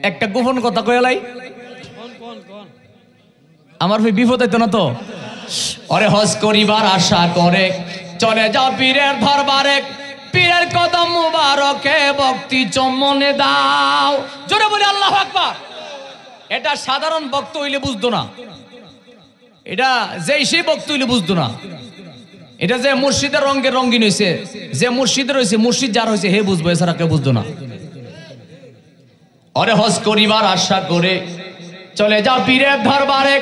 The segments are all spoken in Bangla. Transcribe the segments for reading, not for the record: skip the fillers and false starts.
একটা গোপন কথা কয়ালাই আমার ভাই বিপদ হইতো না তো। অরে হজ করিবার আশা করে চলে যাও পীরের দরবারে, পীরের কদম মুবারকে ভক্তি চুম্বনে দাও। জোরে বলে আল্লাহু আকবার। এটা সাধারণ ভক্ত হইলে বুঝতো না, এটা যেই সেই ভক্ত হইলে বুঝতো না। এটা যে মুর্শিদের রঙের রঙিন হয়েছে, যে মুর্শিদের হয়েছে, মুর্শিদ যার হয়েছে হে বুঝবো, এছাড়া কেউ বুঝতো না। অরে হজ করিবার আশা করে চলে যাও পীরের দরবারে,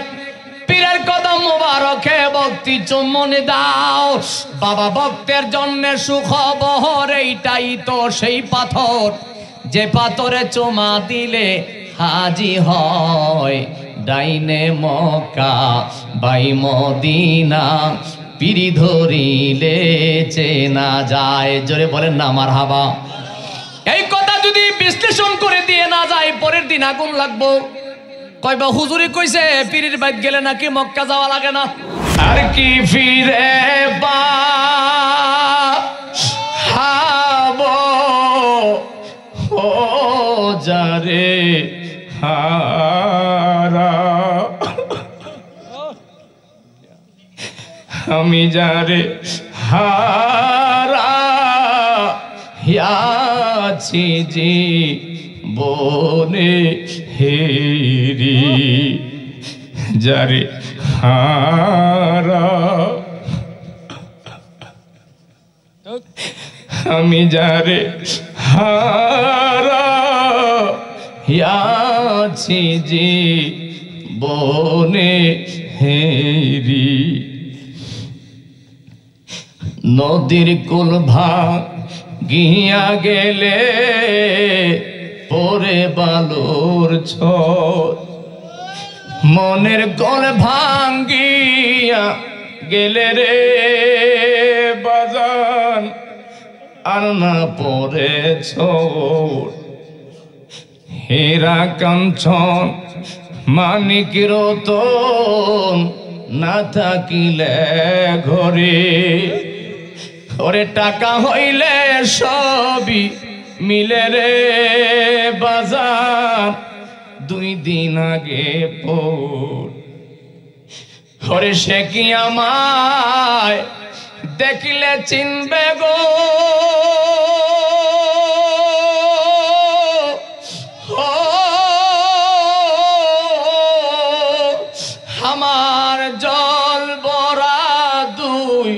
পীরের কদম মুবারকে ভক্তি চুম্বনে দাও। বাবা ভক্তের জন্য সুখবর, এইটাই তো সেই পাথর যে পাথরে চুমা দিলে হাজি হয় ডাইনে মক্কা বাই মদিনা, পিরি ধরিলে চেনা যায়। জোরে বলেন না মারহাবা। এই কথা যদি বিশ্লেষণ করে দিয়ে না যায় পরের দিন আগুন লাগবো। কয়বা হুজুরি কইছে পীরের বাইত গেলে নাকি মক্কা যাওয়া লাগে না। আর কি ফিরে হাবো ও যারে হারা, আমি যারে হারা আছি জীবনে হেরি, যারে হারা আমি যারে হারা আছি জীবনে হেরি। নদীর কুল ভাঙিয়া গেলে পরে বালুর ছোট, মনের কোল ভাঙ্গিয়া গেলে রে বাজান আর না পরে ছোট। হীরা কাঞ্চন মানিক রতন না থাকিলে ঘরে, ওরে টাকা হইলে সবই মিলে রে বাজার দুই দিন আগে পর। ওরে সে কি আমায় দেখিলে চিনবে গো, আমার জল বরা দুই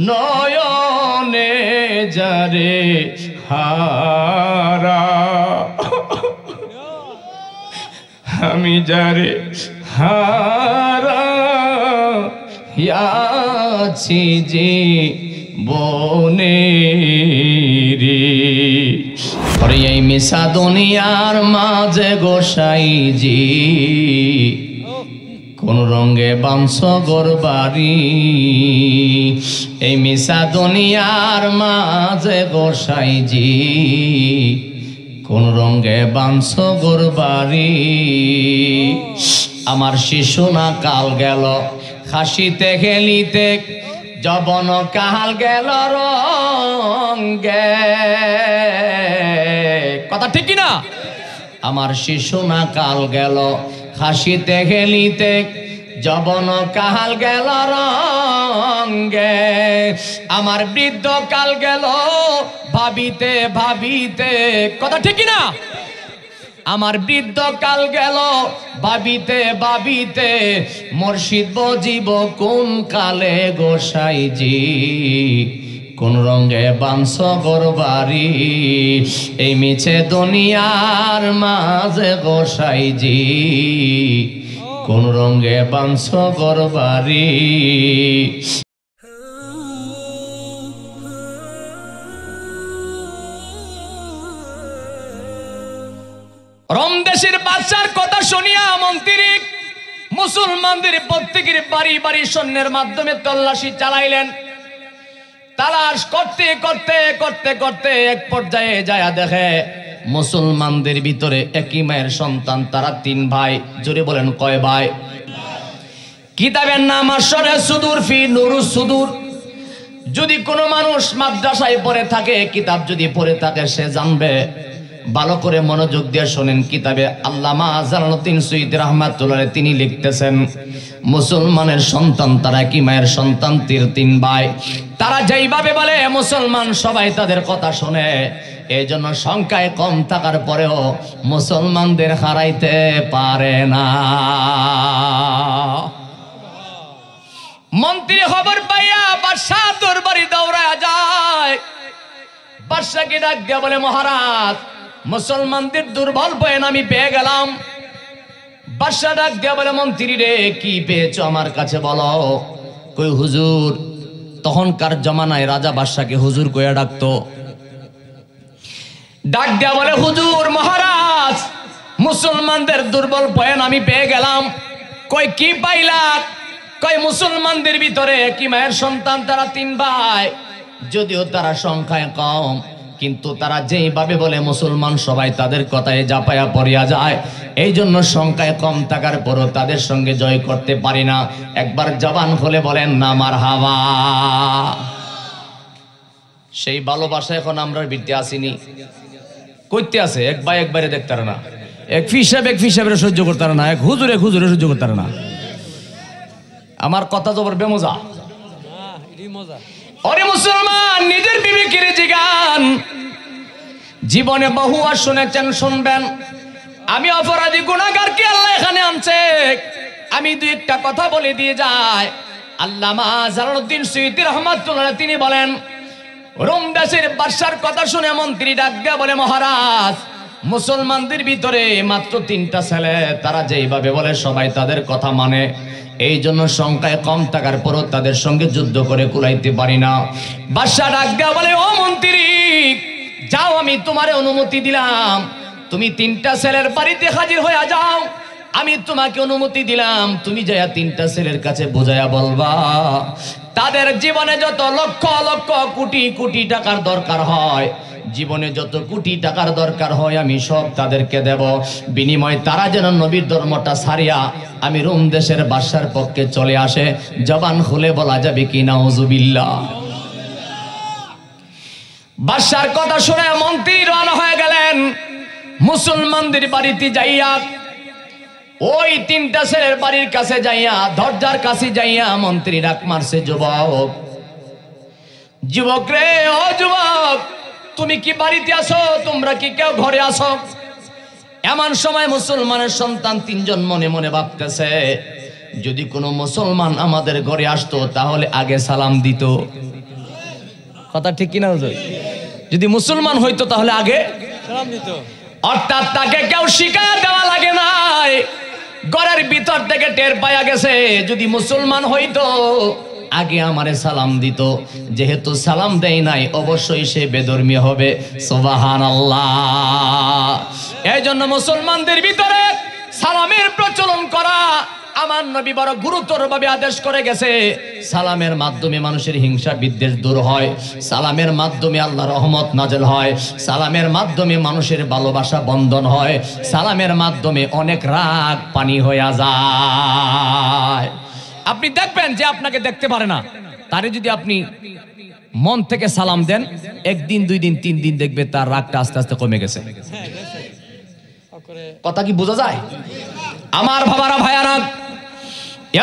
নয়নে যারে হারা, আমি যারে হারা আছি জীবনে রে। আরে এই মিশা দুনিয়ার মাঝে গোসাইজি কোন রঙে বাংশ গরবারি, এই মিশা দুনিয়ার মাঝে গোসাইজি কোন রঙে বাংশ গরবারি। আমার শিশু না কাল গেল হাসিতে খেলিতে, যবন কাল গেল রঙে। কথা ঠিক না? আমার শিশু না কাল গেল হাসিতে খেলিতে, যবন কাল গেল রঙে। আমার বৃদ্ধ কাল গেল ভাবিতে ভাবিতে। কথা ঠিক না? আমার বৃদ্ধ কাল গেল ভাবিতে ভাবিতে, মুর্শিদ বজিব কোন কালে গোসাইজি কোন রঙে বাংশ গরবারি। এই মিছে দুনিয়ার মাঝে গোসাইজি কোন রঙে বাংশ গরবারি। রমদেশের বাদশার কথা শুনিয়া মন্ত্রী মুসলমানদের প্রত্যেকের বাড়ি বাড়ি সৈন্যের মাধ্যমে তল্লাশি চালাইলেন। তালাশ করতে করতে করতে করতে এক পর্যায়ে যায় দেখে মুসলমানদের ভিতরে একই মায়ের সন্তান, তারা 3 ভাই। জোরে বলেন কয় ভাই? কিতাবের নাম আসরে সুদূর ফি নুরুস সুদূর। যদি কোনো মানুষ মাদ্রাসায় পড়ে থাকে, কিতাব যদি পড়ে থাকে, সে জানবে ভালো করে মনোযোগ দিয়ে শোনেন। কিতাবে আল্লামা জালালউদ্দিন সুয়ুতী রাহমাতুল্লাহ আলাইহি তিনি লিখতেছেন, মুসলমানের সন্তান তারা কি মায়ের সন্তান তিন ভাই। তারা যেইভাবে বলে মুসলমান সবাই তাদের কথা শোনে, এই জন্য সংখ্যায় কম থাকার পরেও মুসলমানদের হারাইতে পারে না। মন্ত্রী খবর পাইয়া বাদশাহ দরবারে দৌড়ায়া যায়। বাদশাকে ডাক দিয়া বলে, মহারাজ মুসলমানদের দুর্বল বয়ান আমি পেয়ে গেলাম। বাদশাহ ডাক দিয়া বলে, মন্ত্রী রে কি পেয়েছো আমার কাছে বলো। কই হুজুর, তখনকার জমানায় রাজা বাদশাকে হুজুর কইয়া ডাকতো। ডাক দিয়া বলে, হুজুর মহারাজ মুসলমানদের দুর্বল বয়ান আমি পেয়ে গেলাম। কই কি পাইলা। কই মুসলমানদের ভিতরে কি মায়ের সন্তান তারা 3 ভাই, যদিও তারা সংখ্যায় কম, কিন্তু তারা যেইভাবে বলে মুসলমান সবাই তাদের কথায় জাপায়া পড়িয়া যায়। এই জন্য সংখ্যায় কম থাকার পরও তাদের সঙ্গে জয় করতে পারি না। একবার জবান খুলে বলেন না মারহাবা। সেই ভালোবাসা এখন আমরা বিদ্যে আসিনি, কইতে আছে। এক ভাই একবারে দেখতে পারে না, এক ফিসাবের সহ্য করতে পারে না, এক হুজুরে সহ্য করতে পারে না। আমার কথা জবর বেমজা। ওরে মুসলমান, নিজের বিবেকের জিগান। জীবনে বহু আর শুনেছেন, শুনবেন। আমি অপরাধী গুনাহগার কি আল্লাহ এখানে আনছে। আমি 2-1টা কথা বলে দিয়ে যায়। আল্লামা জালালউদ্দিন সুয়ুতী রাহমাতুল্লাহ তিনি বলেন, রোম দেশের বাদশার কথা শুনে মন্ত্রী ডাক দিয়া বলে, মহারাজ মুসলমানদের ভিতরে মাত্র 3টা ছেলে, তারা যেইভাবে বলে সবাই তাদের কথা মানে। এই জন্য সংখ্যায় কম থাকার পরও তাদের সঙ্গে যুদ্ধ করে কুলাইতে পারি না। বাদশা ডাক দেয়া বলে, ও মন্ত্রী যাও, আমি তোমারে অনুমতি দিলাম, তুমি 3টা ছেলের বাড়িতে হাজির হয়ে যাও। আমি তোমাকে অনুমতি দিলাম, তুমি যাইয়া 3টা ছেলের কাছে বোঝায়া বলবা তাদের জীবনে যত লক্ষ লক্ষ কোটি কোটি টাকার দরকার হয়, জীবনে যত কোটি টাকার দরকার হয় আমি সব তাদেরকে দেব। বিনিময় তারা যেন নবীর ধর্মটা ছাড়িয়া আমি রোম দেশের বাদশার পক্ষে চলে আসে। জবান খুলে বলা যাবে কি নাউজুবিল্লাহ। বাদশার কথা শুনে মন্ত্রী রওনা হয়ে গেলেন মুসলমানদের বাড়িতে যাইয়া। ওই 3টা ছেলের বাড়ির কাছে যাইয়া, দরজার কাছে যাইয়া মন্ত্রী ডাক মারছে, যুবক, যুবক রে, ও যুবক তুমি কি বাড়িতে আসো? তোমরা কি কেউ ঘরে আসো? এমন সময় মুসলমানের সন্তান 3জন মনে মনে ভাবতেছে, যদি কোনো মুসলমান আমাদের ঘরে আসতো তাহলে আগে সালাম দিত। কথা ঠিক কিনা হুজুর? যদি মুসলমান হইতো তাহলে আগে সালাম দিত। অর্থাৎ তাকে কেউ শিখায়া দেওয়া লাগে নাই, ঘরের ভিতর থেকে টের পাইয়া গেছে যদি মুসলমান হইতো আগে আমারে সালাম দিত। যেহেতু সালাম দেয় নাই অবশ্যই সে বেধর্মী হবে। সুবহানাল্লাহ। এই জন্য মুসলমানদের ভিতরে সালামের প্রচলন করা আমার নবী বড় গুরুতরভাবে আদেশ করে গেছে। সালামের মাধ্যমে মানুষের হিংসা বিদ্বেষ দূর হয়, সালামের মাধ্যমে আল্লাহর রহমত নাজেল হয়, সালামের মাধ্যমে মানুষের ভালোবাসা বন্ধন হয়, সালামের মাধ্যমে অনেক রাগ পানি হয়ে যায়। আপনি দেখবেন যে আপনাকে দেখতে পারে না, তারে যদি আপনি মন থেকে সালাম দেন, 1 দিন 2 দিন 3 দিন দেখবে তার রাগটা আস্তে আস্তে কমে গেছে। কথা কি বোঝা যায়? আমার বাবারা ভাইয়ারা,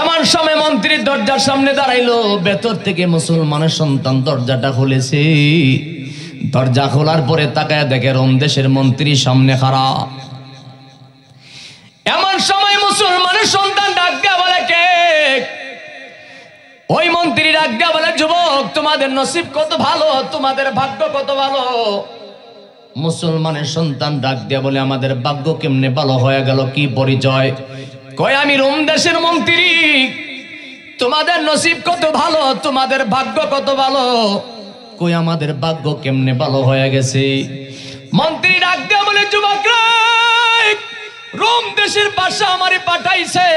এমন সময় মন্ত্রীর দরজার সামনে দাঁড়াইলো। ভেতর থেকে মুসলমানের সন্তান দরজাটা খুলেছে। দরজা খোলার পরে তাকায় দেখে রোম দেশের মন্ত্রী সামনে খাড়া। এমন সময় মুসলমানের সন্তান ডাক দিয়া বলে, কে? ওই মন্ত্রী ডাক দিয়া বলে, যুবক তোমাদের নসিব কত ভালো, তোমাদের ভাগ্য কত ভালো। মুসলমানের সন্তান ডাক দিয়া বলে, আমাদের ভাগ্য কেমনে ভালো হয়ে গেল, কি পরিচয়? কয়, আমি রোম দেশের মন্ত্রী। তোমাদের নসিব কত ভালো, তোমাদের ভাগ্য কত ভালো। কই আমাদের ভাগ্য কেমনে ভালো হয়ে গেছে? মন্ত্রী ডাক দিয়া বলে, যুবক রোম দেশের বাদশা আমারে পাঠাইছে,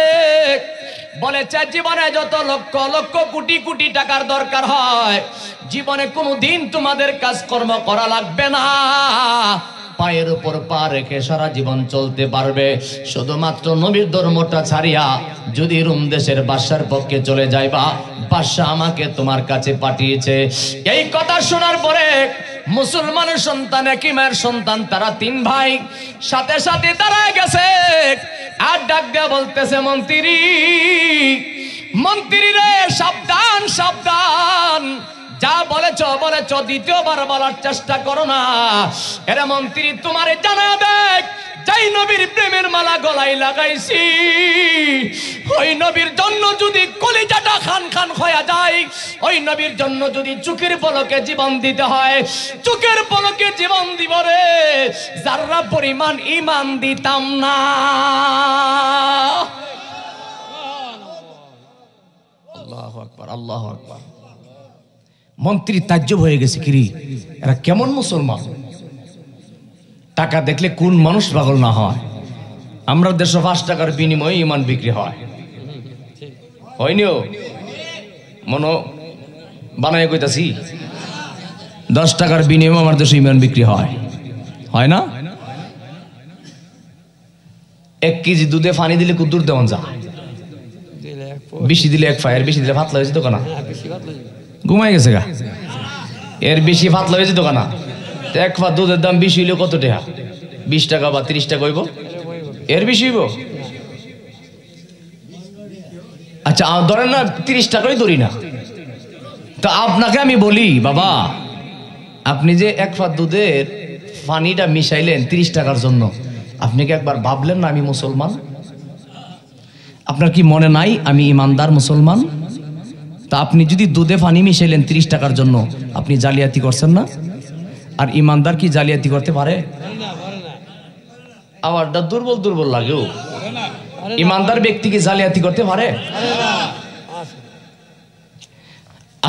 বলেছে জীবনে যত লক্ষ লক্ষ কোটি কোটি টাকার দরকার হয়, জীবনে কোনো দিন তোমাদের কাজকর্ম করা লাগবে না, পায়ের উপর পা রেখে সারা জীবন চলতে পারবে। শুধুমাত্র নবীর ধর্মটা ছাড়িয়া যদি রোম দেশের বাদশার পক্ষে চলে যাইবা, বাদশা আমাকে তোমার কাছে পাঠিয়েছে। এই কথা শোনার পরে মুসলমানের সন্তান, একই মায়ের সন্তান, তারা 3 ভাই সাথে সাথে দাঁড়ায় গেছে। আর ডাক দেয়া বলতেছে, মন্ত্রী, মন্ত্রী রে, সাবধান সাবধান, যা বলেছ বলেছ, দ্বিতীয়বার বলার চেষ্টা করো না। এরে মন্ত্রী, তোমারে জানা দেখ, যাই নবীর প্রেমের মালা গলায় লাগাইছি, ওই নবীর জন্য যদি কলিজাটা খান খান হয়ে যায়, ওই নবীর জন্য যদি চোখের পলকে জীবন দিতে হয়, চোখের পলকে জীবন দিব রে, যারা পরিমাণ ঈমান দিতাম না। আল্লাহু আকবার, আল্লাহু আকবার। মন্ত্রী তাজ্জব হয়ে গেছে, কিরি এরা কেমন মুসলমান? টাকা দেখলে কোন মানুষ পাগল না হয়? আমরা দেশে 5 টাকার বিনিময়ে ইমান বিক্রি হয়, হয়নিও? মনো বানায় কইতাছি, 10 টাকার বিনিময়ে আমার দেশে ইমান বিক্রি হয়, হয় না? 1 কেজি দুধে পানি দিলে কুদ্দুর দেওয়ান যায়, বেশি দিলে 1 ফায়ের, বেশি দিলে ফাতলা হয়েছে দোকানা, ঘুমাই গেছে গা, এর বেশি ফাতলা হয়েছে দোকানা। 1 ফা দুধের দাম বেশি হইলে কত টাকা? 20 টাকা বা 30 টাকা হইব, এর বেশি হইব? আচ্ছা ধরেন না 30 টাকাই ধরি না, তো আপনাকে আমি বলি, বাবা আপনি যে 1 ফা দুধের পানিটা মিশাইলেন 30 টাকার জন্য, আপনি কি একবার ভাবলেন না আমি মুসলমান? আপনার কি মনে নাই আমি ইমানদার মুসলমান? তা আপনি যদি দুধে পানি মিশাইলেন 30 টাকার জন্য, আপনি জালিয়াতি করছেন না? আর ইমানদার কি জালিয়াতি করতে পারে? আওয়াজটা দুর্বল দুর্বল লাগেও। ইমানদার ব্যক্তি কি জালিয়াতি করতে পারে?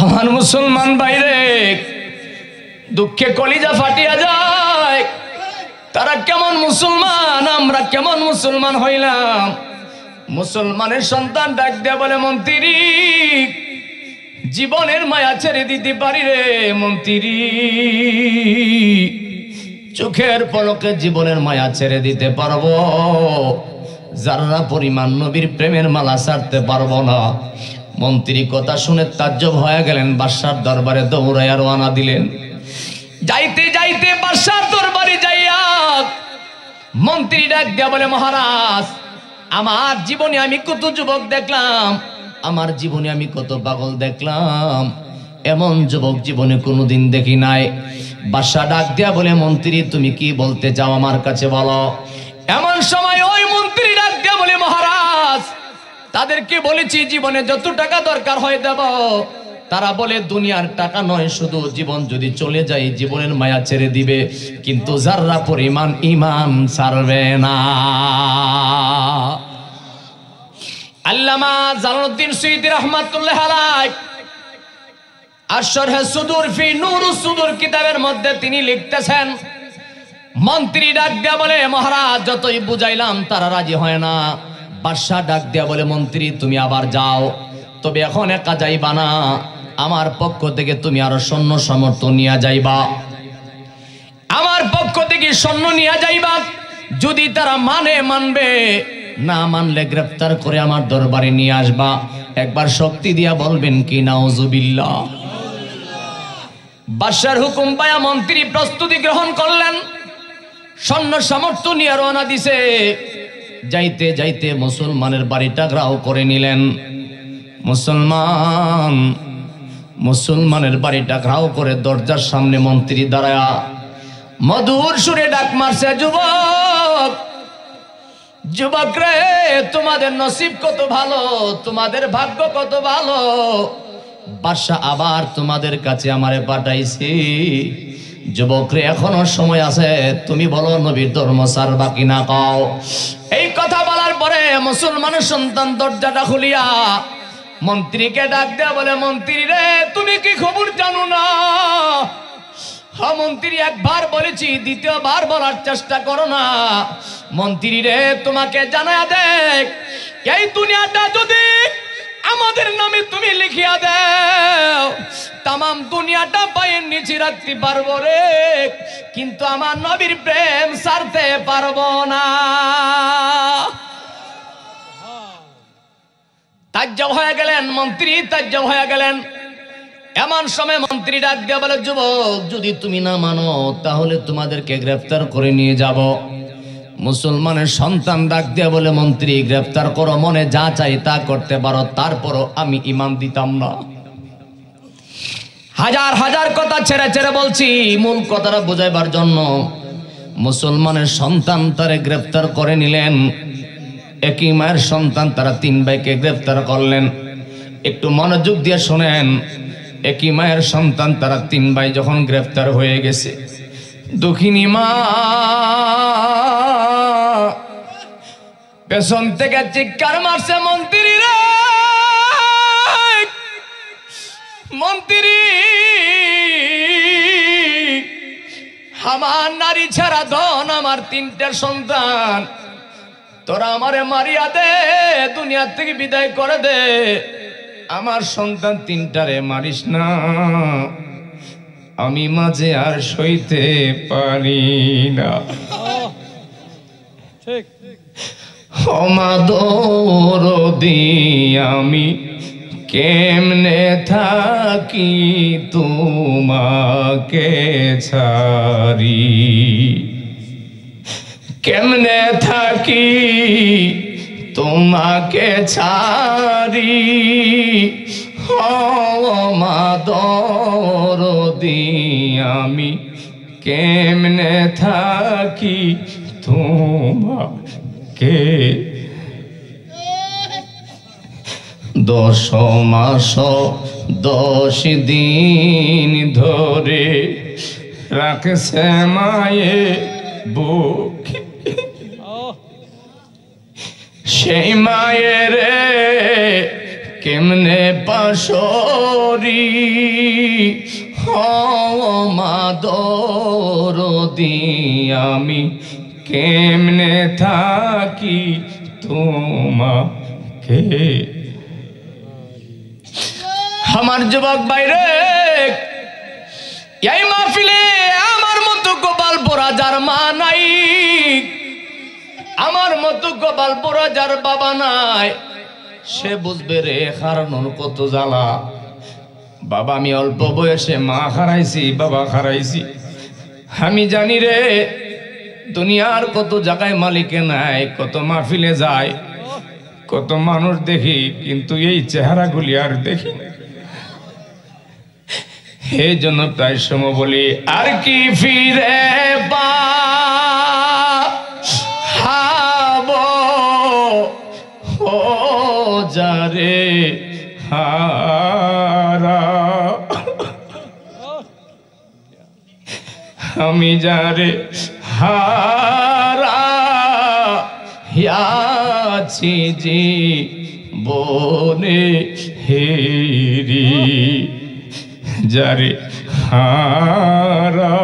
আমার মুসলমান বাইরে দুঃখে কলিজা ফাটিয়া যায়। তারা কেমন মুসলমান, আমরা কেমন মুসলমান হইলাম? মুসলমানের সন্তান ডাক দেয়া বলে, মন্ত্রী জীবনের মায়া ছেড়ে দিতে পারি রে মন্ত্রী, চোখের পলকে জীবনের মায়া ছেড়ে দিতে পারবো, যারা পরিমাণ নবীর প্রেমের মালা ছাড়তে পারবো না। মন্ত্রী কথা শুনে তাজ্জব হয়ে গেলেন, বাদশার দরবারে দৌড়াইয়া রওনা দিলেন। যাইতে যাইতে বাদশার দরবারে যাইয়া মন্ত্রী ডাক দেয়া বলে, মহারাজ আমার জীবনে আমি কত যুবক দেখলাম, আমার জীবনে আমি কত পাগল দেখলাম, এমন যুবক জীবনে কোনোদিন দেখি নাই। বাদশা ডাক দেয়া বলে, মন্ত্রী তুমি কি বলতে চাও আমার কাছে বলো। এমন সময় ওই মন্ত্রী ডাক দেয়া বলে, মহারাজ তাদেরকে বলেছি জীবনে যত টাকা দরকার হয় দেব। তারা বলে দুনিয়ার টাকা নয়, শুধু জীবন যদি চলে যায় জীবনের মায়া ছেড়ে দিবে, কিন্তু যারা পরিমাণ ঈমান ছাড়বে না। আল্লামা জালালউদ্দিন সুয়ুতী রাহমাতুল্লাহ আলাইহি আশ-শারহ সুদূর ফি নূরুস সুদূর কিতাবের মধ্যে তিনি লিখতেছেন, মন্ত্রী ডাক দেয়া বলে, মহারাজ যতই বুঝাইলাম তারা রাজি হয় না। বাদশা ডাক দেয়া বলে, মন্ত্রী তুমি আবার যাও, তবে এখন একা যাইবা না, আমার পক্ষ থেকে তুমি আরো সৈন্য সমর্থন নিয়ে যাইবা, আমার পক্ষ থেকে সৈন্য নিয়ে যাইবা। যদি তারা মানে মানবে, না মানলে গ্রেফতার করে আমার দরবারে নিয়ে আসবা। একবার শক্তি দিয়া বলবেন কি নাউজুবিল্লাহ। বাদশার হুকুম পায়া মন্ত্রী প্রস্তুতি গ্রহণ করলেন, সৈন্য সমর্থন নিয়ে রওনা দিছে। যাইতে যাইতে মুসলমানের বাড়িটা ঘেরাও করে নিলেন। মুসলমানের বাড়িটা ঘেরাও করে দরজার সামনে মন্ত্রী দাঁড়ায়া মধুর সুরে ডাক মারছে, যুবক যুবক রে, তোমাদের নসিব কত ভালো, তোমাদের ভাগ্য কত ভালো, বাদশা আবার তোমাদের কাছে আমারে পাঠাইছি। যুবক রে, এখনো সময় আছে, তুমি বলো নবীর ধর্ম ছাড়বা কিনা কও। এই কথা বলার পরে মুসলমানের সন্তান দরজাটা খুলিয়া মন্ত্রীকে ডাক দেয়া বলে, মন্ত্রী রে তুমি কি খবর জানো না? হ্যাঁ মন্ত্রী, একবার বলেছি, দ্বিতীয়বার বলার চেষ্টা করো না। মন্ত্রী রে, তোমাকে জানা দেখ, এই দুনিয়াটা যদি আমাদের নামে তুমি লিখিয়া দাও, তাম দুনিয়াটা পায়ের নিচে রাখতে পারবো রে, কিন্তু আমার নবীর প্রেম ছাড়তে পারবো না। তাজ্জব হয়ে গেলেন মন্ত্রী, তাজ্জব হয়ে গেলেন। এমন সময় মন্ত্রী ডাক দিয়ে বলে, যুবক, যদি তুমি না মানো তাহলে তোমাদেরকে গ্রেফতার করে নিয়ে যাব। মুসলমানের সন্তান ডাক দিয়ে বলে, মন্ত্রী, গ্রেফতার করো, মনে যা চাই তা করতে পারো, তারপরও আমি ইমান দিতাম না। হাজার হাজার কথা ছেড়ে ছেড়ে বলছি মূল কথাটা বোঝাইবার জন্য। মুসলমানের সন্তান তারে গ্রেফতার করে নিলেন। একই মায়ের সন্তান তারা 3 ভাইকে গ্রেফতার করলেন। একটু মনোযোগ দিয়ে শোনেন। একই মায়ের সন্তান তারা 3 ভাই যখন গ্রেফতার হয়ে গেছে, দুঃখিনী মা পেছন থেকে চিৎকার মারছে, মন্ত্রী রে, মন্ত্রী, আমার নারী ছাড়া ধন, আমার 3টা সন্তান, তোরা আমারে মারিয়া দে, দুনিয়া থেকে বিদায় করে দে, আমার সন্তান 3টারে মারিস না, আমি মাঝে আর সইতে পারি না। ও মা দরদি, আমি কেমনে থাকি তোমাকে ছাড়ি, কেমনে থাকি তোমাকে ছাড়ি, ও মা দরদি, আমি কেমনে থাকি তোমাকে। 10 মাস 10 দিন ধরে রাখছে মায়ে বুকে, সেই মায়ের কেমনে পাশরি, ও মা দরদি, আমি কেমনে থাকি তোমাকে। আমার যুবক বাইরে, এই মাহফিলে আমার মতো গোপাল পোড়া যার মা নাই, আমার মতো গোপাল পোড়া যার বাবা নাই, সে বুঝবে রে হারানোর কত জ্বালা। বাবা, আমি অল্প বয়সে মা হারাইছি, বাবা হারাইছি, আমি জানি রে দুনিয়ার কত জায়গায় মালিকে নাই, কত মাহফিলে যায়, কত মানুষ দেখি, কিন্তু এই চেহারাগুলি আর দেখি না। এই জন্য প্রায় সময় বলি, আর কি ফিরে পাবো ও যারে হারা, আমি যারে হারা আছি জীবনে হেরি, যারে হারা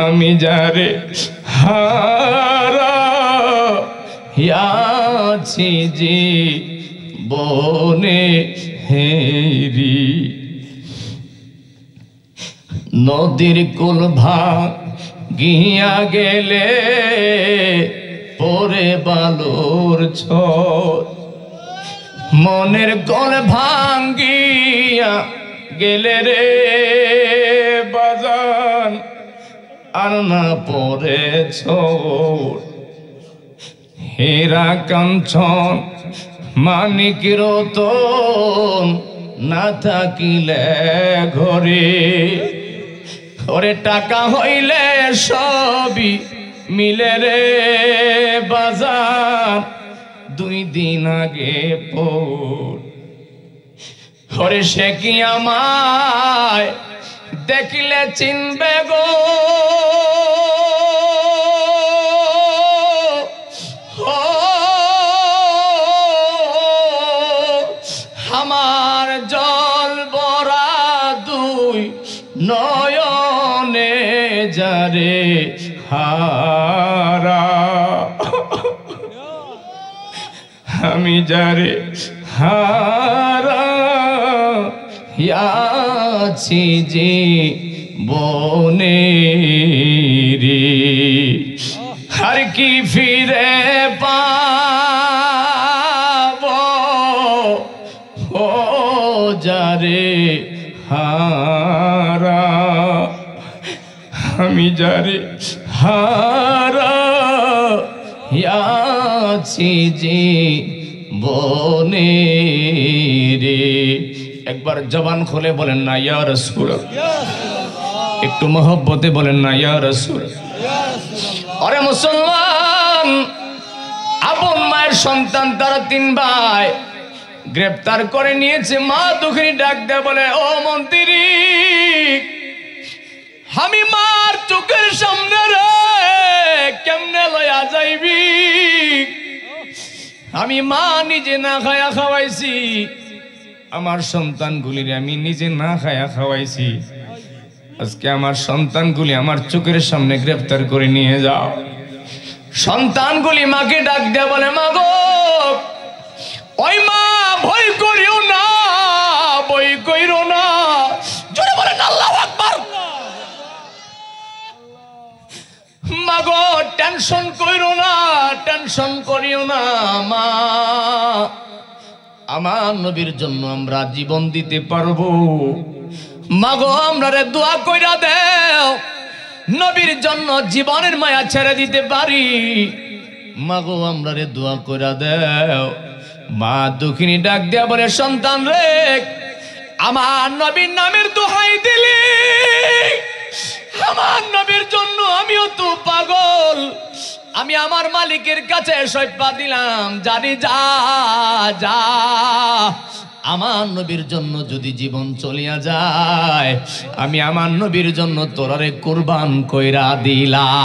আমি যারে হারা আছি জীবনে হেরি, নদীর কুল ভাঙিয়া গেলে পরে বালুর ছোট, মনের কোল ভাঙ্গিয়া গেলে রে বাজান, আর না পরে ছোট, হীরা কাঞ্চন মানিক রতন না থাকিলে ঘরে, ওরে টাকা হইলে সবই মিলে রে বাজার, 2 দিন আগে পর, ওরে সে কি আমায় দেখিলে চিনবে গো, আমার জল ভরা 2 নয়নে যারে হারা, আমি যারে হারা আছি জীবনে রে, আর কি ফিরে পাবো আমি যারে হারাইয়াছি জীবনে রে। একবার জবান খুলে বলেন না ইয়া রাসূলুল্লাহ, একটু মহব্বতে বলেন না ইয়া রাসূলুল্লাহ। আরে মুসলমান, আপন মায়ের সন্তান তারা 3 ভাই গ্রেফতার করে নিয়েছে। মা দুঃখিনী ডাক দেয় বলে, ও মন্ত্রী, আমি মার চোখের সামনে রে কেমনে লয়া যাইবি? আমি মা নিজে না খায়া খাওয়াইছি, আমার সন্তানগুলির আমি নিজে না খায়া খাওয়াইছি, আজকে আমার সন্তানগুলি আমার চোখের সামনে গ্রেফতার করে নিয়ে যাও। সন্তানগুলি মাকে ডাক দেয়া বলে, মা গো, ওই মা ভয় করিও না, ভয় কইরো না। জোরে বলেন আল্লাহু আকবার। মা গো, টেনশন কইরো না, টেনশন করিও না মা, আমার নবীর জন্য আমরা জীবন দিতে পারবো। মা গো, আমরারে দোয়া কইরা দেও, নবীর জন্য জীবনের মায়া ছেড়ে দিতে পারি। মা গো, আমরারে দোয়া কইরা দেও। মা দুঃখিনী ডাক দেয়া বলে, সন্তান রে, আমার নবীর নামের দোহাই দিলি, আমার নবীর জন্য আমিও তো পাগল, আমি আমার মালিকের কাছে সইপা দিলাম, জানি যা যা, আমার নবীর জন্য যদি জীবন চলিয়া যায়, আমি আমার নবীর জন্য তোরারে কুরবান কইরা দিলাম।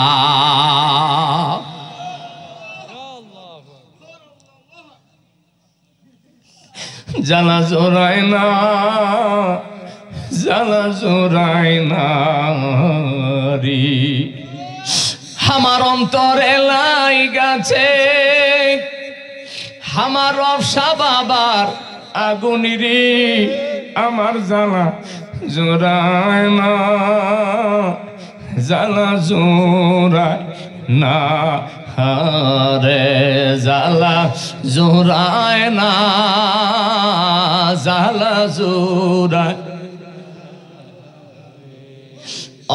জানা জোড়ায় না, জানা জোড়ায় না রে, আমার অন্তরে লাই গেছে আমার রফসা বাবার আগুনি রে, আমার জ্বালা জোড়ায় না, জ্বালা জোড়ায় না রে, জ্বালা জোড়ায় না, জ্বালা জোড়ায়।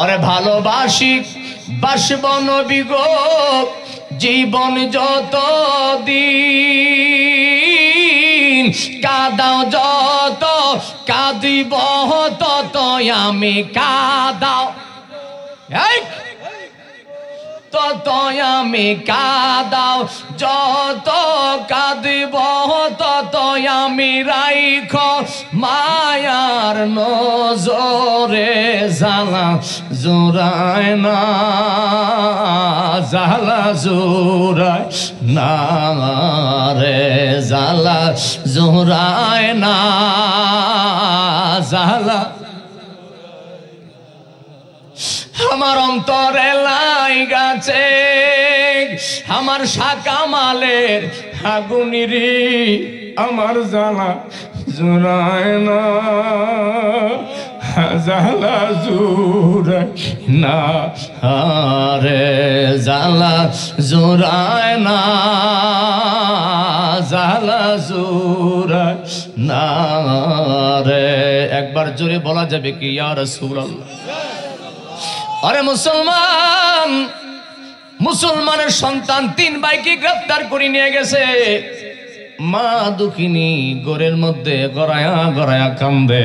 আরে ভালোবাসি বাসব নবী গো, জীবন যত দিন, কাদাও যত কাঁদিব তত আমি কাদাও, তত আমি কাদাও, যত কাঁদিব তত আমি রাইখ মায়ার নজরে, জ্বালা জোড়ায় না, জ্বালা জোড়ায় না রে, জ্বালা জোড়ায় না, জ্বালা। আমার অন্তরে লাই গেছে আমার শাকা মালের আগুনি রে, আমার জ্বালা জোড়ায় না, জ্বালা জোড়ায় না রে, জ্বালা জোড়ায় না, জ্বালা জোড়ায় না রে। একবার জোরে বলা যাবে কি ইয়া রাসূলুল্লাহ? আরে মুসলমান, মুসলমানের সন্তান 3 ভাইকে গ্রেফতার করে নিয়ে গেছে। মা দুঃখিনী ঘরের মধ্যে গড়ায়া গড়ায়া কান্দে,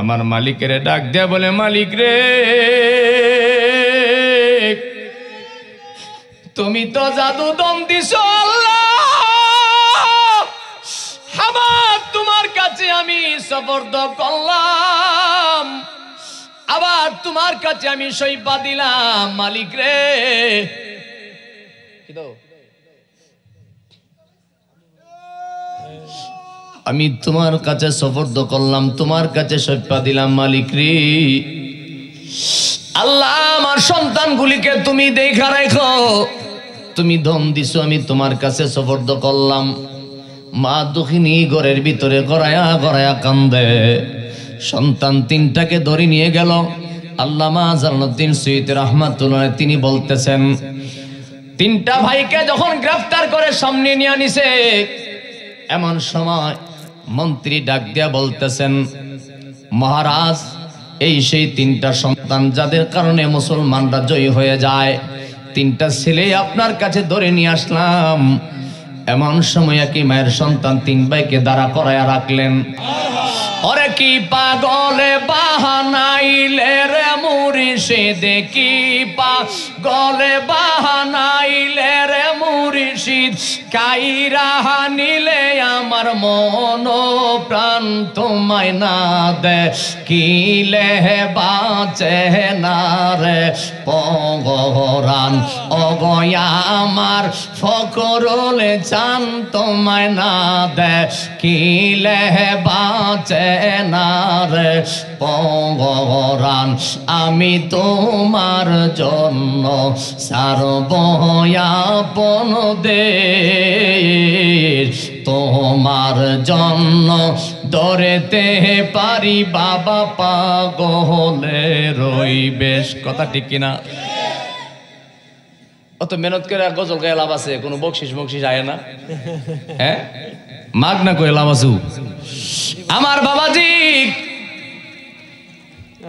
আমার মালিকের ডাক দেয়া বলে, মালিক রে, তুমি তো জাদু দম দিছ আল্লাহ, আবার তোমার কাছে আমি সুপর্দ করলাম, আবার তোমার কাছে আমি সইপা দিলাম, মালিক রে, আমি তোমার কাছে সুপর্দ করলাম, তোমার কাছে সইপা দিলাম, মালিক রে, আল্লাহ আমার সন্তানগুলিকে তুমি দেখা রাখো, তুমি দম দিছো, আমি তোমার কাছে সুপর্দ করলাম। মা দুঃখিনী ঘরের ভিতরে গড়ায়া গড়ায়া কান্দে, সন্তান 3টাকে ধরে নিয়ে গেল। আল্লামা জালালউদ্দিন সুয়ুতী রাহমাতুল্লাহ তিনি বলতেছেন, 3টা ভাইকে যখন গ্রেফতার করে সামনে নিয়ে আনিছে, এমন সময় মন্ত্রী ডাক দিয়া বলতেছেন, মহারাজ এই সেই তিনটা সন্তান যাদের কারণে মুসলমানরা জয়ী হয়ে যায়। তিনটা ছেলে আপনার কাছে ধরে নিয়ে আসলাম। এমন সময় একই মায়ের সন্তান তিন ভাইকে দাঁড়া করায়া রাখলেন। ওরে কি পাগলে বাহানাইলে রে মুর্শিদ, কি পাগলে বাহানাইলে রে মুর্শিদ, কাইরা নিলে আমার মন প্রাণ তোমায় না দে, কিলে বাঁচে না রে পগরান, অগয়া আমার ফকরুল চান তোমায় না দে, কিলে বাঁচে না রে পগরান। আমি তোমার জন্য সারব আপন দেশ, তোমার জন্য ধরেতে পারি বাবা পাগলে রইবেশ। কথা ঠিক কিনা? অত মেহনত করে গজল গায়ে লাভ আছে? কোনো বকশিস বকশিস আয় না, হ্যাঁ মাগ না করে লাভ আছু। আমার বাবাজি,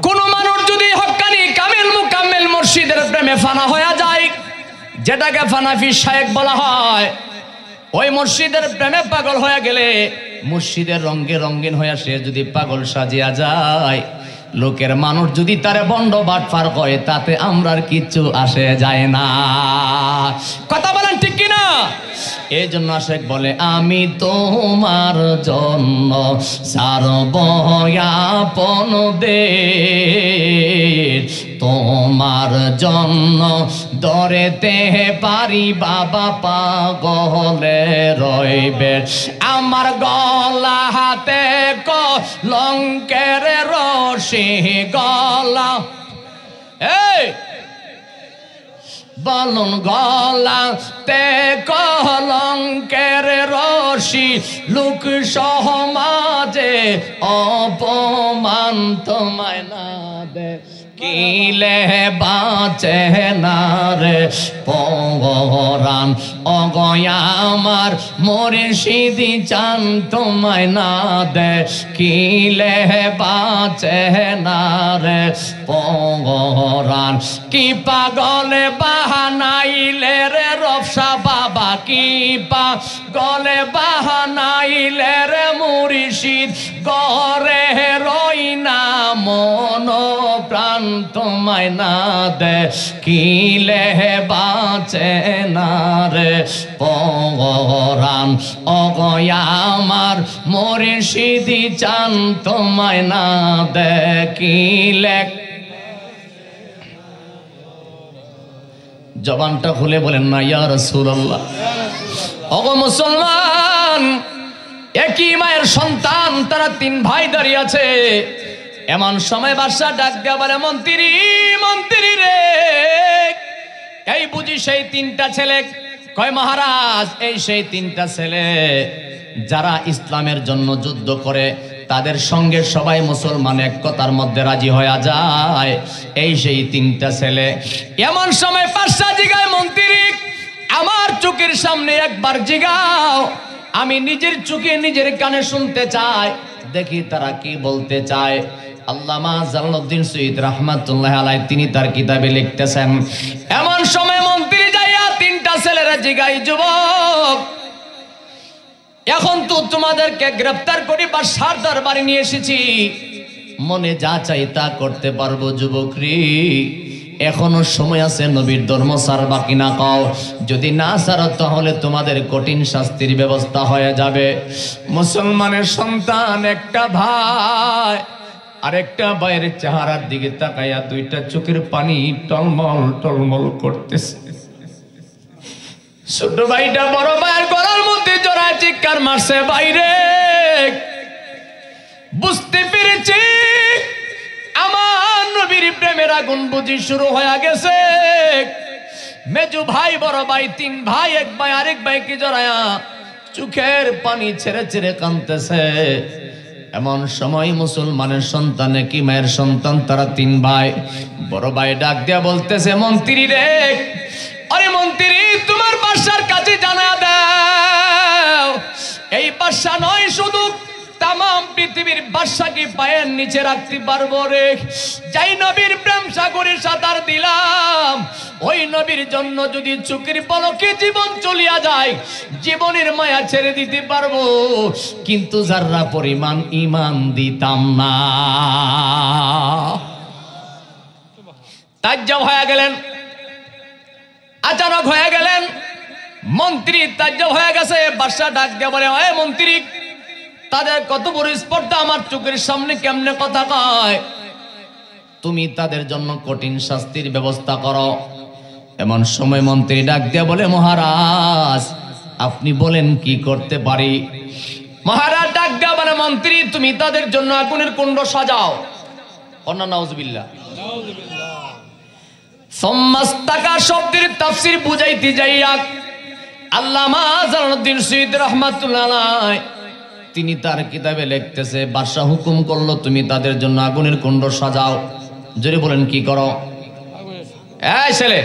কোন মানুষ যদি হক্কানি কামিল মুকাম্মেল মুর্শিদের প্রেমে ফানা হয়ে যায়, যেটাকে ফানাফি শায়েখ বলা হয়, ওই মুর্শিদের প্রেমে পাগল হয়ে গেলে, মুর্শিদের রঙে রঙিন হয়ে সে যদি পাগল সাজিয়া যায়, লোকের মানুষ যদি তারে বন্ড বাটফার কয়, তাতে আমরার কিচ্ছু আসে যায় না। কথা বলেন ঠিক কিনা? এই জন্য আশেক বলে আমি তোমার জন্য সারব আপন দেশ, তোমার জন্য ধরেতে পারি বাবা পাগলে রইবে। আমার গলা হাতে কলঙ্কের রশি, গলা এই বলুন গলা তে কলঙ্কের রশি, লোক সমাজে অপমান তোমায় না দে, কিলে বাঁচে না রে পগরান, অগয়া আমার মুর্শিদি চান তোমায় না দে, কিলে বাঁচে না রে পগরান। কি পাগলে বাহানাইলে রে রফসা বাবা, কি পাগলে বাহানাইলে রে মুর্শিদ, গরে রই না মন প্রাণ তোমায় না দে, কিলে বাঁচে না রে পগরান, অগয়া আমার মুর্শিদি চান তোমায় না দে, কিলে। জবানটা খুলে বলেন না ইয়া রাসূলুল্লাহ। ওগো মুসলমান, একই মায়ের সন্তান, তারা তিন ভাই দাঁড়িয়ে আছে। এমন সময় বাদশা ডাক দিয়া বলে, মন্ত্রী মন্ত্রী রে, এই বুঝি সেই তিনটা ছেলে? কয় মহারাজ, এই সেই তিনটা ছেলে যারা ইসলামের জন্য যুদ্ধ করে, তাদের সঙ্গে সবাই মুসলমান এক কথার মধ্যে রাজি হয়ে যায়, এই সেই তিনটা ছেলে। এমন সময় বাদশা জিগায়, মন্ত্রী আমার চোখের সামনে একবার জিগাও, আমি নিজের চোখে নিজের কানে শুনতে চাই, দেখি তারা কি বলতে চায়। আল্লামা জালালউদ্দিন সৈয়দ রাহমাতুল্লাহ আলাইহি তিনি তার কিতাবে লিখতেছেন, এমন সময় মন্ত্রী যাইয়া তিনটা ছেলেরা জিগাই, যুবক এখন তো তোমাদেরকে গ্রেফতার করে বাদশার দরবারে নিয়ে এসেছি, মনে যা চাই তা করতে পারবো যুবক রে, এখনো সময় আছে, নবীর ধর্ম ছাড়বা কিনা কও, যদি না ছাড়ো তাহলে তোমাদের কঠিন শাস্তির ব্যবস্থা হয়ে যাবে। মুসলমানের সন্তান একটা ভাই আরেকটা ভাইয়ের চেহারার দিকে তাকাইয়া দুইটা চোখের পানি টলমল টলমল করতেছে। ছোট ভাইটা বড় ভাইয়ের গলার মধ্যে জড়ায় চিৎকার মারছে, বাইরে বুঝতে পেরেছি আমার নবীর প্রেমের আগুন বুঝি শুরু হয়ে গেছে। মেজু ভাই বড় ভাই তিন ভাই, এক ভাই আরেক ভাইকে জড়ায়া চোখের পানি ছেড়ে ছেড়ে কাঁদতেছে। এমন সময় মুসলমানের সন্তান, কি মায়ের সন্তান, তারা তিন ভাই। বড় ভাই ডাক দিয়া বলতেছে, মন্ত্রী রে, আরে মন্ত্রী তোমার বাদশার কাছে জানা দাও, এই বাদশা নয় শুধু তামাম পৃথিবীর বাদশাকে পায়ের নিচে রাখতে পারবো রে? যাই নবীর প্রেম সাগরে সাঁতার দিলাম, ওই নবীর জন্য যদি চোখের পলকে জীবন চলিয়া যায়, জীবনের মায়া ছেড়ে দিতে পারবো, কিন্তু যাররা পরিমাণ ঈমান দিতাম না। তাজ্জব হয়ে গেলেন, আচানক হয়ে গেলেন মন্ত্রী, তাজ্জব হয়ে গেছে। বাদশা ডাক দিয়ে বলে, ওই মন্ত্রী, তাদের কত বড় স্পর্ধা, আমার চোখের সামনে কেমনে কথা কয়? তুমি তাদের জন্য কঠিন শাস্তির ব্যবস্থা করো। এমন সময় মন্ত্রী ডাক দিয়ে বলে, মহারাজ আপনি বলেন কি করতে পারি? মহারাজ ডাক দিয়ে বলে, মন্ত্রী তুমি তাদের জন্য আগুনের কুণ্ড সাজাও। অন্য নাউজুবিল্লাহ। সম্মাস্তাকা শব্দের তাফসীর বুঝাইতে যাইয়া আল্লামা জালালউদ্দিন সৈয়দ রাহমাতুল্লাহ আলাইহি তিনি তার কিতাবে লিখতেছে, বাদশা হুকুম করলো তুমি তাদের জন্য আগুনের কুণ্ড সাজাও। জোরে বলেন কি করো? এই ছেলে,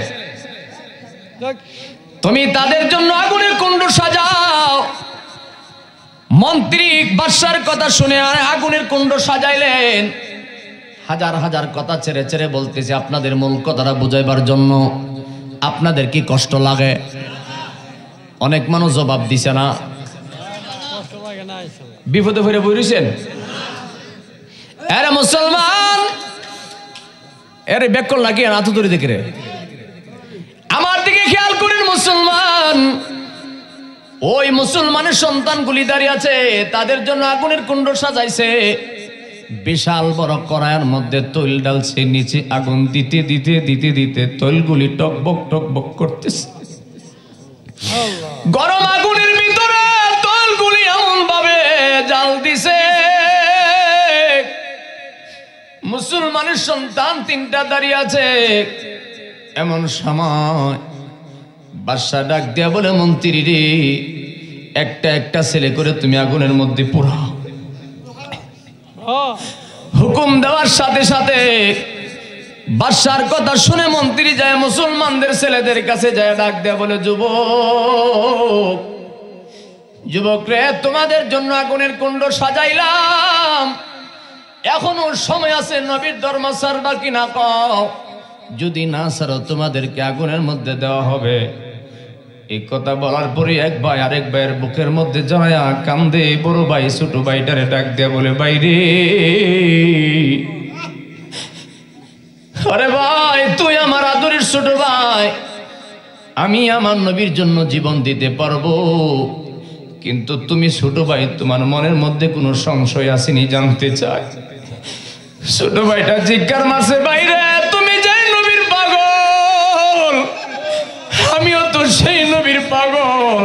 তুমি তাদের জন্য আগুনের কুণ্ড সাজাও। মন্ত্রী বাদশার কথা শুনে আগুনের কুণ্ড সাজাইলেন। হাজার হাজার কথা ছেড়ে ছেড়ে বলতেছে আপনাদের মূল কথাটা বুঝাইবার জন্য। আপনাদের কি কষ্ট লাগে? অনেক মানুষ জবাব দিছে না। বিপদে পড়ে বইরেছেন। আরে মুসলমান, আরে বেকল লাগি না তো ধরে দেখে রে, আমার দিকে খেয়াল করেন মুসলমান। ওই মুসলমানের সন্তানগুলি দাঁড়িয়ে আছে, তাদের জন্য আগুনের কুণ্ড সাজাইছে। বিশাল বড় কড়াইয়ের মধ্যে তৈল ডালছে, নিচে আগুন দিতে দিতে দিতে দিতে তৈলগুলি টকবক টকবক করতেছে। গরম আগুনের ভিতরে তৈলগুলি এমন ভাবে জাল দিছে, মুসলমানের সন্তান তিনটা দাঁড়িয়ে আছে। এমন সময় বাদশা ডাক দিয়া বলে, মন্ত্রী রে, একটা একটা ছেলে করে তুমি আগুনের মধ্যে পোড়াও। হুকুম দেওয়ার সাথে সাথে বাদশার কথা শুনে মন্ত্রী যায় মুসলমানদের ছেলেদের কাছে যায়, ডাক দেয়া বলে, যুবক যুবক রে, তোমাদের জন্য আগুনের কুণ্ড সাজাইলাম, এখনো সময় আছে, নবীর ধর্ম ছাড়বা কিনা কও? যদি না ছাড়ো তোমাদেরকে আগুনের মধ্যে দেওয়া হবে। এই কথা বলার পরে এক ভাই আরেক ভাইয়ের বুকের মধ্যে জড়ায়া কান্দে। বড় ভাই ছোট ভাইটারে ডাক দিয়া বলে, বাইরে আরে ভাই, তুই আমার আদরের ছোট ভাই, আমি আমার নবীর জন্য জীবন দিতে পারবো, কিন্তু তুমি ছোট ভাই, তোমার মনের মধ্যে কোনো সংশয় আসেনি জানতে চাই। ছোট ভাইটা জিজ্ঞার মাসে, বাইরে তুমি যে নবীর পাগল, আমিও তো সেই নবীর পাগল,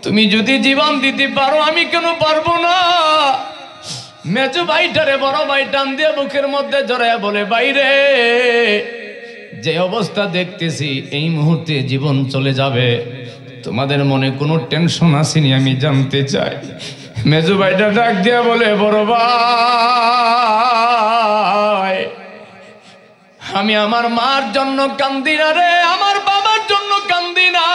তুমি যদি জীবন দিতে পারো আমি কেন পারবো না? মেজো ভাইটারে বড় ভাই টান দিয়ে বুকের মধ্যে জড়ায় বলে, বাইরে যে অবস্থা দেখতেছি এই মুহূর্তে জীবন চলে যাবে, তোমাদের মনে কোনো টেনশন আসেনি আমি জানতে চাই। মেজো ভাইটা ডাক দিয়া বলে, বড় ভাই, আমি আমার মার জন্য কান্দি না রে, আমার বাবার জন্য কান্দি না,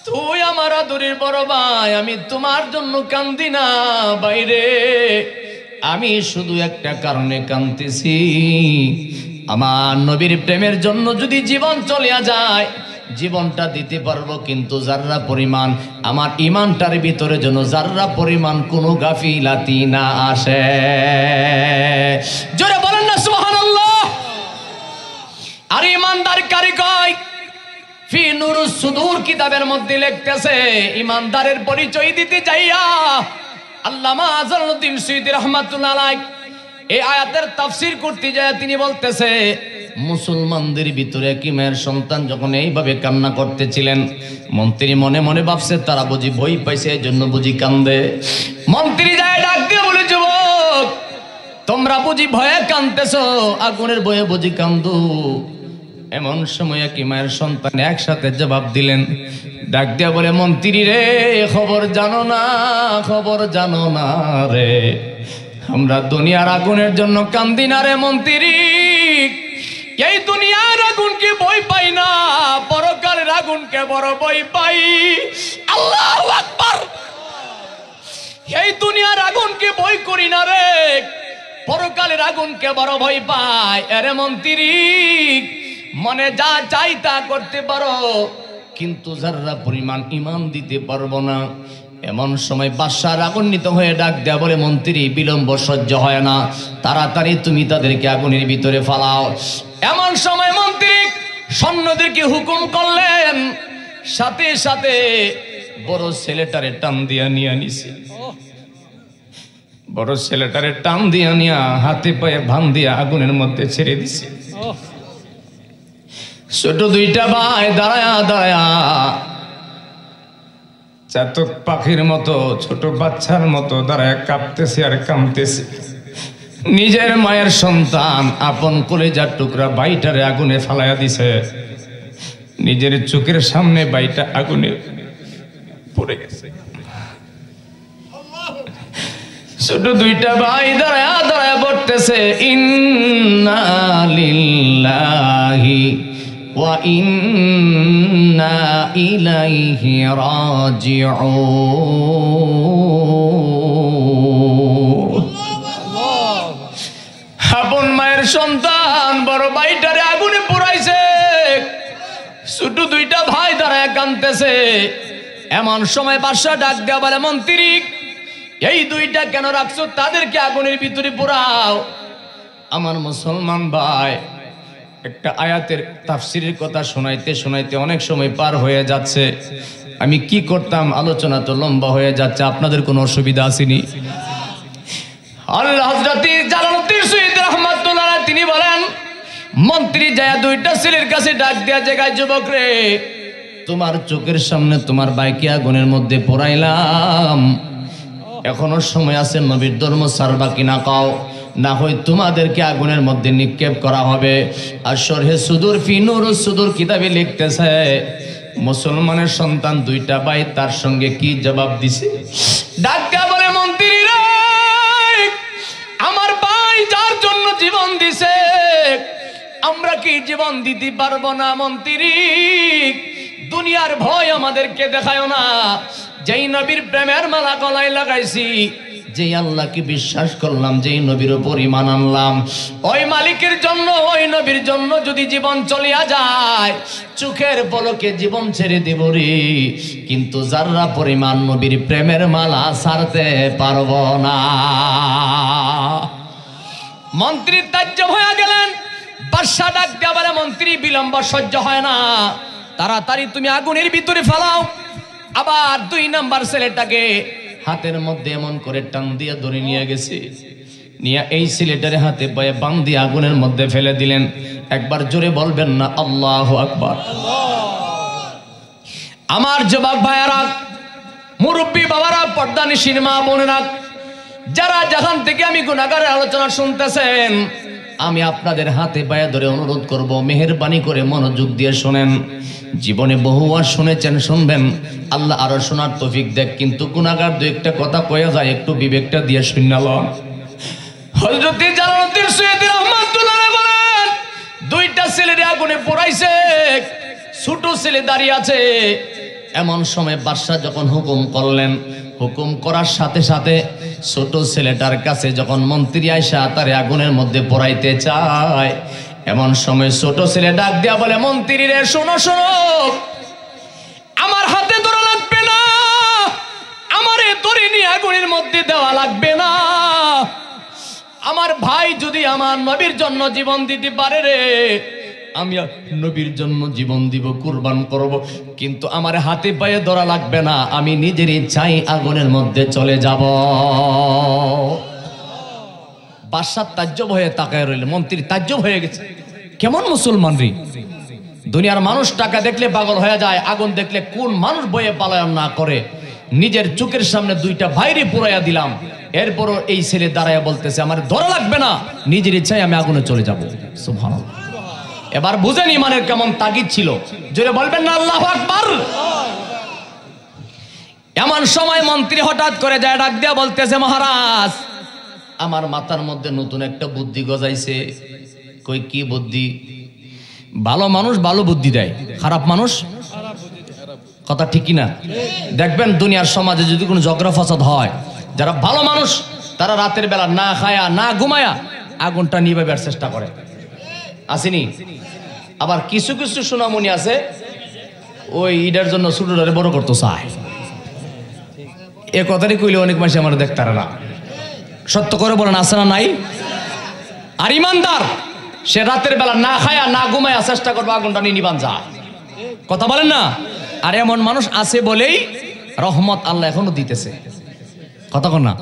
তুই আমার আদরের বড় ভাই, আমি তোমার জন্য কান্দি না। বাইরে আমি শুধু একটা কারণে কাঁদতেছি, আমার নবীর প্রেমের জন্য যদি জীবন চলিয়া যায় জীবনটা দিতে পারবো, কিন্তু যাররা পরিমাণ আমার ইমানটার ভিতরে যেন যাররা পরিমাণ কোনো গাফিলাতি না আসে। জোরে বলেন না সুবহানাল্লাহ। আর ইমানদার কারি কয়, ফি নুরুস সুদূর কিতাবের মধ্যে লিখতেছে, ইমানদারের পরিচয় দিতে যাইয়া আল্লামা জালালউদ্দিন সৈয়দ রাহমাতুল্লাহ আলাইহি এই আয়াতের তাফসীর করতে যায় তিনি বলতেছে, মুসলমানদের ভিতরে কি মেয়ের সন্তান যখন এইভাবে কান্না করতেছিলেন, মন্ত্রী মনে মনে ভাবছে তারা বুঝি ভয় পাইছে, এই জন্য বুঝি কান্দে। মন্ত্রী যায় ডাক দিয়ে বলে, যুবক তোমরা বুঝি ভয়ে কান্দতেছো, আগুনের ভয়ে বুঝি কান্দো? এমন সময় কি মায়ের সন্তান একসাথে জবাব দিলেন, ডাক দিয়া বলে, মন্ত্রী রে খবর জানো না, খবর জানো না রে, আমরা দুনিয়ার আগুনের জন্য কান্দি না রে মন্ত্রী, এই দুনিয়ার আগুনকে ভয় পাই না, পরকালের আগুনকে বড় ভয় পাই। আল্লাহু আকবার। এই দুনিয়ার আগুনকে ভয় করি না রে, পরকালের আগুনকে বড় ভয় পায়। আরে মন্ত্রী, মনে যা চাই তা করতে পারো, কিন্তু যারা পরিমাণ ঈমান দিতে পারবো না। এমন সময় বাদশা রাগান্বিত হয়ে ডাক দেয়া বলে, মন্ত্রী বিলম্ব সহ্য হয় না, তাড়াতাড়ি তুমি তাদেরকে আগুনের ভিতরে ফালাও। এমন সময় মন্ত্রী সৈন্যদেরকে হুকুম করলেন, সাথে সাথে বড় ছেলেটারে টান দিয়া নিয়ে নিছে। বড় ছেলেটারে টান দিয়া নিয়া হাতে পায়ে ভান দিয়া আগুনের মধ্যে ছেড়ে দিছে। ছোট দুইটা ভাই দাঁড়ায়া দাঁড়ায়া চাতক পাখির মতো, ছোট বাচ্চার মতো দাঁড়ায় কাঁপতেছে আর কাঁপতেছে। নিজের মায়ের সন্তান আপন কলেজার টুকরা বাইটারে আগুনে ফালাইয়া দিছে। নিজের চোখের সামনে বাইটা আগুনে পড়ে গেছে। ছোট দুইটা ভাই দাঁড়ায়া দাঁড়ায়া পড়তেছে, ইন্না লিল্লাহি ওয়া ইন্না ইলাইহি রাজিউন। আপন মায়ের সন্তান বড় ভাইটারে আগুনে পোড়াইছে। ছোট দুইটা ভাই দাঁড়ায় কাঁদতেছে। এমন সময় বাদশা ডাক দেয়া বলে, মন্ত্রী এই দুইটা কেন রাখছো? তাদেরকে আগুনের ভিতরে পোড়াও। আমার মুসলমান ভাই, একটা আয়াতের তাফসিরের কথা শোনাইতে শোনাইতে অনেক সময় পার হয়ে যাচ্ছে। আমি কি করতাম, আলোচনা তো লম্বা হয়ে যাচ্ছে। আপনাদের কোনো অসুবিধা আসেনি? আল্লাহ হযরত জালালউদ্দিন সুয়ুতী রাহমাতুল্লাহ আলাইহি তিনি বলেন, মন্ত্রী যায় দুইটা ছেলের কাছে ডাক দেয়া জায়গায়, যুবক রে, তোমার চোখের সামনে তোমার ভাইকে আগুনের মধ্যে পোড়াইলাম, এখনো সময় আছে, নবীর ধর্ম ছাড়বা কিনা কও, না হয় তোমাদেরকে আগুনের মধ্যে নিক্ষেপ করা হবে। আর শরহে সুদূর ফি নুরুস সুদূর কিতাবে লিখতেছে, মুসলমানের সন্তান দুইটা ভাই তার সঙ্গে কি জবাব দিছে। ডাক্কা বলে, মন্ত্রী রে, আমার ভাই যার জন্য জীবন দিছে আমরা কি জীবন দিতে পারবো না? মন্ত্রী, দুনিয়ার ভয় আমাদেরকে দেখায় না। যেই নবীর প্রেমের মালা গলায় লাগাইছি, যেই আল্লাহকে বিশ্বাস করলাম, যেই নবীর উপর ঈমান আনলাম, ওই মালিকের জন্য, ওই নবীর জন্য যদি জীবন চলিয়া যায়, চোখের পলকে জীবন ছেড়ে দেব রে, কিন্তু যারা পরিমাণ নবীর প্রেমের মালা ছাড়তে পারব না। মন্ত্রী তাজ্জব হয়ে গেলেন। বাদশা ডাক দেয়া বলে, মন্ত্রী বিলম্ব সহ্য হয় না, তাড়াতাড়ি তুমি আগুনের ভিতরে ফেলাও। আবার দুই নাম্বার ছেলেটাকে হাতের মধ্যে এমন করে টান দিয়ে ধরে নিয়ে গেছে, নিয়ে এই ছেলেটারে হাতে পায়ে বান দিয়ে আগুনের মধ্যে ফেলে দিলেন। একবার জোরে বলবেন না আল্লাহু আকবার? আমার যুবক ভাইয়ারা, মুরব্বী বাবারা, পর্দানিশীন মা বোনেরা, যারা যেখান থেকে আমি গুনাহগারের আলোচনা শুনতেছেন, আমি আপনাদের হাতে পায়ে ধরে অনুরোধ করব, মেহেরবানি করে মনোযোগ দিয়ে শোনেন। জীবনে বহুবার শুনেছেন, শুনবেন, আল্লাহ আরো শোনার তৌফিক দেখ, কিন্তু গুনাহগার দু একটা কথা কয়ে যায়, একটু বিবেকটা দিয়ে শুনলাম। হযরত জালালউদ্দিন সুয়ুতী রাহমাতুল্লাহ আলাইহি বলেন, দুইটা ছেলের আগুনে পোড়াইছে, ছোট ছেলে দাঁড়িয়ে আছে। এমন সময় বাদশা যখন হুকুম করলেন, হুকুম করার সাথে সাথে ছোট ছেলেটার কাছে যখন মন্ত্রী আইসা তারে আগুনের মধ্যে পোড়াইতে চায়, এমন সময় ছোট ছেলে ডাক দিয়া বলে, মন্ত্রী রে, শোনো শোনো, আমার হাতে ধরা লাগবে না, আমারে ধরে নিয়ে আগুনের মধ্যে দেওয়া লাগবে না। আমার ভাই যদি আমার নবীর জন্য জীবন দিতে পারে রে, আমি নবীর জন্য জীবন দিব, কুরবান করব, কিন্তু আমার হাতে পায়ে ধরা লাগবে না, আমি নিজের ইচ্ছায় আগুনের মধ্যে চলে যাব। বাদশা তাজ্জব হয়ে তাকায় রইল। মন্ত্রী তাজ্জব হয়ে গেছে, কেমন মুসলমান রে? দুনিয়ার মানুষ টাকা দেখলে পাগল হয়ে যায়, আগুন দেখলে কোন মানুষ বয়ে পালায়ন না করে? নিজের চোখের সামনে দুইটা ভাইরে পুরাইয়া দিলাম, এরপরও এই ছেলে দাঁড়াইয়া বলতেছে আমার ধরা লাগবে না, নিজের ইচ্ছায় আমি আগুনে চলে যাব। সুবহানাল্লাহ। এবার বুঝেন ইমানের কেমন তাগিদ ছিল, জোরে বলবেন না আল্লাহু আকবার? এমন সময় মন্ত্রী হঠাৎ করে যায়, ডাক দিয়া বলতেছে, মহারাজ, আমার মাথার মধ্যে নতুন একটা বুদ্ধি গজাইছে। কই কি বুদ্ধি? ভালো মানুষ ভালো বুদ্ধি দেয়, খারাপ মানুষ কথা ঠিকই না। দেখবেন দুনিয়ার সমাজে যদি কোনো ঝগড়া ফাসাদ হয়, যারা ভালো মানুষ তারা রাতের বেলা না খায়া না ঘুমায়া আগুনটা নিভাবার চেষ্টা করে, আসেনি? আবার কিছু কিছু সোনামণি আছে ওই ঈদের জন্য ছোটটারে বড় করতে চায়। এ কথাটি কইলে অনেক মানুষ আমার দেখতে পারে না। সত্য করে বলেন, আছে না নাই? আর ইমানদার সে রাতের বেলা না খায়া না ঘুমায়া চেষ্টা করবে আগুনটা নিয়ে নিবান যা, কথা বলেন না? আর এমন মানুষ আছে বলেই রহমত আল্লাহ এখনো দিতেছে, কথা কন না?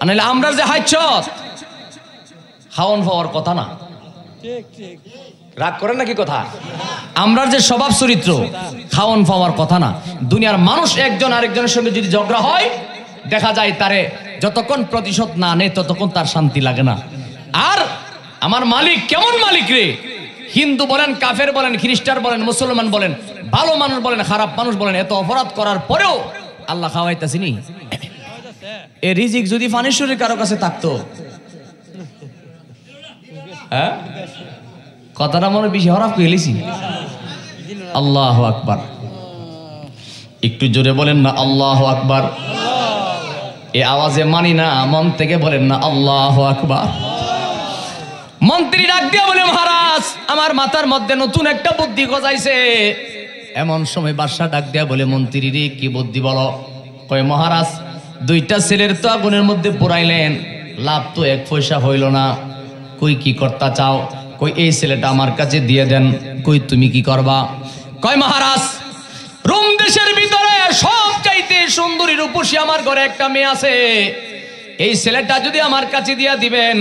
আর নাহলে আমরা যে হাইছত খাওয়ান পাওয়ার কথা না, রাগ করেন নাকি কথা? আমরা যে স্বভাব চরিত্র খাওয়ান পাওয়ার কথা না। দুনিয়ার মানুষ একজন আরেকজনের সঙ্গে যদি ঝগড়া হয় দেখা যায় তারে যতক্ষণ প্রতিশোধ না নেয় ততক্ষণ তার শান্তি লাগে না। আর আমার মালিক কেমন মালিক রে, হিন্দু বলেন, কাফের বলেন, খ্রিস্টান বলেন, মুসলমান বলেন, ভালো মানুষ বলেন, খারাপ মানুষ বলেন, এত অপরাধ করার পরেও আল্লাহ খাওয়াইতাছিনি। এ রিজিক যদি ফানেশ্বরের কারো কাছে থাকতো, হ্যাঁ কথাটা মনে বেশি হরাফ পেয়েছি। আল্লাহু আকবার, একটু জোরে বলেন না আল্লাহু আকবার। এ আওয়াজে মানি না, মন থেকে বলেন না আল্লাহু আকবার। মন্ত্রী ডাক দিয়া বলে, মহারাজ আমার মাথার মধ্যে নতুন একটা বুদ্ধি গজাইছে। এমন সময় বাদশা ডাক দিয়া বলে, মন্ত্রী রে কি বুদ্ধি বলো? কয় মহারাজ দুইটা ছেলের তো আগুনের মধ্যে পুরাইলেন, লাভ তো এক পয়সা হইল না। কই কি করতে চাও? কই এই ছেলেটা আমার কাছে দিয়ে দেন। কই তুমি কি করবা? কয় মহারাজ রোম দেশের ভিতরে সব চাইতে সুন্দরী রূপসী আমার ঘরে একটা মেয়ে আছে, এই ছেলেটা যদি আমার কাছে দিয়া দিবেন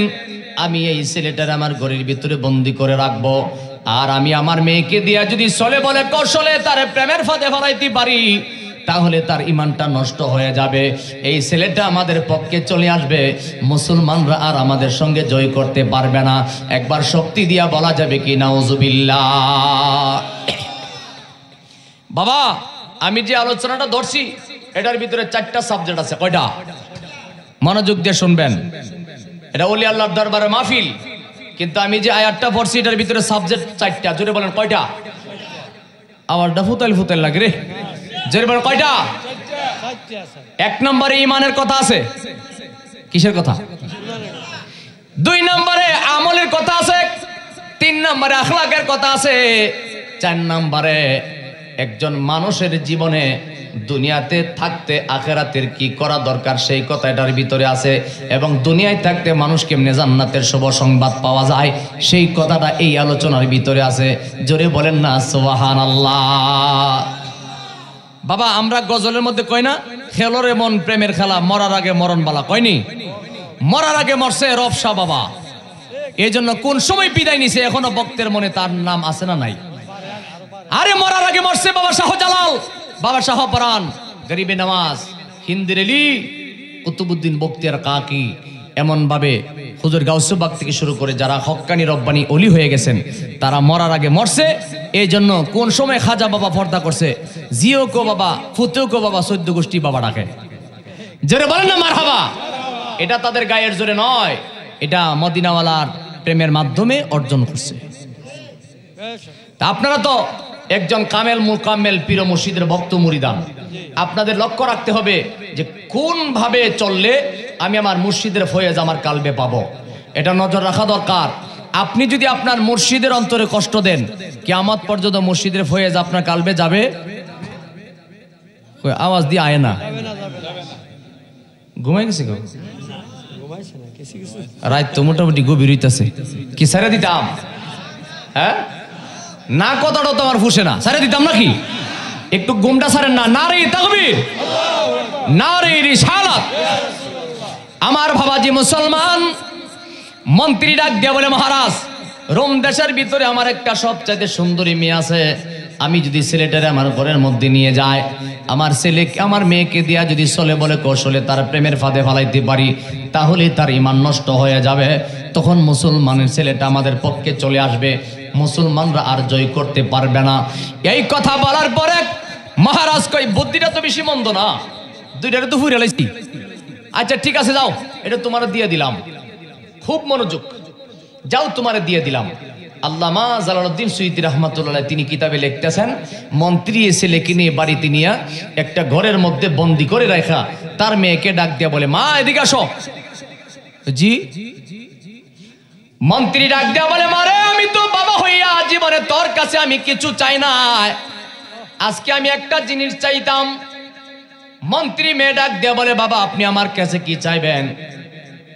আমি এই ছেলেটার আমার ঘরের ভিতরে বন্দি করে রাখবো। আর আমি আমার মেয়েকে দিয়া যদি চলে বলে কৌশলে তার প্রেমের ফাঁদে ফলাইতে পারি তাহলে তার ইমানটা নষ্ট হয়ে যাবে। এই ছেলেটা আমাদের পক্ষে চলে আসবে, মুসলমানরা আর আমাদের সঙ্গে জয় করতে পারবে না। একবার শক্তি দিয়া বলা যাবে কি নাউজুবিল্লাহ। বাবা আমি যে আলোচনাটা ধরছি এটার ভিতরে 4টা সাবজেক্ট আছে। কয়টা? মনোযোগ দিয়ে শুনবেন। এটা ওলি আল্লাহর দরবারে মাহফিল, কিন্তু আমি যে আয়াতটা পড়ছি এটার ভিতরে সাবজেক্ট 4টা। জোরে বলেন কয়টা? আওয়াজটা ফুতাইল ফুতাইল লাগে রে। জোরে বলেন কয়টা? 1 নম্বরে ইমানের কথা আছে। কিসের কথা? 2 নম্বরে আমলের কথা আছে। 3 নম্বরে আখলাকের কথা আছে। 4 নম্বরে একজন মানুষের জীবনে দুনিয়াতে থাকতে আখিরাতের কি করা দরকার সেই কথা এটার ভিতরে আছে। এবং দুনিয়ায় থাকতে মানুষ কেমনে জান্নাতের শুভ সংবাদ পাওয়া যায় সেই কথাটা এই আলোচনার ভিতরে আছে। জোরে বলেন না সুবহানাল্লাহ। বাবা আমরা গজলের মধ্যে কই না, খেলোরে মন প্রেমের খেলা, মরার আগে মরণ বালা। কয়নি? মরার আগে মরছে রফসা বাবা। এই জন্য কোন সময় বিদায় নিছে এখনো ভক্তের মনে তার নাম আছে না নাই? আরে মরার আগে মরছে বাবা শাহজালাল, বাবা শাহপরান, গরিবে নওয়াজ, হিন্দির আলী, কুতুবউদ্দিন বখতিয়ার কাকি। এমন ভাবে হুজুর গাউসুল বাগ থেকে শুরু করে যারা হক্কানি রব্বানি ওলি হয়ে গেছেন তারা মরার আগে মরছে। এই জন্য কোন সময় খাজা বাবা পর্দা করছে, জিও কো বাবা, ফুতেও কো বাবা, 14 গোষ্ঠী বাবা ডাকে। জোরে বলেন না মারহাবা। এটা তাদের গায়ের জোরে নয়, এটা মদিনাওয়ালার প্রেমের মাধ্যমে অর্জন করছে। তা আপনারা তো একজন কামেল মুকাম্মেল পীর মুর্শিদের ভক্ত মুরিদান, আপনাদের লক্ষ্য রাখতে হবে যে কোন ভাবে চললে আমি আমার মুর্শিদের ফয়েজ আমার কালবে পাবো, এটা নজর রাখা দরকার। আপনি যদি আপনার মুর্শিদের অন্তরে কষ্ট দেন কিয়ামত পর্যন্ত মুর্শিদের ফয়েজ আপনার কালবে যাবে? আওয়াজ দিয়ে আয় না, ঘুমাই গেছে গো, রাত তো মোটামুটি গভীর হইতেছে। কি সারা দিতাম? হ্যাঁ না, কথাটা তো আমার ফুসে না, সারা দিতাম নাকি? একটু ঘুমটা সারেন না। নারে তাকবীর, নারে রিসালাত। আমার বাবাজি মুসলমান, মন্ত্রী ডাক দিয়া বলে মহারাজ রোম দেশের ভিতরে আমার একটা সবচাইতে সুন্দরী মেয়ে আছে, আমি যদি ছেলেটারে আমার ঘরের মধ্যে নিয়ে যায়, আমার ছেলে আমার মেয়েকে দিয়া যদি চলে বলে কৌশলে তার প্রেমের ফাঁদে ফালাইতে পারি তাহলে তার ইমান নষ্ট হয়ে যাবে। তখন মুসলমানের ছেলেটা আমাদের পক্ষে চলে আসবে, মুসলমানরা আর জয় করতে পারবে না। এই কথা বলার পরে মহারাজ কই বুদ্ধিটা তো বেশি মন্দ না, দুইটারে তো ফুরে লাইছি। আচ্ছা ঠিক আছে যাও, এটা তোমার দিয়ে দিলাম, খুব মনোযোগ, যাও তোমার দিয়ে দিলাম। আল্লামা জালালউদ্দিন সুয়ুতী রাহমাতুল্লাহ তিনি কিতাবে লিখতেছেন, মন্ত্রী ছেলেকে নিয়ে বাড়িতে নিয়ে একটা ঘরের মধ্যে বন্দি করে রাখা তার মেয়েকে ডাক দিয়ে বলে, মা এদিকে আসো। জি। মন্ত্রী ডাক দেয়া বলে, মারে আমি তো বাবা হইয়া জীবনে তোর কাছে আমি কিছু চাই না, আজকে আমি একটা জিনিস চাইতাম। মন্ত্রী মেয়ে ডাক দেয়া বলে, বাবা আপনি আমার কাছে কি চাইবেন?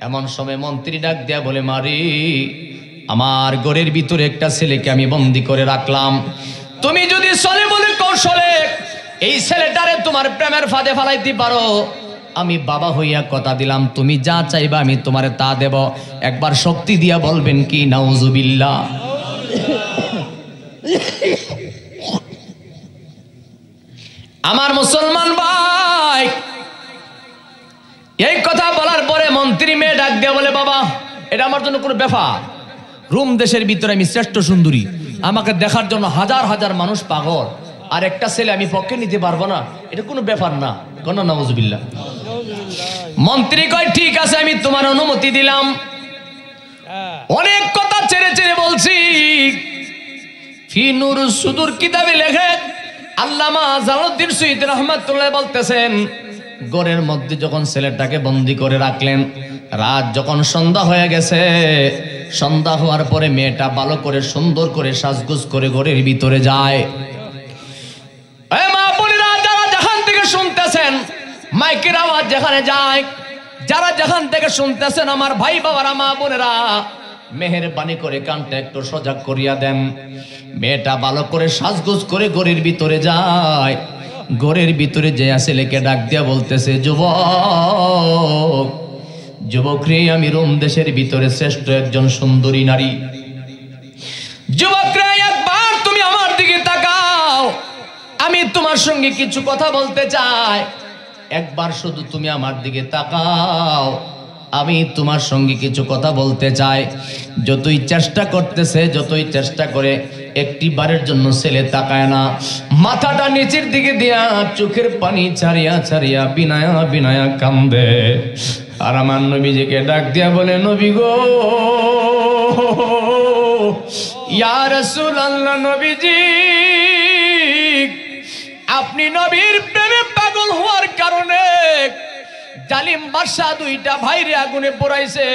এমন সময় মন্ত্রী ডাক দেয়া বলে, মারি আমার ঘরের ভিতরে একটা ছেলেকে আমি বন্দি করে রাখলাম, তুমি যদি চলে বলে কৌশলে এই ছেলেটারে তোমার প্রেমের ফাঁদে ফালাইতে পারো, আমি বাবা হইয়া কথা দিলাম তুমি যা চাইবা আমি তোমারে তা দেব। একবার শক্তি দিয়া বলবেন কি নাউজুবিল্লাহ। আমার মুসলমান ভাই, এই কথা বলার পরে মন্ত্রী মেয়ে ডাক দিয়া বলে, বাবা এটা আমার জন্য কোনো ব্যাপার, রোম দেশের ভিতরে আমি শ্রেষ্ঠ সুন্দরী, আমাকে দেখার জন্য হাজার হাজার মানুষ পাগল, আর একটা ছেলে আমি পক্ষে নিতে পারবো না, এটা কোনো ব্যাপার না। কোন নাউজুবিল্লাহ। মন্ত্রী কয় ঠিক আছে আমি তোমার অনুমতি দিলাম। অনেক কথা ছেড়ে ছেড়ে বলছি। ফি নূর সুদূর কিতাবে লেখে আল্লামা জালালউদ্দিন সুয়ুতী রাহমাতুল্লাহ বলতেছেন, ঘরের মধ্যে যখন ছেলেটাকে বন্দি করে রাখলেন, রাত যখন সন্ধ্যা হয়ে গেছে, সন্ধ্যা হওয়ার পরে মেয়েটা ভালো করে সুন্দর করে সাজগোজ করে ঘরের ভিতরে যায়। মা বোনেরা যারা যেখান থেকে শুনতেছেন, মাইকের আওয়াজ যেখানে যায়, যারা যেখান থেকে শুনতেছেন, আমার ভাই বাবারা মা বোনেরা মেহেরবানি করে কানটা একটু সজাগ করিয়া দেন। মেয়েটা ভালো করে সাজগোজ করে ঘরের ভিতরে যায়। ঘরের ভিতরে যে ছেলেকে ডাক দিয়া বলতেছে, যুবক যুবক রে, আমি রোম দেশের ভিতরে শ্রেষ্ঠ একজন সুন্দরী নারী। যুবক রে, একবার তুমি আমার দিকে তাকাও, আমি তোমার সঙ্গে কিছু কথা বলতে চাই। একবার শুধু তুমি আমার দিকে তাকাও, আমি তোমার সঙ্গে কিছু কথা বলতে চাই। যতই চেষ্টা করতেছে, যতই চেষ্টা করে, একটি বারের জন্য ছেলে তাকায় না, মাথাটা নিচের দিকে দিয়া চোখের পানি ছাড়িয়া ছাড়িয়া বিনায়া বিনায়া কান্দে। আর আমার নবীজিকে ডাক দিয়া বলে, নবী গো, ইয়া রাসূলুল্লাহ, নবীজি আপনি নবীর প্রেমে পাগল হওয়ার কারণে জালিম বাদশা দুইটা ভাইরে আগুনে পোড়াইছে,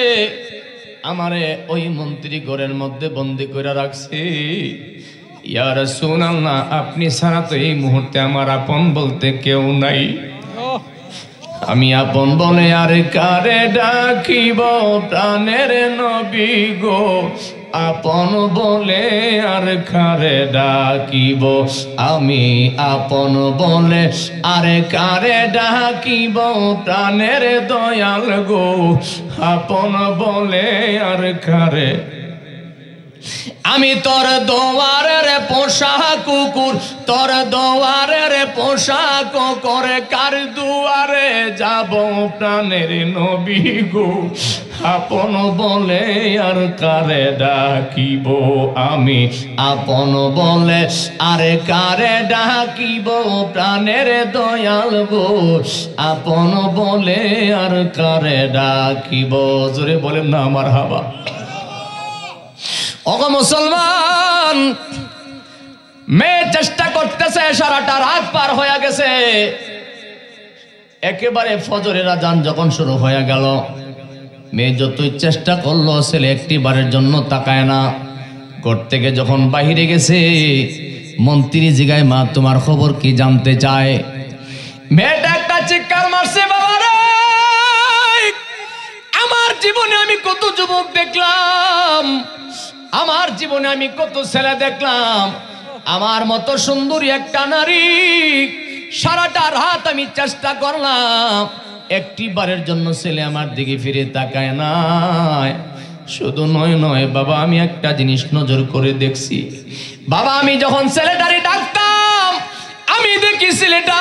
আমারে ওই মন্ত্রী ঘরের মধ্যে বন্দি করে রাখছে। ইয়া রাসূলুল্লাহ, আপনি ছাড়া তো এই মুহূর্তে আমার আপন বলতে কেউ নাই। আমি আপন বলে আর কারে ডাকিব, প্রাণের নবী গো, আপন বলে আর কারে ডাকিব, আমি আপন বলে আর কারে ডাকিব, প্রাণের দয়াল গো, আপন বলে আর কারে। আমি তোর দোয়ারের পোষা কুকুর, তোর দোয়ারের পোষা করে কার দুয়ারে যাব, প্রাণের নবী গো, আপন বলে আর কারে ডাকিব, আমি আপন বলে আর কারে ডাকিব, প্রাণের দয়াল গো, আপন বলে আর কারে ডাকিব। জোরে বলেন না আমার হাবা। ওগো মুসলমান, মেয়ে চেষ্টা করতেছে, সারাটা রাত পার হয়ে গেছে, একেবারে ফজরের আজান যখন শুরু হয়ে গেল, মেয়ে যতই চেষ্টা করলো ছেলে একটি বারের জন্য তাকায় না। ঘর থেকে যখন বাহিরে গেছে, মন্ত্রী জিগায়, মা তোমার খবর কি জানতে চায়? মেয়েটা একটা চিৎকার মারছে, বাবা রে, আমার জীবনে আমি কত যুবক দেখলাম, আমার জীবনে আমি কত ছেলে দেখলাম, আমার মতো সুন্দরী একটা নারী, সারাটা রাত আমি চেষ্টা করলাম, একটি বারের জন্য ছেলে আমার দিকে ফিরে তাকায় না। শুধু নয় নয় বাবা, আমি একটা জিনিস নজর করে দেখছি বাবা, আমি যখন ছেলেটারে ডাকতাম, আমি দেখি ছেলেটা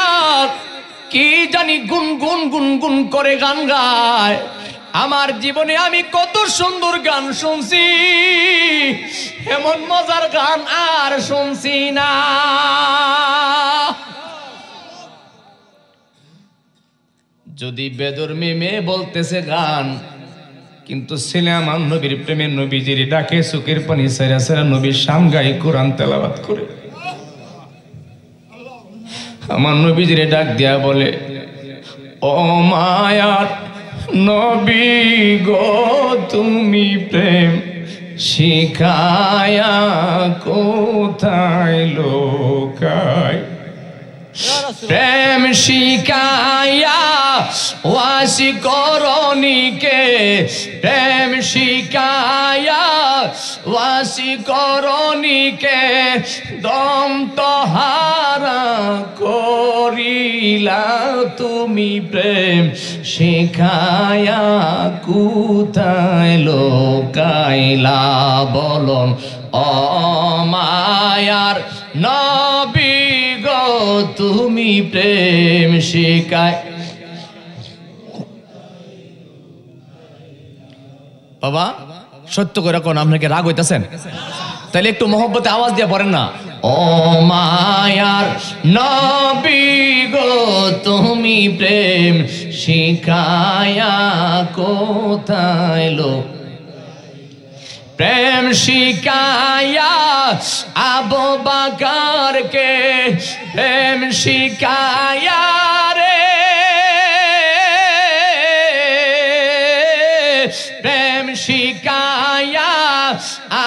কি জানি গুনগুন গুনগুন করে গান গায়। আমার জীবনে আমি কত সুন্দর গান শুনছি, এমন মজার গান আর শুনছি না। যদি বেদর্মী মেয়ে বলতেছে গান, কিন্তু ছেলে আমার নবীর প্রেমের নবীজির ডাকে চোখের পানি সেরা সেরা নবীর সামগাই কোরআন তেলাওয়াত করে। আমার নবীজির ডাক দিয়া বলে, ও ও মায়ার নবী গো তুমি প্রেম শিখায়া কোথায় লোকায় প্রেম শিখায়া ওয়াসি করণীকে প্রেম শিখায়া ওয়াসি করণীকে দম তহারা করিলা তুমি প্রেম শিখায়া কোথায় লোকাইলা বলন ও মায়ার নবী গো তুমি প্রেম শিখায়। বাবা সত্য করে কোন আপনাকে রাগ হইতেছেন? তাহলে একটু মহব্বতে আওয়াজ দিয়ে পড়েন না, ও মায়ার নবী গো তুমি প্রেম শিখায়া কোথায় লোক প্রেম শিখায়া আবু বকরকে প্রেম শিখায়া রে প্রেম শিখায়া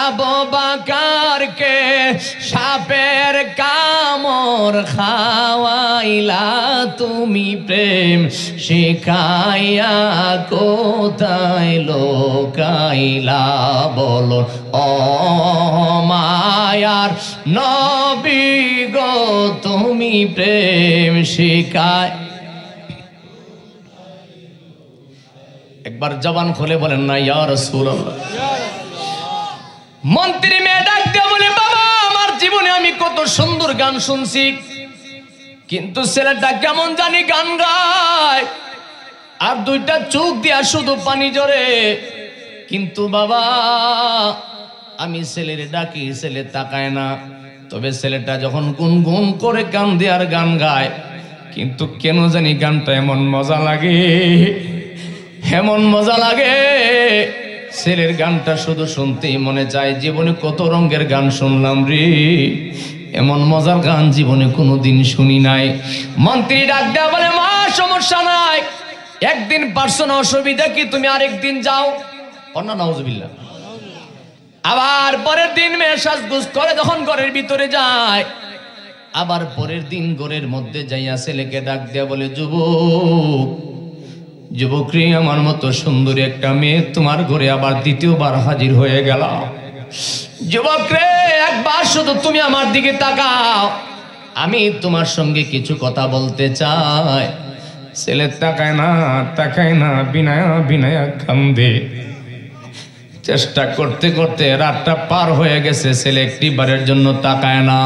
আবু বকরকে সাপের কামড় খাওয়াইলা তুমি প্রেম শিখায়া কোথায় লোকাইলা বলো ও মায়ার নবী গো তুমি প্রেম শিখায়। একবার জবান খুলে বলেন না ইয়া রাসূলুল্লাহ। মন্ত্রী মেয়ে ডাক দিয়ে বলে বাবা আমার জীবনে আমি কত সুন্দর গান শুনছি, কিন্তু ছেলেটা কেমন জানি গান গায় আর দুইটা চোখ দিয়া শুধু পানি ঝরে, কিন্তু বাবা আমি ছেলের ডাকি ছেলে তাকায় না, তবে ছেলেটা যখন গুনগুন করে গান দিয়ে আর গান গায়, কিন্তু কেন জানি গানটা এমন মজা লাগে এমন মজা লাগে ছেলের গানটা শুধু শুনতেই মনে চায় জীবনে কত রঙের গান শুনলাম রে, এমন মজার গান জীবনে কোনোদিন শুনি নাই। মন্ত্রী ডাক দেয়া বলে মা সমস্যা নাই, একদিন পারছো না অসুবিধা কি, তুমি আরেকদিন যাও। অন্য নাউজুবিল্লাহ। আবার পরের দিন মেয়ে সাজগুজ করে যখন ঘরের ভিতরে যায়, আবার পরের দিন ঘরের মধ্যে যাইয়া ছেলেকে ডাক দেয়া বলে যুবক যুবক রে আমার মতো সুন্দরী একটা মেয়ে তোমার ঘরে আবার দ্বিতীয়বার হাজির হয়ে গেল। যুবক রে একবার শুধু তুমি আমার দিকে তাকাও, আমি তোমার সঙ্গে কিছু কথা বলতে চাই। ছেলে তাকায় না বিনায়া বিনায়া কান্দে। চেষ্টা করতে করতে রাতটা পার হয়ে গেছে, ছেলে একটি বারের জন্য তাকায় না।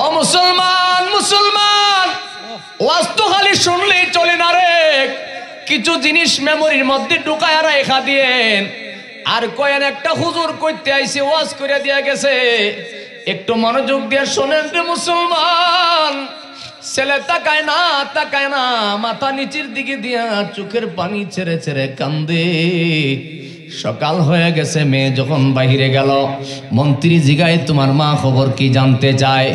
ও মুসলমান মুসলমান ওয়াজ তো খালি শুনলেই চলে না রে, কিছু জিনিস মেমোরির মধ্যে ঢুকায় রেখা দিয়েন। আর কয়েন একটা হুজুর করতে আইছে ওয়াজ করে দিয়া গেছে, একটু মনোযোগ দিয়ে শোনেন রে মুসলমান। ছেলে তাকায় না মাথা নিচের দিকে দিয়া চোখের পানি ছেড়ে ছেড়ে কান্দে। সকাল হয়ে গেছে, মেয়ে যখন বাহিরে গেল, মন্ত্রী জিগায় তোমার মা খবর কি জানতে চায়।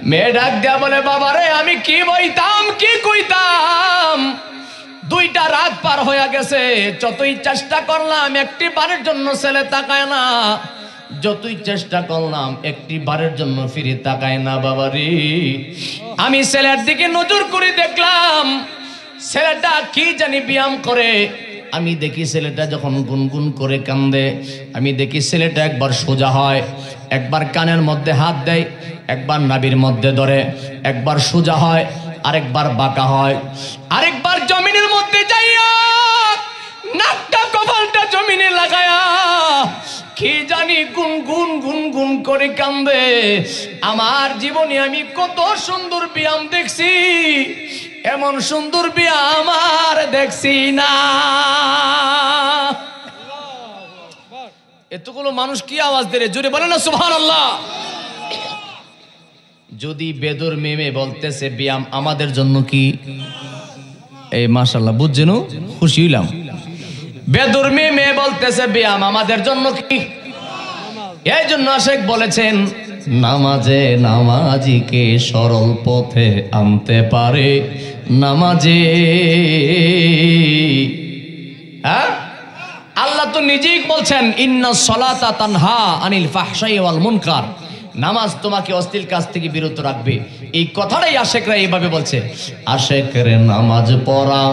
মেয়ে ডাক দেয়া বলে বাবারে আমি কি বইতাম কি কইতাম, দুইটা রাত পার হয়ে গেছে, যতই চেষ্টা করলাম একটি বারের জন্য ছেলে তাকায় না, যতই চেষ্টা করলাম একটি বারের জন্য ফিরে তাকায় না। বাবারে আমি ছেলের দিকে নজর করে দেখলাম ছেলেটা কি জানি ব্যায়াম করে। আমি দেখি ছেলেটা যখন গুনগুন করে কান্দে, আমি দেখি ছেলেটা একবার সোজা হয়, একবার কানের মধ্যে হাত দেয়, একবার নাভির মধ্যে ধরে, একবার সোজা হয়, আরেকবার বাঁকা হয়, আরেকবার জমিনের মধ্যে যাইয়া নাকটা কপালটা জমিনে লাগায়া কি জানি গুনগুন গুনগুন করে কান্দে। আমার জীবনে আমি কত সুন্দর ব্যায়াম দেখছি, এমন সুন্দর ব্যায়াম আর দেখছি না। এতগুলো মানুষ কি আওয়াজ দেয় জোরে বলে না সুবহানাল্লাহ। যদি বেদর মেমে বলতেছে ব্যায়াম আমাদের জন্য কি, এই মাশাআল্লাহ বুঝছেন, খুশি হইলাম। বেদর মেমে বলতেছে ব্যায়াম আমাদের জন্য কি, এই জন্য শেখ বলেছেন নামাজে নামাজিকে সরল পথে আনতে পারে, নামাজে। হ্যাঁ, আল্লাহ তো নিজেই বলছেন ইন্নাস সালাতা তানহা আনিল ফাহশাই ওয়াল মুনকার, নামাজ তোমাকে অশ্লীল কাজ থেকে বিরত রাখবে। এই কথাটাই আশেকরা এইভাবে বলছে, আশেকের নামাজ পড়া,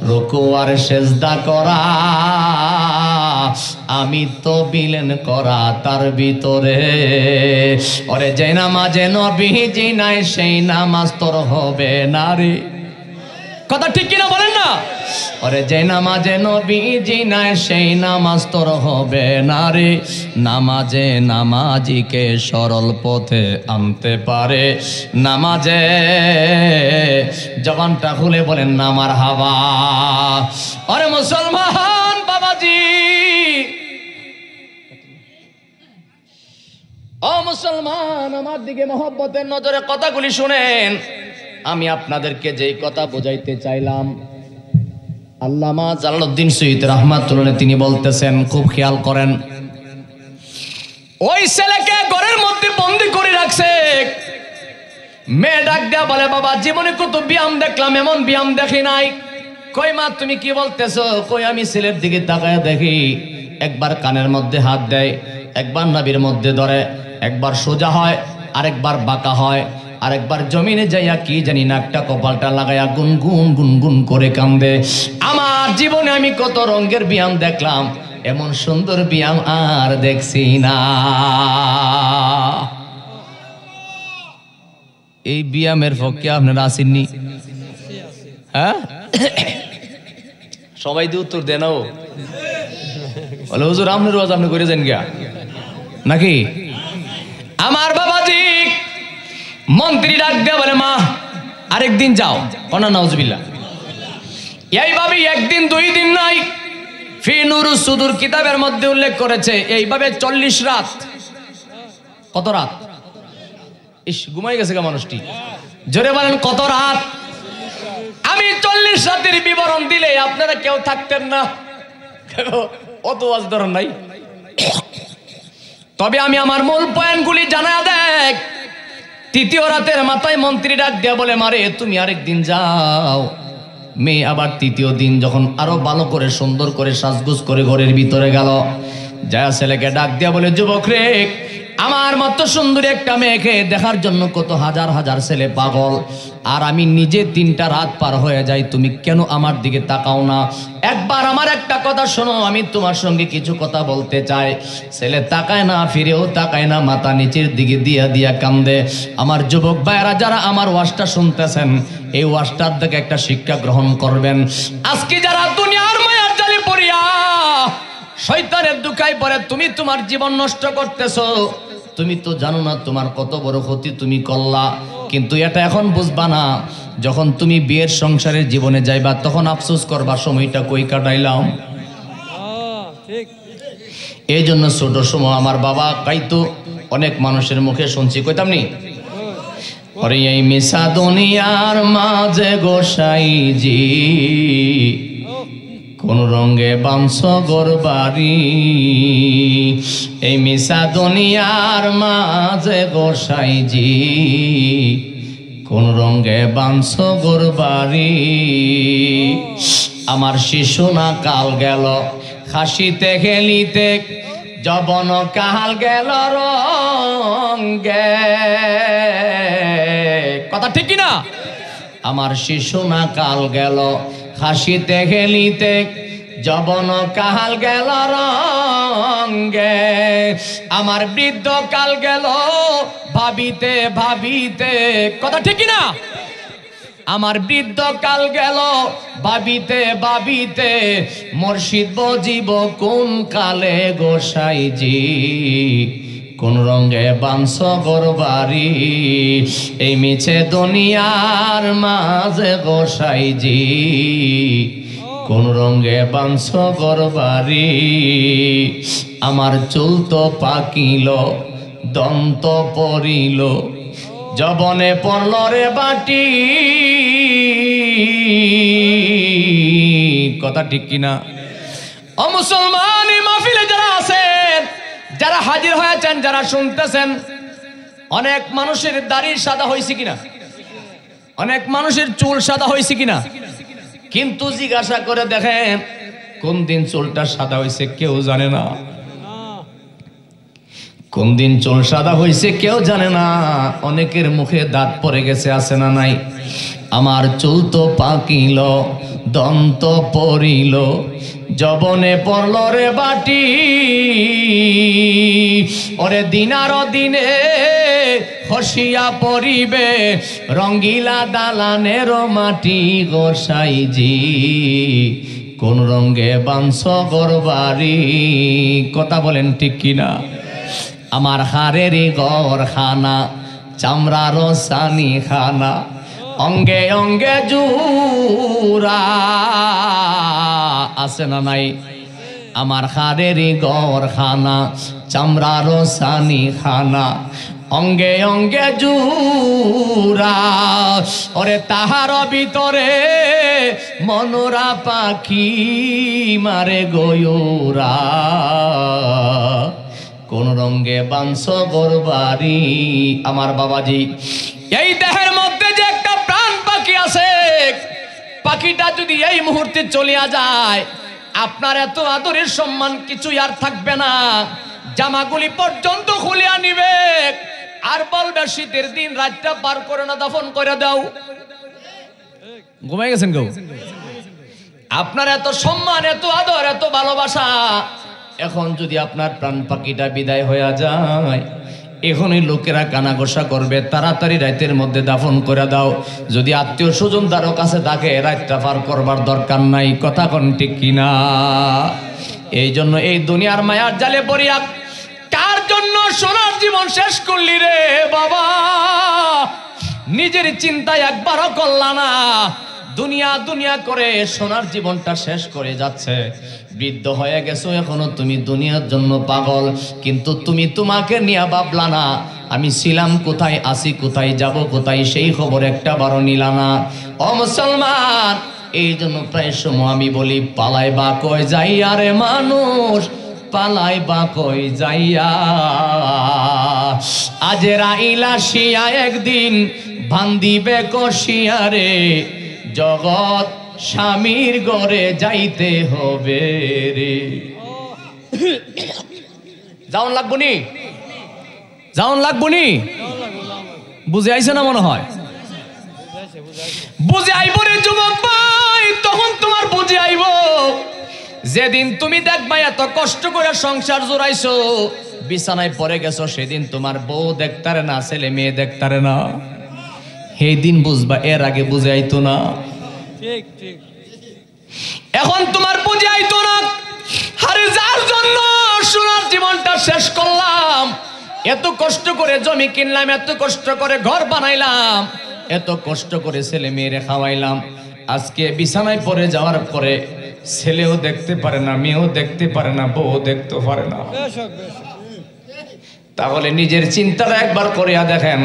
রুকু আর সেজদা করা, আমি তো বিলেন করা তার ভিতরে। ওরে যে নামাজে নবীজি নাই সেই নামাজ তোর হবে না রে। কথা ঠিক কিনা বলেন না? ওরে যে নামাজে নবীজি নাই সেই নামাজ তোর হবে না রে। নামাজে নামাজিকে সরল পথে আনতে পারে, নামাজে জবানটা খুলে বলেন না মারহাবা। ওরে মুসলমান বাবাজি, ও মুসলমান, আমার দিকে মহব্বতের নজরে কথাগুলি শুনেন। আমি আপনাদেরকে যেই কথা বোঝাইতে চাইলাম, আল্লামা জালালউদ্দিন সৈয়দ রাহমাতুল্লাহ তিনি বলতেছেন, খুব খেয়াল করেন, ওই ছেলেকে ঘরের মধ্যে বন্দি করে রাখছে। মেয়ে ডাক দেয়া বলে, বাবা জীবনে কত ব্যায়াম দেখলাম, এমন ব্যায়াম দেখি নাই। কই মা তুমি কি বলতেছো? কই আমি ছেলের দিকে তাকায় দেখি, একবার কানের মধ্যে হাত দেয়, একবার নাভির মধ্যে ধরে, একবার সোজা হয়, আরেকবার বাঁকা হয়, আরেকবার জমিনে যাইয়া কি জানি নাকটা কপালটা লাগাইয়া গুনগুন গুনগুন করে কান্দে। আমার জীবনে আমি কত রঙের ব্যায়াম দেখলাম, এমন সুন্দর ব্যায়াম আর দেখছি না। এই ব্যায়ামের পক্ষে আপনারা আসেননি? হ্যাঁ, সবাই তো উত্তর দেন। বলে হুজুর আপনার রোজ আপনি করে যান গিয়া নাকি? আমার বাবাজি মন্ত্রী ডাক দেয়া বলে, মা আরেকদিন যাও। অনা নাউজুবিল্লাহ। এইভাবে একদিন দুই দিন নাই, ফি নুরুস সুদুর কিতাবের মধ্যে উল্লেখ করেছে এইভাবে 40 রাত। কত রাত? ইস, ঘুমাই গেছে গা মানুষটি। জোরে বলেন কত রাত? আমি 40 রাতের বিবরণ দিলে আপনারা কেউ থাকতেন না, অত ওয়াজ ধরন নাই। তবে আমি আমার মূল পয়েন্টগুলি জানা দেখ। তৃতীয় রাতের মাথায় মন্ত্রী ডাক দেয়া বলে, মারে তুমি আরেকদিন যাও। মেয়ে আবার তৃতীয় দিন যখন আরো ভালো করে সুন্দর করে সাজগুজ করে ঘরের ভিতরে গেল, যা ছেলেকে ডাক দেয়া বলে, যুবক রে, আমার মতো সুন্দর একটা মেয়েকে দেখার জন্য কত হাজার হাজার ছেলে পাগল, আর আমি নিজে 3টা রাত পার হয়ে যাই, তুমি কেন আমার দিকে তাকাও না? একবার আমার একটা কথা শোনো, আমি তোমার সঙ্গে কিছু কথা বলতে চাই। ছেলে তাকায় না, ফিরেও তাকায় না, মাথা নিচের দিকে দিয়া দিয়া কান্দে। আমার যুবক ভাইয়েরা যারা আমার ওয়াজটা শুনতেছেন, এই ওয়াজটার থেকে একটা শিক্ষা গ্রহণ করবেন। আজকে যারা দুনিয়ার মায়ার জালে পড়িয়া শয়তানের দুকায় পড়ে তুমি তোমার জীবন নষ্ট করতেছো, তুমি তো জানো না তোমার কত বড় ক্ষতি তুমি করলা। কিন্তু এটা এখন বুঝবা না, যখন তুমি বিয়ের সংসারের জীবনে যাইবা তখন আফসোস করবা সময়টা কই কাটাইলাম। এই জন্য ছোট সময় আমার বাবা কাইতো, অনেক মানুষের মুখে শুনছি, কইতাম নি, অরে এই মিশা দুনিয়ার মাঝে গোসাইজি, কোন রঙে বাংশ গোরবাড়ি, এই মিশা দুনিয়ার মাঝে গোসাইজি, কোন রঙে বাংশ গোরবাড়ি। আমার শিশু না কাল গেল হাসিতে খেলিতে, যবন কাল গেল রঙে। কথা ঠিক কিনা? আমার শিশু না কাল গেল হাসিতে খেলিতে, যবন কাল গেল রঙে। আমার বৃদ্ধ কাল গেল ভাবিতে ভাবিতে। কথা ঠিক কিনা? আমার বৃদ্ধ কাল গেল ভাবিতে ভাবিতে, মুর্শিদ বজিব কোন কালে গোসাইজি, কোন রঙে বাংশ গোরবাড়ি, এই মিছে দুনিয়ার মাঝে গোসাইজি, কোন রঙে বাংশ গোরবাড়ি। আমার চুল তো পাকিল দন্ত পড়িল, যবনে পড়ল রে বাটি। কথা ঠিক কিনা? ও মুসলমান, এই মাহফিলে যারা আছেন, যারা হাজির হয়েছেন, যারা শুনতেছেন, অনেক মানুষের দাড়ি সাদা হয়েছে কিনা? অনেক মানুষের চুল সাদা হয়েছে কিনা, কিন্তু জিজ্ঞাসা করে দেখেন কোন দিন চুলটা সাদা হয়েছে কেউ জানে না। কোন দিন চুল সাদা হয়েছে কেউ জানে না। অনেকের মুখে দাঁত পড়ে গেছে, আছে না নাই? আমার চুল তো পাকিল, দন্ত পড়িল, যবনে পড়ল রে বাটি, ওরে দিনার দিনে খসিয়া পড়িবে রঙ্গিলা দালানের মাটি। গোসাইজি কোন রঙ্গে বাংশ গরবারি, কথা বলেন ঠিক কিনা? আমার হারেরই গড় খানা, চামড়ার সানি খানা, অঙ্গে অঙ্গে জুরা, আছে না নাই? আমার হারেরই গড় খানা, চামড়ার সানি খানা, অঙ্গে অঙ্গে জুরা, ওরে তাহার ভিতরে মনোরা পাখি মারে গয়ুরা। কোন রঙ্গে বাংশ গরবারি। আমার বাবাজি, এই দেহের মধ্যে যে একটা প্রাণ পাখি আছে, পাখিটা যদি এই মুহূর্তে চলিয়া যায়, আপনার এত আদরের সম্মান কিছুই আর থাকবে না। জামাগুলি পর্যন্ত খুলিয়া নিবে, আর বলবে শীতের দিন রাতটা পার করে না, দফন করে দাও। ঘুমাই গেছেন কেউ? আপনার এত সম্মান, এত আদর, এত ভালোবাসা, এখন যদি আপনার প্রাণ পাখিটা বিদায় হয়ে যায়, এখনই লোকেরা কানাঘোষা করবে, তাড়াতাড়ি রাতের মধ্যে দাফন করে দাও। যদি আত্মীয় স্বজন তারও কাছে থাকে, রাতটা পার করবার দরকার নাই। কথা কোন ঠিক কিনা? এই জন্য এই দুনিয়ার মায়ার জালে পড়িয়া কার জন্য সোনার জীবন শেষ করলি রে বাবা? নিজের চিন্তায় একবারও করলা না। দুনিয়া দুনিয়া করে সোনার জীবনটা শেষ করে যাচ্ছে। বৃদ্ধ হয়ে গেছো, এখনো তুমি দুনিয়ার জন্য পাগল, কিন্তু তুমি তোমাকে নিয়ে ভাবলা না আমি ছিলাম কোথায়, আসি কোথায়, যাব কোথায়, সেই খবর একটা বারো নিলা না। ও মুসলমান, এই জন্য প্রায় সময় আমি বলি, পালাই বা কই যাইয়া রে মানুষ, পালাই বা কই যাইয়া, আজরাইল আসিয়া একদিন ভান্দিবে কষিয়া রে, জগৎ স্বামীর ঘরে যাইতে হবে রে। যাওন লাগবো নি, যাওন লাগবো নি, বুঝে আইছে না? মনে হয় বুঝে আইব রে যুবক ভাই, তখন তোমার বুঝে আইব যেদিন তুমি দেখবা এত কষ্ট করে সংসার জোড়াইছো, বিছানায় পড়ে গেছো, সেদিন তোমার বউ দেখতারে না, ছেলে মেয়ে দেখতারে না, সেই দিন বুঝবা। এর আগে বুঝে আইতো না। ঠিক ঠিক, এখন তোমার বুঝে আইতো না। আরে যার জন্য সোনার জীবনটা শেষ করলাম, এত কষ্ট করে জমি কিনলাম, এত কষ্ট করে ঘর বানাইলাম, এত কষ্ট করে ছেলে মেয়েরে খাওয়াইলাম, আজকে বিছানায় পড়ে যাওয়ার পরে ছেলেও দেখতে পারে না, মেয়েও দেখতে পারে না, বউ দেখতে পারে না। তাহলে নিজের চিন্তাটা একবার করিয়া দেখেন,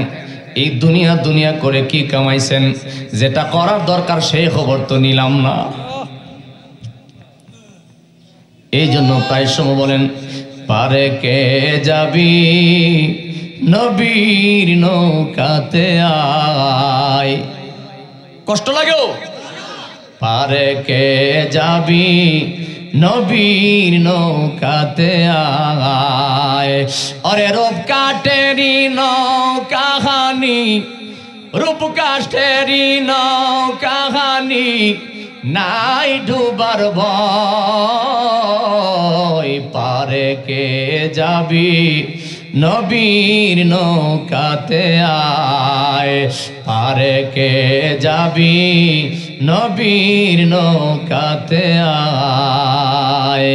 এই দুনিয়া দুনিয়া করে কি কামাইছেন? যেটা করার দরকার সেই খবর তো নিলাম না। এই জন্য প্রায় সময় বলেন, পারে কে যাবি নবীর নৌকাতে আয়। কষ্ট লাগেও, পারে কে যাবি নবীর নৌকাতে আয়। অরে রূপ কাটেরি নৌকাহানি, রূপ কাটেরি নৌকাহানি, নাই ডুবার ভয়। পারে কে যাবি নবীর নৌকাতে আয়, পারে কে যাবি নবীর নৌকাতে আয়।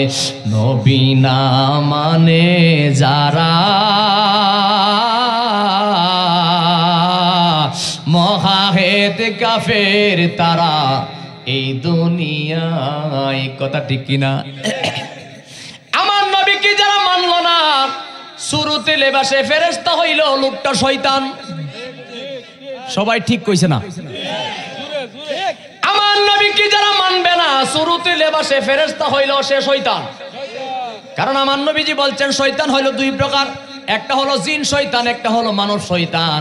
নবী না মানে যারা মহাহেদ কাফের তারা এই দুনিয়ায়। কথা ঠিক কিনা? আমার নবীকে যারা মানলো না, শুরুতে লেবাসে ফেরেশতা হইল, লোকটা শয়তান। সবাই ঠিক কইছে না? আমার নবীকে যারা মানবে না, শুরুতে লেবাসে ফেরেশতা হইল, সে শয়তান। কারণ আমার নবীজি বলছেন শয়তান হইল দুই প্রকার, একটা হলো জিন শয়তান, একটা হলো মানব শয়তান।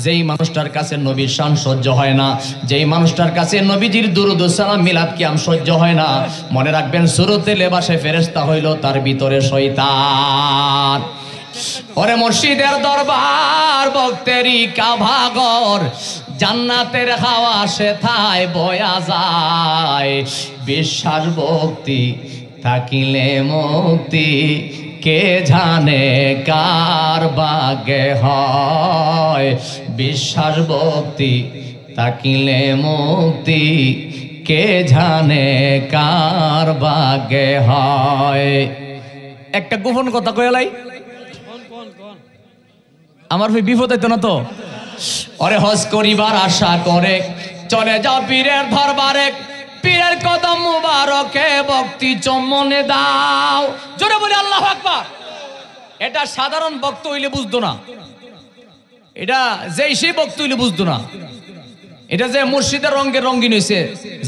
যেই মানুষটার কাছে নবীর শান সহ্য হয় না, যেই মানুষটার কাছে নবীজির দুরূদ ও সালাম মিলাদ কিয়াম সহ্য হয় না, মনে রাখবেন সুরতে লেবাসে ফেরেশতা হইল তার ভিতরে শয়তান। ওরে মুর্শিদের দরবার ভক্তেরই কাভাগর, জান্নাতের হাওয়া সেথায় বয়া যায়। বিশ্বাস ভক্তি থাকিলে মুক্তি, কে জানে কার ভাগ্যে হয়। বিশ্বাস ভক্তি থাকিলে মুক্তি, কে জানে কার ভাগ্যে হয়। একটা গোপন কথা কয়ালাই, আমার বিপদ হইতো না তো। ওরে হজ করিবার আশা করে চলে যাও পীরের দরবারে, পীরের কদম মুবারকে ভক্তি চুম্বনে দাও। জোরে বলি আল্লাহু আকবার। এটা সাধারণ ভক্ত হইলে বুঝতো না, এটা যেই সেই ভক্ত হইলে বুঝতো না। এটা যে মুর্শিদের রঙে রঙিন হয়েছে,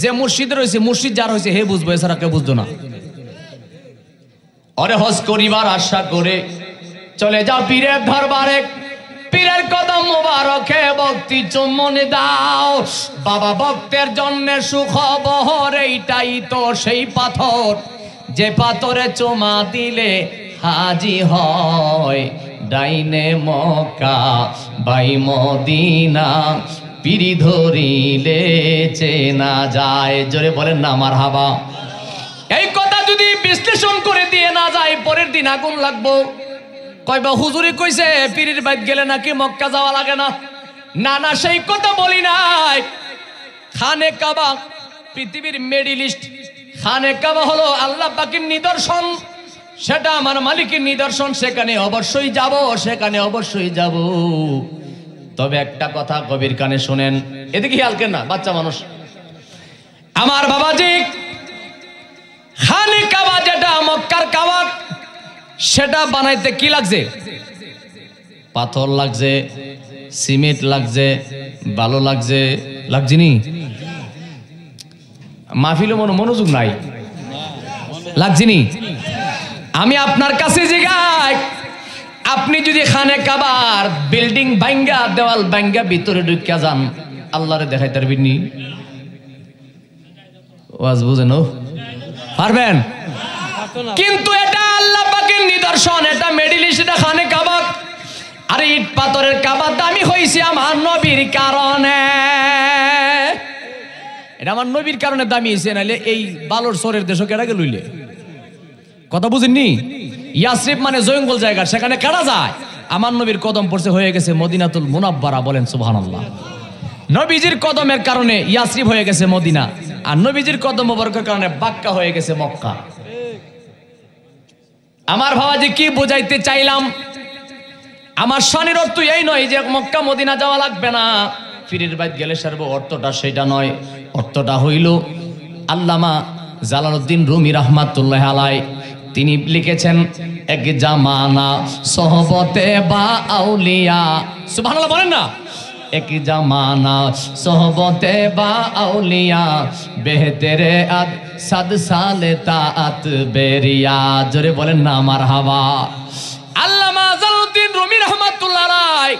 যে মুর্শিদের হয়েছে, মুর্শিদ যার হয়েছে হে বুঝবো, এছাড়া কেউ বুঝতো না। ওরে হজ করিবার আশা করে চলে যাও পীরের দরবারে, পীরের কদম মুবারকে ভক্তি চুম্বনে দাও। বাবা ভক্তের জন্য সুখবর, এইটাই তো সেই পাথর, যে পাথরে চুমা দিলে হাজি হয়। ডাইনে মক্কা বাই মদিনা, পিরি ধরিলে চেনা যায়। জোরে বলেন না মারহাবা। এই কথা যদি বিশ্লেষণ করে দিয়ে না যায়, পরের দিন আগুন লাগবো। কয়বা হুজুরি কইছে পীরের বাইত গেলে নাকি মক্কা যাওয়া লাগে না। না না, সেই কথা বলি নাই। খানে কাবা পৃথিবীর মেডিলিস্ট। খানে কাবা হলো আল্লাহ পাকের নিদর্শন, সেটা আমার মালিকের নিদর্শন। সেখানে অবশ্যই যাব, সেখানে অবশ্যই যাব। তবে একটা কথা কবির কানে শুনেন, এদিকে খেয়াল কেন না, বাচ্চা মানুষ। আমার বাবাজি, খানে কাবা যেটা মক্কার কাবা, সেটা বানাইতে কি লাগছে? পাথর লাগছে, সিমেন্ট লাগছে, বালু লাগছে, লাগছিনি? মাহফিলে মনোযোগ নাই, লাগছিনি? আমি আপনার কাছে জিগাই, আপনি যদি খানে কাবার বিল্ডিং ভাঙ্গা, দেওয়াল ভাঙ্গা ভিতরে ঢুকিয়া যান, আল্লাহরে দেখাই পারবেননি? ওয়াজ বুঝেন পারবেন? কিন্তু এটা আল্লাহ পাকের নিদর্শন, এটা মেডিলিস্ট, এটা খানে কাবা। আর ইট পাথরের কাবা দামি হয়েছে আমার নবীর কারণে। এটা আমার নবীর কারণে দামি হয়েছে, নাহলে এই বালুর চরের দেশ কেটাকে লইলে। কথা বুঝেননি? ইয়াসরিব মানে জঙ্গল জায়গা, সেখানে কাটা যায়। আমার নবীর কদম পড়ছে, হয়ে গেছে মদিনাতুল মুনাব্বারা। বলেন সুবহানাল্লাহ। নবীজির কদমের কারণে ইয়াসরিব হয়ে গেছে মদিনা, আর নবীজির কদম মোবারকের কারণে বাক্কা হয়ে গেছে মক্কা। আমার ভাবাজি কি বুঝাইতে চাইলাম, আমার শানের অর্থ এই নয় যে মক্কা মদিনা যাওয়া লাগবে না, পীরের বাইত গেলে সারবো, অর্থটা সেটা নয়। অর্থটা হইল আল্লামা জালালউদ্দিন রুমি রাহমাতুল্লাহ আলাইহি তিনি লিখেছেন, এক জামানা সোহবতে বা আউলিয়া। সুবহানাল্লাহ বলেন না। এক জামানা সোহবতে বা আউলিয়া, বেহতেরে আদ সাদ সালে তাআত বেরিয়া। জোরে বলেন না মারহাবা। আল্লামা জালালউদ্দিন রুমি রাহমাতুল্লাহ আলাইহি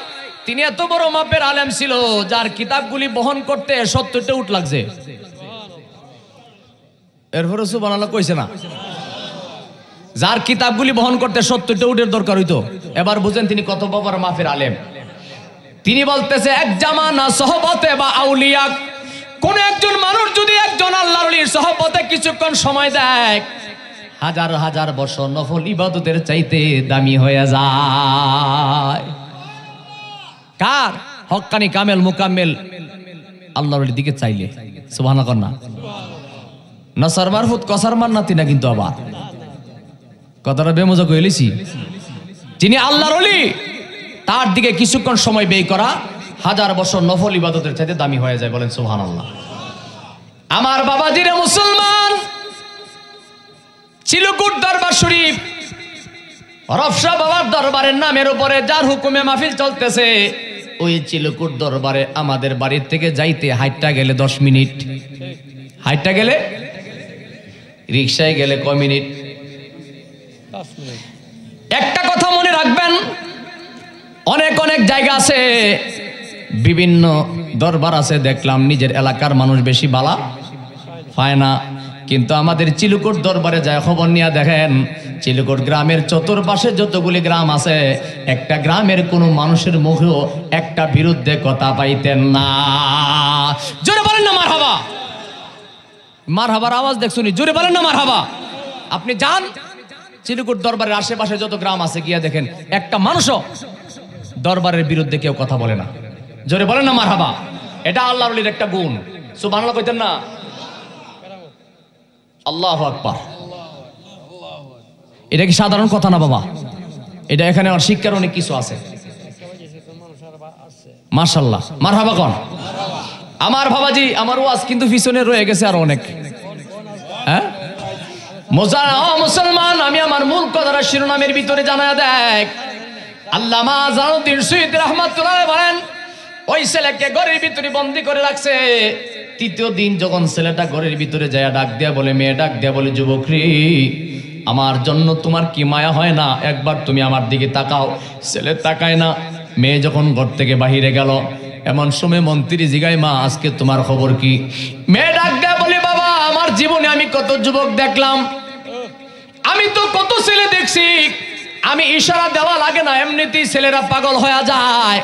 তিনি এত বড় মাপের আলেম ছিল, যার কিতাবগুলি বহন করতে 70টা উট লাগছে। এরপরে সুবহানাল্লাহ কইছে না? যার কিতাবগুলি বহন করতে 70টা উটের দরকার হইতো। এবার বুঝেন তিনি কত বড় মাপের আলেম। তিনি বলতেছে, এক জামানা সোহবতে বা আউলিয়া, কোন একজন মানুষ যদি একজন আল্লাহর ওলির সোহবতে কিছুক্ষণ সময় দেয়, হাজার হাজার বছর নফল ইবাদতের চাইতে দামি হয়ে যায়। কার? হক্কানি কামেল মুকাম্মেল আল্লাহর ওলির দিকে চাইলে। সুবহানাল্লাহ না? নসর মারফুত কসার মান্নাতি না, কিন্তু আবার কথাটা বেমজা কইলেছি। যিনি আল্লাহর ওলি, তার দিকে কিছুক্ষণ সময় ব্যয় করা হাজার বছর নফল ইবাদতের চাইতে দামি হয়ে যায়। বলেন সুবহানাল্লাহ। আমার বাবাজিরে মুসলমান, চিলকুট দরবার শরীফ, রফসা বাবার দরবারের নামের উপরে যার হুকুমে মাহফিল চলতেছে, ওই চিলকুট দরবারে আমাদের বাড়ির থেকে যাইতে হাইটটা গেলে 10 মিনিট, হাইটটা গেলে, রিক্সায় গেলে কয় মিনিট? 10 মিনিট। একটা কথা মনে রাখবেন, অনেক অনেক জায়গা আছে বিভিন্ন দরবার আছে, দেখলাম নিজের এলাকার মানুষ বেশি বালা পায় না, কিন্তু আমাদের চিলুকোট দরবারে যায় খবর নিয়ে দেখেন চিলুকোট গ্রামের চতুর্পাশে যতগুলি গ্রাম আছে একটা গ্রামের কোনো মানুষের মুখেও একটা বিরুদ্ধে কথা পাইতেন না। জোরে বলেন না মারহাবা। মারহাবার আওয়াজ দেখছুনি, জোরে বলেন না মারহাবা। আপনি যান চিলুকোট দরবারের আশেপাশে যত গ্রাম আছে গিয়া দেখেন একটা মানুষও দরবারের বিরুদ্ধে কেউ কথা বলে না। জোরে বলেন না মারহাবা। এটা আল্লাহর ওলির একটা গুণ। সুবহানাল্লাহ কইতেন না? আল্লাহু আকবার। এটা কি সাধারণ কথা না বাবা? এটা এখানে আমার শিক্ষার অনেক কিছু আছে। মাশাআল্লাহ, মারহাবা কোন আমার বাবাজি। আমার ওয়াজ কিন্তু পিছনে রয়ে গেছে আর অনেক। হ্যাঁ মুসলমান, আমি আমার মূল কথাটা শিরোনামের ভিতরে জানা দেখ। আল্লামা জালালউদ্দিন সুয়ুতী রাহমাতুল্লাহ বলেন ওই ছেলেকে ঘরের ভিতরে বন্দী করে রাখছে। তৃতীয় দিন যখন ছেলেটা ঘরের ভিতরে যায় ডাক দেয়া বলে, মেয়ে ডাক দেয়া বলে, যুবকরি আমার জন্য তোমার কি মায়া হয় না? একবার তুমি আমার দিকে তাকাও। ছেলে তাকায় না। মেয়ে যখন ঘর থেকে বাহিরে গেল এমন সময় মন্ত্রী জিগায়, মা আজকে তোমার খবর কি? মেয়ে ডাক দেয়া বলে, বাবা আমার জীবনে আমি কত যুবক দেখলাম, আমি তো কত ছেলে দেখছি, আমি ইশারা দেওয়া লাগে না এমনিতেই ছেলেরা পাগল হয়ে যায়।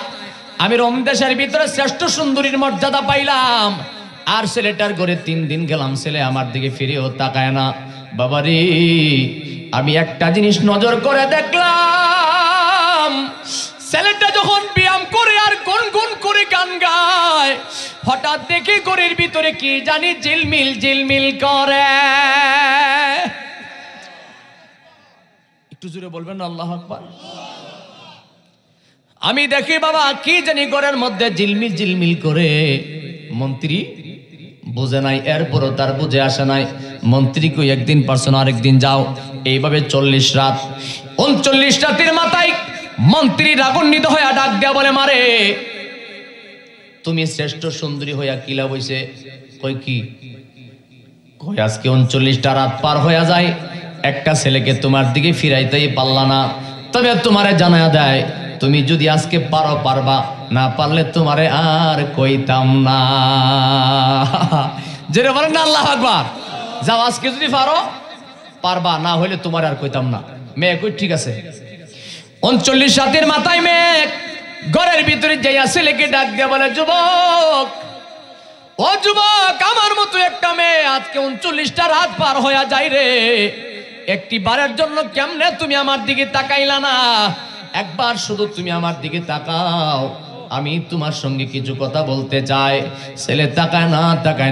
আমি রমদেশের ভিতরে শ্রেষ্ঠ সুন্দরীর মর্যাদা পাইলাম, আর ছেলেটার ঘরে 3 দিন গেলাম, ছেলে আমার দিকে ফিরেও তাকায় না। বাবারে আমি একটা জিনিস নজর করে দেখলাম, ছেলেটা যখন ব্যায়াম করে আর গুনগুন করে গান গায়, হঠাৎ দেখি ঘরের ভিতরে কি জানি ঝিলমিল ঝিলমিল করে। একটু জোরে বলবেন না আল্লাহু আকবার। আমি দেখি বাবা কি জানি ঘরের মধ্যে ঝিলমিল ঝিলমিল করে। মন্ত্রী বুঝে নাই, এরপরও তার বুঝে আসে নাই। মন্ত্রী কই একদিন পারছো না, আরেকদিন যাও। এইভাবে 40 রাত, 39 রাতের মাথায় মন্ত্রী রাগান্বিত হইয়া ডাক দেয়া বলে, মারে তুমি শ্রেষ্ঠ সুন্দরী হইয়া কিলা বইছে? কই কি? কই আজকে 39টা রাত পার হইয়া যায়, একটা ছেলেকে তোমার দিকে ফিরাইতেই পারলা না। তবে তোমারে জানায়া দেয়, তুমি যদি আজকে পারো পারবা, না পারলে তোমারে আর কইতাম না। যেটা বলেন না আল্লাহু আকবার। যাও আজকে যদি পারো পারবা, না হইলে তোমার আর কইতাম না। মেয়ে কই ঠিক আছে। 39 রাতের মাথায় মেয়ে ঘরের ভিতরে যাইয়া ছেলেকে ডাক দিয়ে বলে, যুবক ও যুবক, আমার মতো একটা মেয়ে আজকে 39টা রাত পার হইয়া যায় রে, একটি বারের জন্য কেমনে তুমি আমার দিকে তাকাইলা না? একবার শুধু তুমি আমার দিকে তাকাও, আমি তোমার সঙ্গে কিছু কথা বলতে চাই। ছেলে তাকায়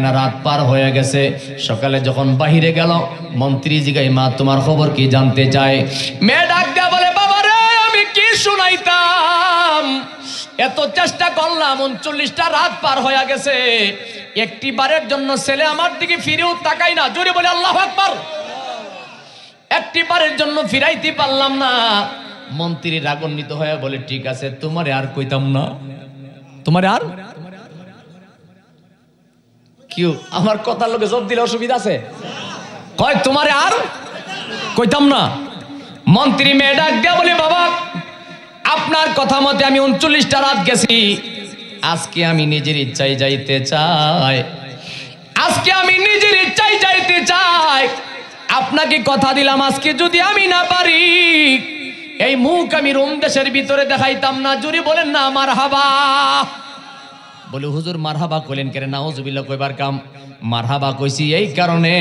না, রাত পার হয়ে গেছে। সকালে যখন বাহিরে গেল, মন্ত্রী জিগায়, মা তোমার খবর কি জানতে চায়? মেয়ে ডাক দেয়া বলে, বাবা রে আমি কি শুনাইতাম, এত চেষ্টা করলাম, 39টা রাত পার হয়ে গেছে, একটি বারের জন্য ছেলে আমার দিকে ফিরেও তাকাই না। জোরে বলে আল্লাহু আকবার। একটি বারের জন্য ফিরাইতে পারলাম না। মন্ত্রী রাগান্বিত হয়ে বলে, ঠিক আছে তোমারে আর কইতাম না। তোমারে আর কি? আমার কথার লোকে জোর দিলে অসুবিধা আছে? কয় তোমারে আর কইতাম না। মন্ত্রী মেয়ে ডাক দেয়া বলে, বাবা আপনার কথা মতে আমি 39টা রাত গেছি, আজকে আমি নিজের ইচ্ছায় যাইতে চাই, আজকে আমি নিজের ইচ্ছায় যাইতে চাই। আপনাকে কথা দিলাম, আজকে যদি আমি না পারি, এই মুখ আমি রোম দেশের ভিতরে দেখাইতাম না। জুরি বলেন না মারহাবা। বলে হুজুর মারহাবা কইলেন কেন? নাউজুবিল্লাহ কইবার কাম। মারহাবা কইছি এই কারণে,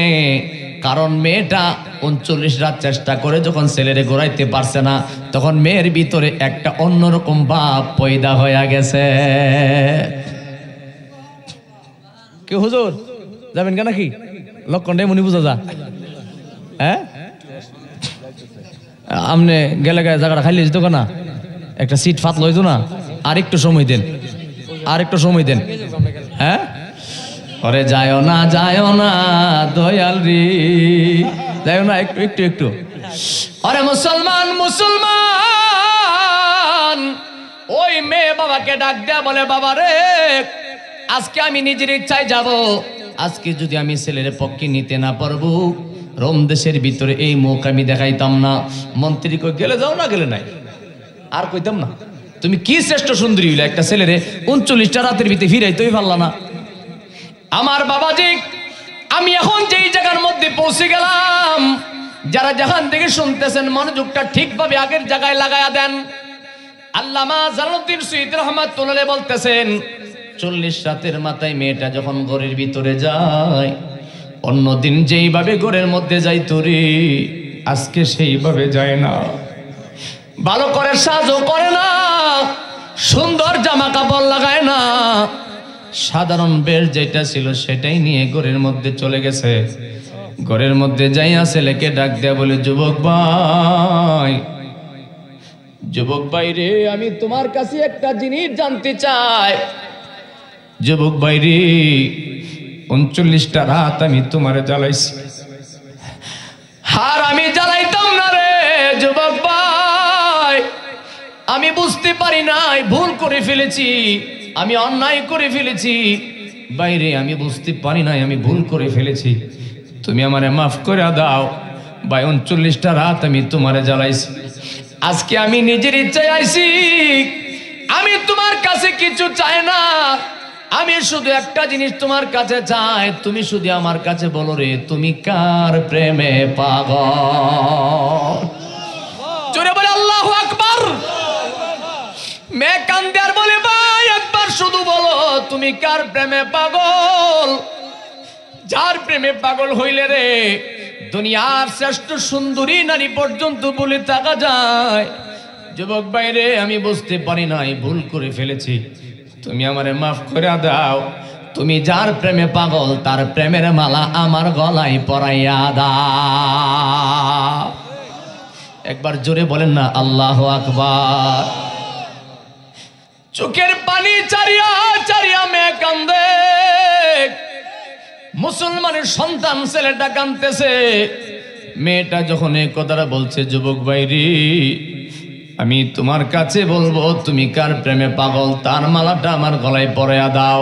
কারণ মেয়েটা 39 রাত চেষ্টা করে যখন ছেলেরে ঘোরাইতে পারছে না, তখন মেয়ের ভিতরে একটা অন্যরকম ভাব পয়দা হয়ে গেছে। কি হুজুর যাবেন কেন? কি লক্ষণটাই মনি বুঝা যা। হ্যাঁ আমনে গেলে জায়গাটা খাইলে যেত না, একটা সিট ফাত লইতো না। আর একটু সময় দেন, আর একটু সময় দেন। হ্যাঁ ওরে যায় না দয়াল রে, যায় না, একটু একটু একটু। আরে মুসলমান ওই মেয়ে বাবাকে ডাক দেয়া বলে, বাবা রে আজকে আমি নিজের ইচ্ছায় যাব, আজকে যদি আমি ছেলের পক্ষে নিতে না পারবো, রোম দেশের ভিতরে এই মুখ আমি দেখাইতাম না। মন্ত্রী কই গেলে যাও না, গেলে নাই, আর কইতাম না। তুমি কি শ্রেষ্ঠ সুন্দরী হইলে একটা ছেলেরে 39টা রাতের ভিতরে ফিরাইতেই পারলা না। আমার বাবাজি, আমি এখন যেই জায়গার মধ্যে পৌঁছে গেলাম, যারা যেখান থেকে শুনতেছেন মনোযোগটা ঠিকভাবে আগের জায়গায় লাগায়া দেন। আল্লামা জালালউদ্দিন সুয়ুতী রাহমাতুল্লাহ আলাইহি বলতেছেন, 40 রাতের মাথায় মেয়েটা যখন ঘরের ভিতরে যায়, অন্যদিন যেইভাবে ঘরের মধ্যে যাইতো রে, আজকে সেইভাবে যায় না। ভালো করে সাজও করে না, সুন্দর জামা কাপড় লাগায় না, সাধারণ বেশ যেটা ছিল সেটাই নিয়ে ঘরের মধ্যে চলে গেছে। ঘরের মধ্যে যাইয়া ছেলেকে ডাক দেয়া বলে, যুবক ভাই, যুবক ভাই রে, আমি তোমার কাছে একটা জিনিস জানতে চাই। যুবক ভাই রে, 39টা রাত আমি তোমারে জ্বালাইছি, আর আমি জ্বালাইতাম না রে যুবক ভাই। আমি বুঝতে পারি নাই, ভুল করে ফেলেছি, আমি অন্যায় করে ফেলেছি বাইরে, আমি বুঝতে পারি নাই, আমি ভুল করে ফেলেছি, তুমি আমারে মাফ করে দাও ভাই। 39টা রাত আমি তোমারে জ্বালাইছি, আজকে আমি নিজের ইচ্ছায় আইছি, আমি তোমার কাছে কিছু চাই না, আমি শুধু একটা জিনিস তোমার কাছে চাই, তুমি শুধু আমার কাছে বলো রে, তুমি কার প্রেমে পাগল? জোরে বলে আল্লাহু আকবার। মেয়ে কান্দে আর বলে, ভাই একবার শুধু বলো, তুমি কার প্রেমে পাগল? যার প্রেমে পাগল হইলে রে, দুনিয়ার শ্রেষ্ঠ সুন্দরী নারী পর্যন্ত বলে থাকা যায়। যুবক ভাই রে, আমি বুঝতে পারি নাই, ভুল করে ফেলেছি, তুমি আমারে মাফ করে দাও। তুমি যার প্রেমে পাগল, তার প্রেমের মালা আমার গলায় পরাইয়া দাও। একবার জোরে বলেন না আল্লাহু আকবার। চোখের পানি চারিয়া চারিয়া মেয়ে কান্দে, মুসলমানের সন্তান ছেলেটা কাঁদতেছে। মেয়েটা যখন এই কথাটা বলছে, যুবক ভাই রে, আমি তোমার কাছে বলবো, তুমি কার প্রেমে পাগল, তার মালাটা আমার গলায় পরাইয়া দাও।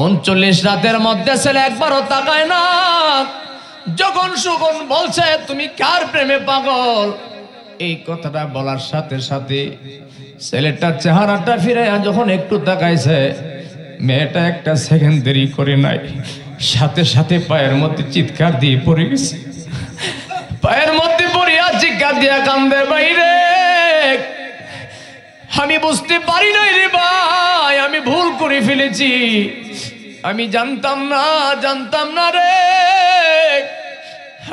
39 রাতের মধ্যে ছেলে একবারও তাকায় না, যখন সুখন বলছে তুমি কার প্রেমে পাগল, এই কথাটা বলার সাথে সাথে ছেলেটার চেহারাটা ফিরাইয়া যখন একটু তাকাইছে, মেয়েটা একটা সেকেন্ড দেরি করে নাই, সাথে সাথে পায়ের মধ্যে চিৎকার দিয়ে পড়ে গেছে। পায়ের মধ্যে পড়িয়া চিৎকার দিয়া কান্দে, বাইরে আমি বুঝতে পারি নাই রে ভাই, আমি ভুল করে ফেলেছি, আমি জানতাম না রে,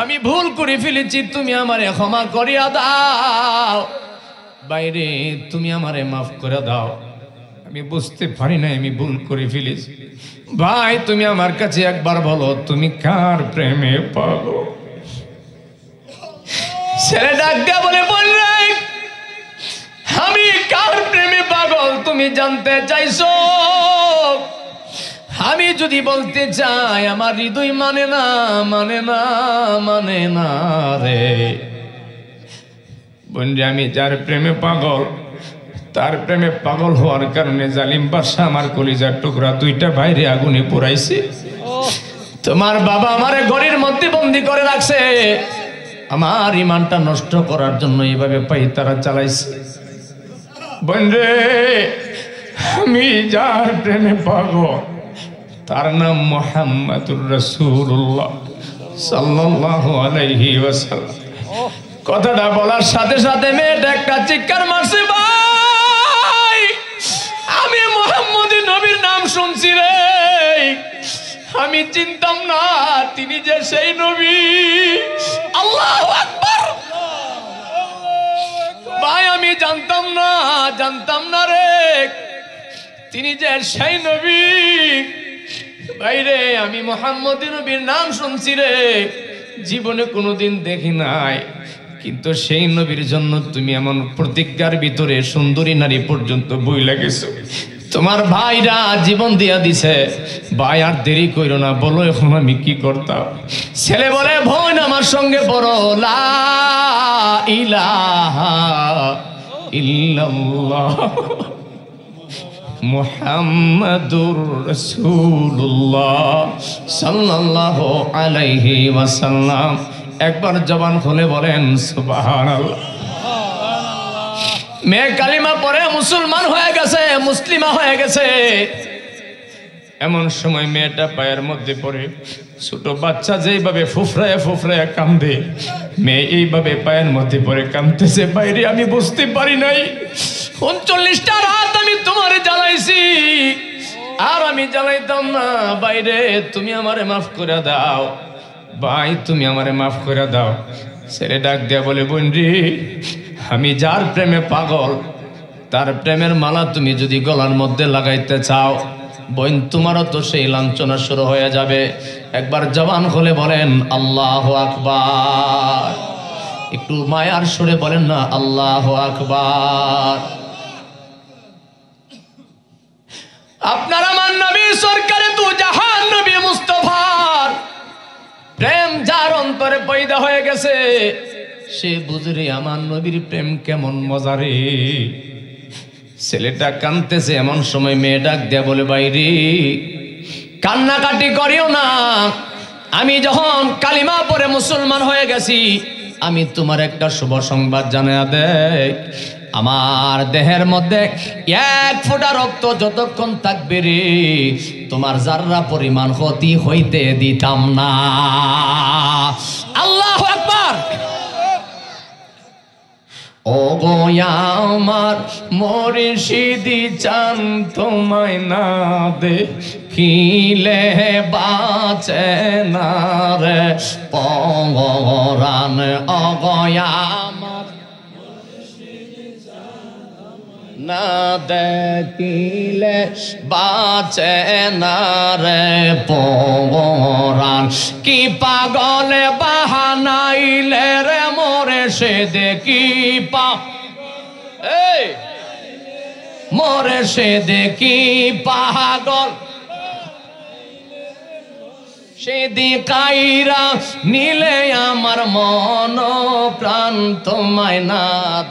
আমি ভুল করে ফেলেছি, তুমি আমারে ক্ষমা করিয়া দাও। বাইরে তুমি আমারে মাফ করে দাও, আমি বুঝতে পারি নাই, আমি ভুল করে ফেলেছি। ভাই তুমি আমার কাছে একবার বলো, তুমি কার প্রেমে পাগল? ছেলে ডাক দিয়া বলে, বললে আমি কার প্রেমে পাগল তুমি জানতে চাইছো? আমি যদি বলতে চাই, আমার হৃদয় মানে না রে বন্ধু। আমি যার প্রেমে পাগল, তার প্রেমে পাগল হওয়ার কারণে জালিম বাদশা আমার কলিজার টুকরা 2টা ভাইরে আগুনে পোড়াইছে। তোমার বাবা আমারে ঘরের মধ্যে বন্দি করে রাখছে, আমার ইমানটা নষ্ট করার জন্য এইভাবে পাই তারা চালাইছে। বন্ধু আমি যার প্রেমে পাগল, তার নাম মুহাম্মাদুর রাসূলুল্লাহ সাল্লাল্লাহু আলাইহি ওয়াসাল্লাম। কথাটা বলার সাথে সাথে মেয়েটা একটা চিৎকার মারছে, ভাই আমি মুহাম্মদী নবীর নাম শুনছি রে, আমি চিনতাম না তিনি যে সেই নবী। আল্লাহু আকবার। ভাই আমি জানতাম না রে তিনি যে সেই নবী। ভাইরে আমি মুহাম্মদী নবীর নাম শুনছি রে, জীবনে কোনোদিন দেখি নাই, কিন্তু সেই নবীর জন্য তুমি এমন প্রতিজ্ঞার ভিতরে সুন্দরী নারী পর্যন্ত বইলা গেছো। তোমার ভাইরা জীবন দিয়া দিছে, ভাই আর দেরি কইরো না, বলো এখন আমি কি করতাম? ছেলে বলে, বোন আমার সঙ্গে পড়ো, লা ইলাহা ইল্লাল্লাহ মুহাম্মাদুর রাসূলুল্লাহ সাল্লাল্লাহু আলাইহি ওয়াসাল্লাম। একবার জবান খুলে বলেন সুবহানাল্লাহ। মেয়ে কালিমা পড়ে মুসলমান হয়ে গেছে, মুসলিমা হয়ে গেছে। এমন সময় মেয়েটা পায়ের মধ্যে পড়ে, ছোট বাচ্চা যেইভাবে ফুফরায় ফুফরায় কান্দে, মেয়ে এইভাবে পায়ের মধ্যে পড়ে কান্দতেছে। বাইরে আমি বুঝতে পারি নাই 39টা রাত আমি তোমারে জ্বালাইছি, আর আমি জ্বালাইতাম না। বাইরে তুমি আমারে মাফ করে দাও, ভাই তুমি আমারে মাফ করে দাও। ছেলে ডাক দিয়া বলে, বোন রে, আমি যার প্রেমে পাগল তার প্রেমের মালা তুমি যদি গলার মধ্যে লাগাইতে চাও, বোন তোমারও তো সেই লাঞ্ছনা শুরু হয়ে যাবে। একবার জবান খুলে বলেন আল্লাহু আকবার। একটু মায়ার সুরে বলেন না আল্লাহু আকবার। আপনার আমার নবী সরকারে দু জাহান নবী মুস্তাফার প্রেম যার অন্তরে পয়দা হয়ে গেছে, সে বুঝরে আমার নবীর প্রেম কেমন মজারে। ছেলেটা কাঁদতেছে, এমন সময় মেয়ে ডাক দেয়া বলে, বাইরে কান্নাকাটি করিও না, আমি যখন কালিমা পড়ে মুসলমান হয়ে গেছি, আমি তোমার একটা শুভ সংবাদ জানাইয়া দেই। আমার দেহের মধ্যে 1 ফোঁটা রক্ত যতক্ষণ থাকবে রে, তোমার জাররা পরিমাণ ক্ষতি হইতে দিতাম না। আল্লাহু আকবার। ও গো আমার মুর্শিদি চান তোমায় না দেখিলে বাঁচে না রে পরাণ। ও গো আমার না দেখিলে বাঁচে না রে পরাণ। কি পাগলে বাহানাইলে রে মোরে সে দেখি মোরে সে দেখি পাগল, সে দিকাইরা নিলে আমার মন প্রাণ তোমায় না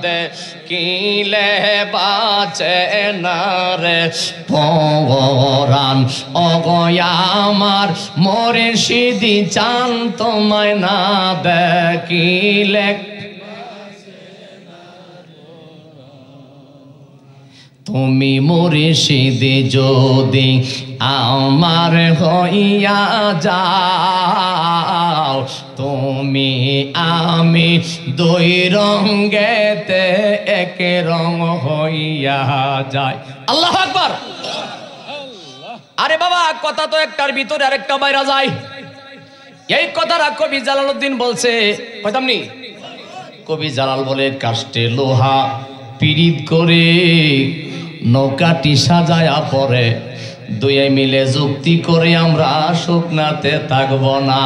দেখিলে বাঁচে না রে পরাণ। অগয়া আমার মুর্শিদি চান তোমায় না দেখিলে। তুমি মুর্শিদি যদি আমার হইয়া যাও, তুমি আমি দুই রঙেতে এক রঙ হইয়া যায়। আল্লাহু আকবার। আরে বাবা, কথা তো একটার ভিতরে আরেকটা বাইরা যায়। এই কথাটা কবি জালালউদ্দিন বলছে, কইতামনি? কবি জালাল বলে, কাষ্টে লোহা পিরিত করে নৌকাটি সাজায়া পরে, দুয়ে মিলে যুক্তি করে আমরা শুকনাতে থাকব না।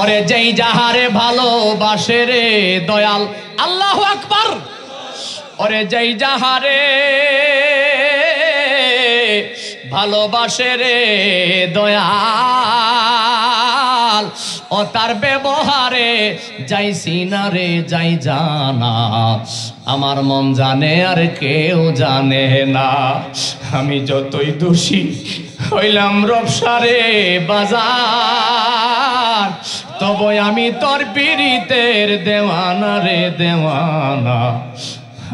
ওরে যেই যাহারে ভালোবাসে রে দয়াল, আল্লাহু আকবার। ওরে যেই যাহারে ভালোবাসে রে দয়াল, ও তার ব্যবহারে যাইছি না রে যাই জানা। আমার মন জানে আর কেউ জানে না, আমি যতই দোষী হইলাম রবসারে বাজার, তবে আমি তোর পীড়িতের দেওয়ানা রে দেওয়ানা।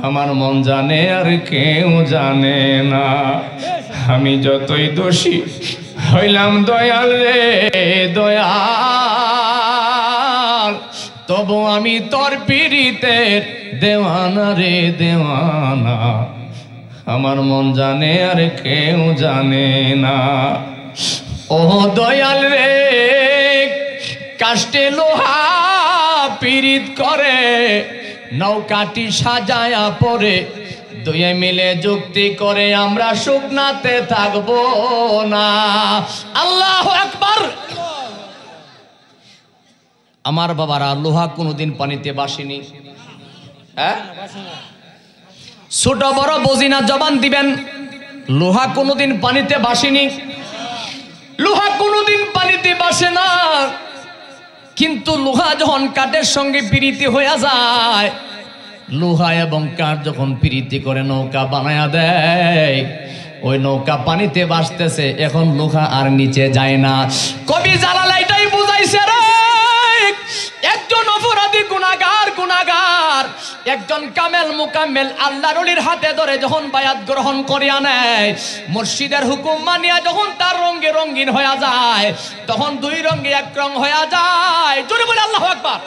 আমার মন জানে আর কেউ জানে না, আমি যতই দোষী হইলাম দয়াল রে দয়াল, তবু আমি তোর পীড়িতের দেওয়ানা রে দেওয়ানা। আমার মন জানে আর কেউ জানে না। ও দয়াল রে, কাষ্টে লোহা পীড়িত করে নৌকাটি সাজায়া পরে, দুয়ে মিলে যুক্তি করে আমরা শুকনাতে থাকবো না। আল্লাহু আকবার। আমার বাবারা, লোহা কোনোদিন পানিতে বাসেনি। হ্যাঁ, ছোট বড় বুঝি না, জবান দিবেন। লোহা কোনোদিন পানিতে বাসেনি, লোহা কোনোদিন পানিতে বাসে না। কিন্তু লোহা যখন কাঠের সঙ্গে প্রীতি হয়ে যায়, লোহা এবং কাঠ যখন প্রীতি করে নৌকা বানায়া দেয়, ওই নৌকা পানিতে ভাসতেছে। এখন লোহা আর নিচে যায় না। কবি জালাল এটাই বুঝাইছে রে, একজন অপরাধী গুনাহগার একজন কামেল মুকাম্মেল আল্লাহর ওলির হাতে ধরে যখন বায়াত গ্রহণ করিয়া নেয়, মুর্শিদের হুকুম মানিয়া যখন তার রঙে রঙিন হয়ে যায়, তখন দুই রঙে এক রং হয়ে যায়। জোরে বলে আল্লাহু আকবার।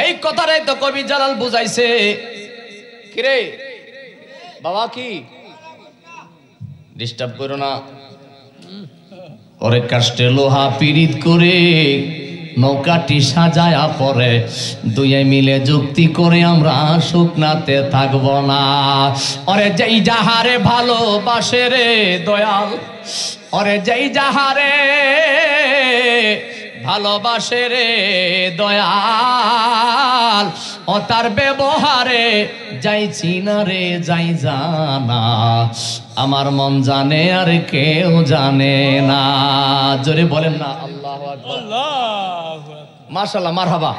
এই কথাটাই তো কবি জালাল বুঝাইছে। কিরে বাবা, কি ডিস্টার্ব করো না। ওরে কাস্টে লোহা পিরিত করে নৌকাটি সাজায়া পরে দুয়ে মিলে যুক্তি করে আমরা শুকনাতে থাকব না। ওরে যেই যাহারে ভালোবাসে রে দয়াল, ওরে যেই যাহারে ভালোবাসে রে দয়াল, ও তার ব্যবহারে যাইছি না রে যাই জানা, আমার মন জানে আর কেউ জানে না। জোরে বলেন না আল্লাহু আকবার। মাশাআল্লাহ, মারহাবা।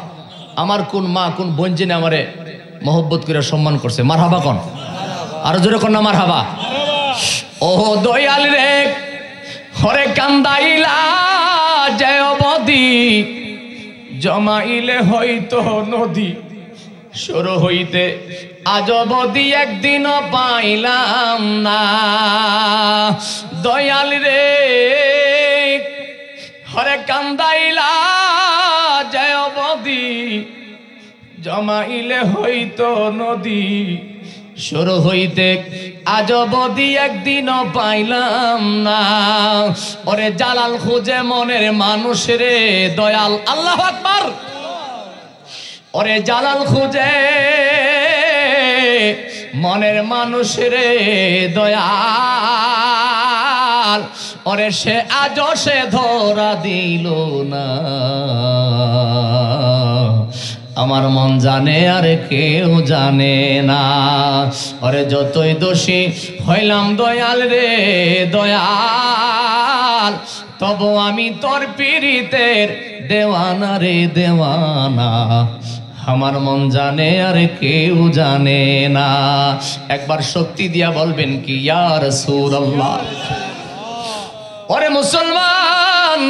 আমার কোন মা কোন বোন জেনে আমারে মহব্বত করে সম্মান করছে, মারহাবা কোন, আর জোরে কোন না মারহাবা। ও দয়াল রে হরে কান্দাইলা জয় অবধি, জমাইলে হইতো নদী, সর হইতে আজ অবধি একদিনও পাইলাম না। দয়াল রে হরে কান্দাইলা জয় অবধি, জমাইলে হইতো নদী, সর হইতে আজ অবধি একদিনও পাইলাম না। ওরে জালাল খুঁজে মনের মানুষ রে দয়াল, আল্লাহু আকবার। ওরে জালাল খুঁজে মনের মানুষ রে দয়াল, ওরে সে আজও সে ধরা দিল না, আমার মন জানে আর কেউ জানে না। ওরে যতই দোষী হইলাম দয়াল রে দয়াল, তবু আমি তোর পীড়িতের দেওয়ানা রে দেওয়ানা, আমার মন জানে আর কেউ জানে না। একবার শক্তি দিয়া বলবেন কি ইয়া রাসূলুল্লাহ। ওরে মুসলমান,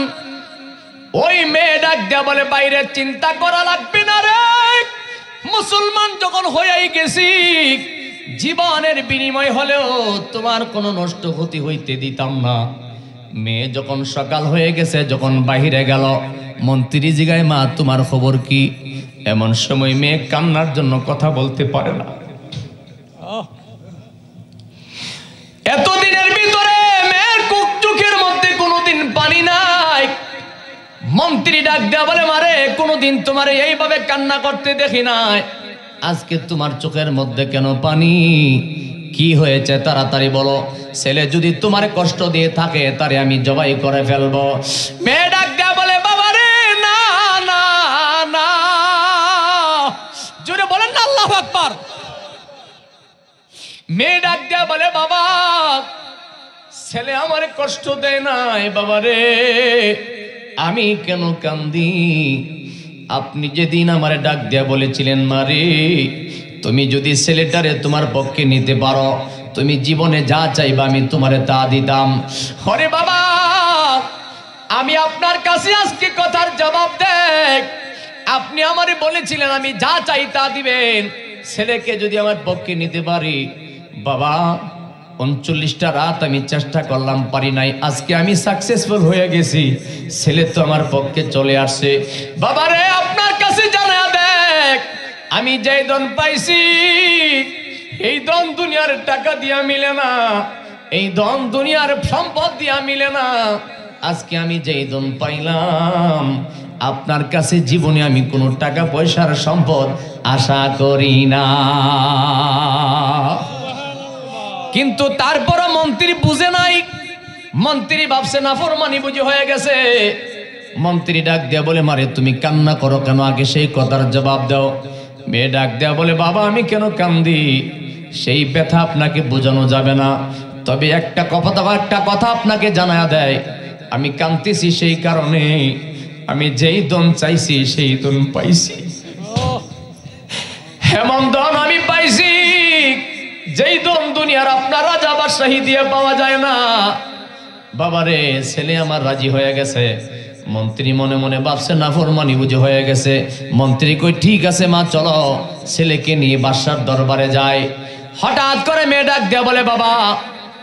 ওই মেয়ে ডাক দিয়া বলে বাইরে চিন্তা করা লাগবে না রে, মুসলমান যখন হয়েই গেছি জীবনের বিনিময় হলেও তোমার কোনো নষ্ট ক্ষতি হইতে দিতাম না। মেয়ে যখন সকাল হয়ে গেছে, যখন বাহিরে গেল, মন্ত্রী জিগায় মা তোমার খবর কি? এমন সময় মেয়ে কান্নার জন্য কথা বলতে পারে না। এতদিনের ভিতরে মেয়ের চোখের মধ্যে কোনোদিন পানি নাই। মন্ত্রী ডাক দেয়া বলে মারে কোনোদিন তোমার এইভাবে কান্না করতে দেখি নাই, আজকে তোমার চোখের মধ্যে কেন পানি? কি হয়েছে তাড়াতাড়ি বলো, ছেলে যদি তোমার কষ্ট দিয়ে থাকে তারে আমি জবাই করে ফেলবো। মেয়ে ডাক দেয়া বলে বাবা রে না না না, জোরে বলেন না আল্লাহু আকবার। মেয়ে ডাক দেয়া বলে বাবা ছেলে আমার কষ্ট দেয় নাই বাবা রে, আমি কেন কান্দি? আপনি যেদিন আমারে ডাক দেয়া বলেছিলেন মারে তুমি যদি ছেলেটারে তোমার পক্ষে নিতে পারো, তুমি জীবনে যা চাইবা আমি তোমারে তা দিতাম। হরে বাবা আমি আপনার কাছে আজকে কথার জবাব দেখ, আপনি আমারে বলেছিলেন আমি যা চাই তা দিবেন, ছেলেকে যদি আমার পক্ষে নিতে পারি। বাবা 39টা রাত আমি চেষ্টা করলাম, পারি নাই, আজকে আমি সাকসেসফুল হয়ে গেছি, ছেলে তো আমার পক্ষে চলে আসে। বাবা রে আপনার কাছে জানা দেখ, আমি যেই ধন পাইছি এই ধন দুনিয়ার টাকা দিয়া মিলে না, এই ধন দুনিয়ার সম্পদ দিয়া মিলে না। আজকে আমি যেই ধন পাইলাম আপনার কাছে জীবনে আমি কোনো টাকা পয়সার সম্পদ আশা করি না। কিন্তু তারপরও মন্ত্রী বুঝে নাই, মন্ত্রী ভাবছে নাফরমানি বুঝি হয়ে গেছে। মন্ত্রী ডাক দেয়া বলে মারে তুমি কান্না করো কেন, আগে সেই কথার জবাব দাও। মেয়ে ডাক দেয়া বলে বাবা আমি কেন কান্দি সেই ব্যথা আপনাকে বোঝানো যাবে না, তবে একটা কথা আপনাকে জানায়া দেয়, আমি কান্দিছি সেই কারণে আমি যেই দন চাইছি সেই দন পাইছি। এমন দন আমি পাইছি যেই দন দুনিয়ার আপনার রাজা বাদশাহী দিয়ে পাওয়া যায় না। বাবারে ছেলে আমার রাজি হয়ে গেছে, মন্ত্রী মনে মনে ভাবছে নাফরমানি বুঝে হয়ে গেছে। মন্ত্রী কই ঠিক আছে মা চলো ছেলেকে নিয়ে বাদশার দরবারে যায়। হঠাৎ করে মেয়ে ডাক দেয়া বলে বাবা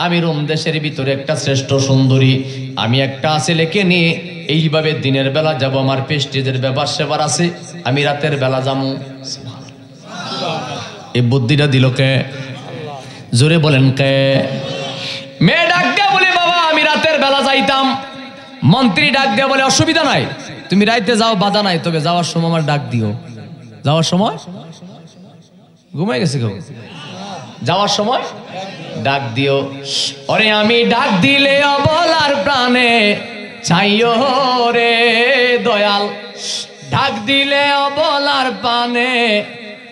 আমি রোম দেশের ভিতরে একটা শ্রেষ্ঠ সুন্দরী, আমি একটা ছেলেকে নিয়ে এইভাবে দিনের বেলা যাব, আমার পেস্টিজের ব্যাপার সেবার আছে, আমি রাতের বেলা যাবো। এই বুদ্ধিটা দিল কে? জোরে বলেন কে? মেয়ে ডাক দেয়া বলে বাবা আমি রাতের বেলা যাইতাম। মন্ত্রী ডাক দেয়া বলে অসুবিধা নাই, তুমি রাইতে যাও বাধা নাই, তবে যাওয়ার সময় আমার ডাক দিও। যাওয়ার সময় ঘুমাই গেছে কেউ? যাওয়ার সময় ডাক দিও। ওরে আমি ডাক দিলে অবলার প্রাণে চাইও রে দয়াল, ডাক দিলে অবলার প্রাণে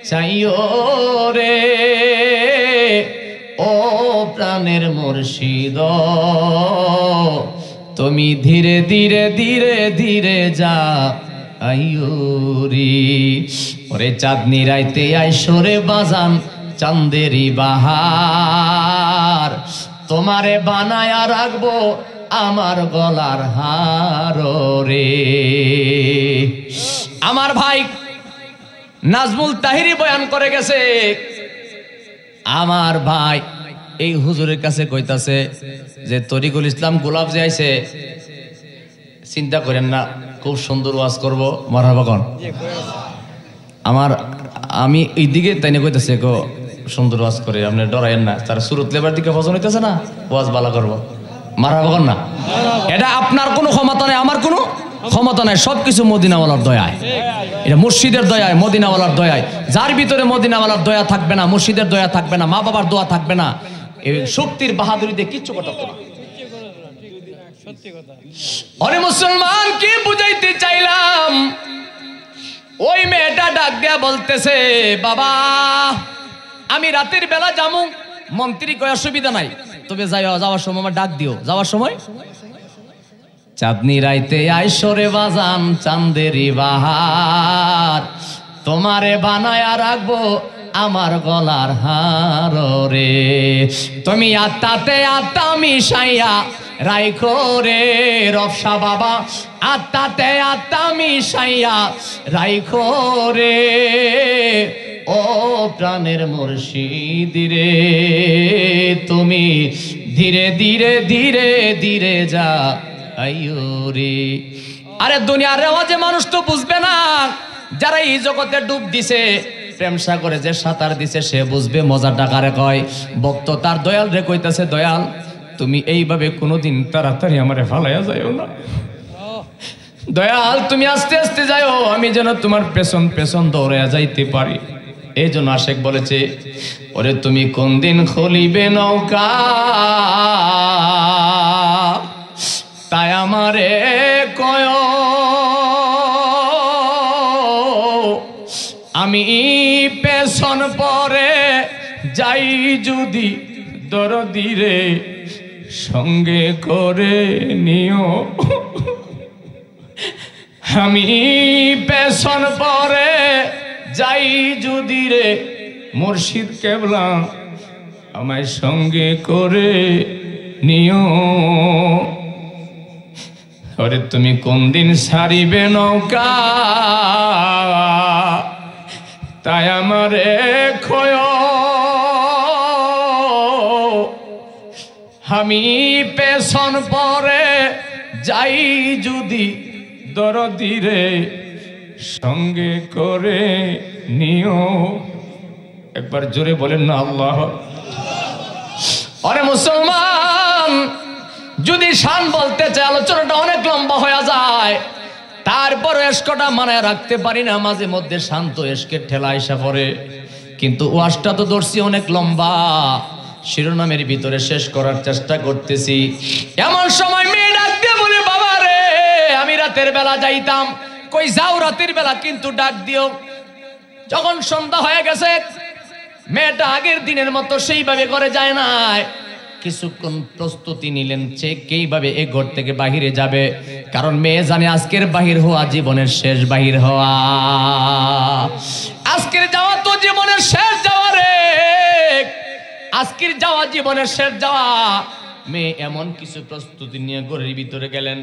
চাইও রে ও প্রাণের মুর্শিদ, তুমি ধীরে ধীরে ধীরে ধীরে যা আইয়ুরি। ওরে চাঁদনি রাইতে আইসরে বাজান চাঁদেরি বাহার, তোমারে বানায়া রাখবো আমার গলার হার রে। আমার ভাই নাজমুল তাহিরি বয়ান করে গেছে, আমার ভাই এই হুজুরের কাছে কইতাছে যে তরিকুল ইসলাম গোলাপ যে আইছে চিন্তা করেন না, খুব সুন্দর ওয়াজ করবো মারহাবা কোন। আমি এই দিকে তাই না কইতাছে গো সুন্দর ওয়াজ করে, আপনি ডরাইয়েন না, তার সুরত লেবার দিকে পছন্দ হইতেছে না, ওয়াজ ভালো করবো মারহাবা কোন না। এটা আপনার কোনো ক্ষমতা নেই, আমার কোনো ক্ষমতা নাই, সবকিছু মদিনাওয়ালার দয়ায়, এটা মুর্শিদের দয়ায়, মদিনাওয়ালার দয়ায়। যার ভিতরে মদিনাওয়ালার দয়া থাকবে না, মুর্শিদের দয়া থাকবে না, মা বাবার দোয়া থাকবে না, এই শক্তির বাহাদুরিতে কিচ্ছু করতে পারবে না। অরে মুসলমান কি বুঝাইতে চাইলাম, ওই মেয়েটা ডাক দেয়া বলতেছে বাবা আমি রাতের বেলা যাবো। মন্ত্রী কয় অসুবিধা নাই, তবে যাওয়ার সময় আমার ডাক দিও। যাওয়ার সময় চাঁদনি রাইতে আইসরে বাজান চাঁদেরি বাহার, তোমারে বানায়া রাখবো আমার গলার হার রে, তুমি আত্মাতে আত্মা মিশাইয়া রাইখো রে রফসা বাবা, আত্মাতে আত্মা মিশাইয়া রাইখো রে ও প্রাণের মুর্শিদ রে, তুমি ধীরে ধীরে ধীরে ধীরে যা আইয়ুরি। আরে দুনিয়ার রেওয়াজে মানুষ তো বুঝবে না, যারা এই জগতে ডুব দিছে প্রেম সাগরে যে সাঁতার দিছে সে বুঝবে মজাটা কারে কয়। ভক্ত তার দয়াল রে কইতাছে দয়াল তুমি এইভাবে কোনোদিন তাড়াতাড়ি আমারে ফালাইয়া যাইও না, দয়াল তুমি আস্তে আস্তে যাও, আমি যেন তোমার পেছন পেছন দৌড়াইয়া যাইতে পারি। এই জন্য আশেক বলেছে ওরে তুমি কোন দিন খুলিবে নৌকা, তাই আমারে কয় আমি পেছন পরে যাই যদি দরদি রে সঙ্গে করে নিও, আমি পেছন পরে যাই যদি রে মুর্শিদ কেবলা আমায় সঙ্গে করে নিও। ওরে তুমি কোন দিন ছাড়িবে নৌকা, তাই আমারে কয় আমি পেছন পরে যাই যদি দরদি রে সঙ্গে করে নিও। একবার জোরে বলেন না আল্লাহ। আরে মুসলমান যদি শান বলতে চাই আলোচনাটা অনেক লম্বা হয়ে যায়, তারপর এসকটা মানায় রাখতে পারি না, মাঝে মধ্যে শান্ত এসকের ঠেলা এসে পড়ে, কিন্তু ওয়াজটা তো ধরছি অনেক লম্বা, শিরোনামের ভিতরে শেষ করার চেষ্টা করতেছি। এমন সময় মেয়ে ডাক দিয়ে বলে বাবা রে আমি রাতের বেলা যাইতাম। কই যাও রাতের বেলা, কিন্তু ডাক দিও। যখন সন্ধ্যা হয়ে গেছে মেয়েটা আগের দিনের মতো সেইভাবে করে যায় না, কিছুক্ষণ প্রস্তুতি নিলেন সে কিভাবে এ ঘর থেকে বাহিরে যাবে, কারণ মেয়ে জানে আজকের বাহির হওয়া জীবনের শেষ বাহির হওয়া, আজকের যাওয়া তো জীবনের শেষ যাওয়া রে, আজকের যাওয়া জীবনের শেষ যাওয়া। মেয়ে এমন কিছু প্রস্তুতি নিয়ে ঘরের ভিতরে গেলেন।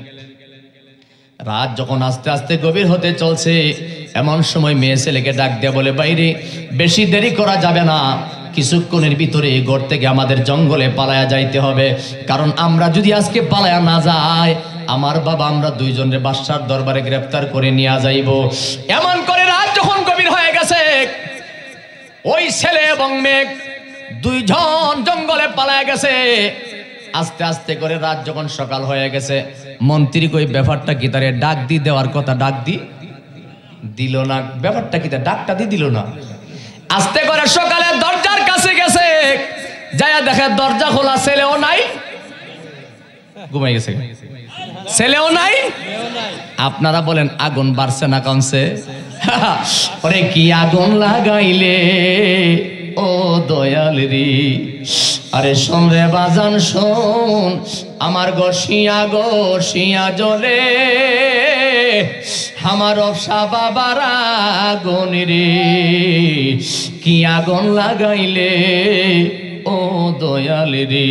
রাত যখন আস্তে আস্তে গভীর হতে চলছে, এমন সময় মেয়ে ছেলেকে ডাক দিয়ে বলে, বাইরে বেশি দেরি করা যাবে না, কিছুক্ষণের ভিতরে এই ঘর থেকে আমাদের জঙ্গলে পালায়া যাইতে হবে, কারণ আমরা যদি আজকে পালায়া না যাই আমার বাবা আমরা দুইজনের বাদশার দরবারে গ্রেফতার করে নিয়ে যাইব। এমন করে রাত যখন গভীর হয়ে গেছে, ওই ছেলে এবং মেয়ে দুইজন জঙ্গলে পালায়া গেছে। আস্তে আস্তে করে রাত যখন সকাল হয়ে গেছে, মন্ত্রী কই ব্যাপারটা কি, তারে ডাক দি দেওয়ার কথা ডাক দিল না, ব্যাপারটা কি, ডাকটা দিল না। আস্তে করে সকালে দরজার কাছে গেছে, যায়া দেখে দরজা খোলা, ছেলেও নাই, ঘুমাই গেছে, ছেলেও নাই। আপনারা বলেন আগুন বাড়ছে না কমছে? ওরে কি আগুন লাগাইলে ও দয়াল রে, আরে শোন রে বাজান শোন, আমার গসিয়া জ্বলে, আমার অবসা বাবার আগুন রে, কি আগুন লাগাইলে ও দয়াল রে,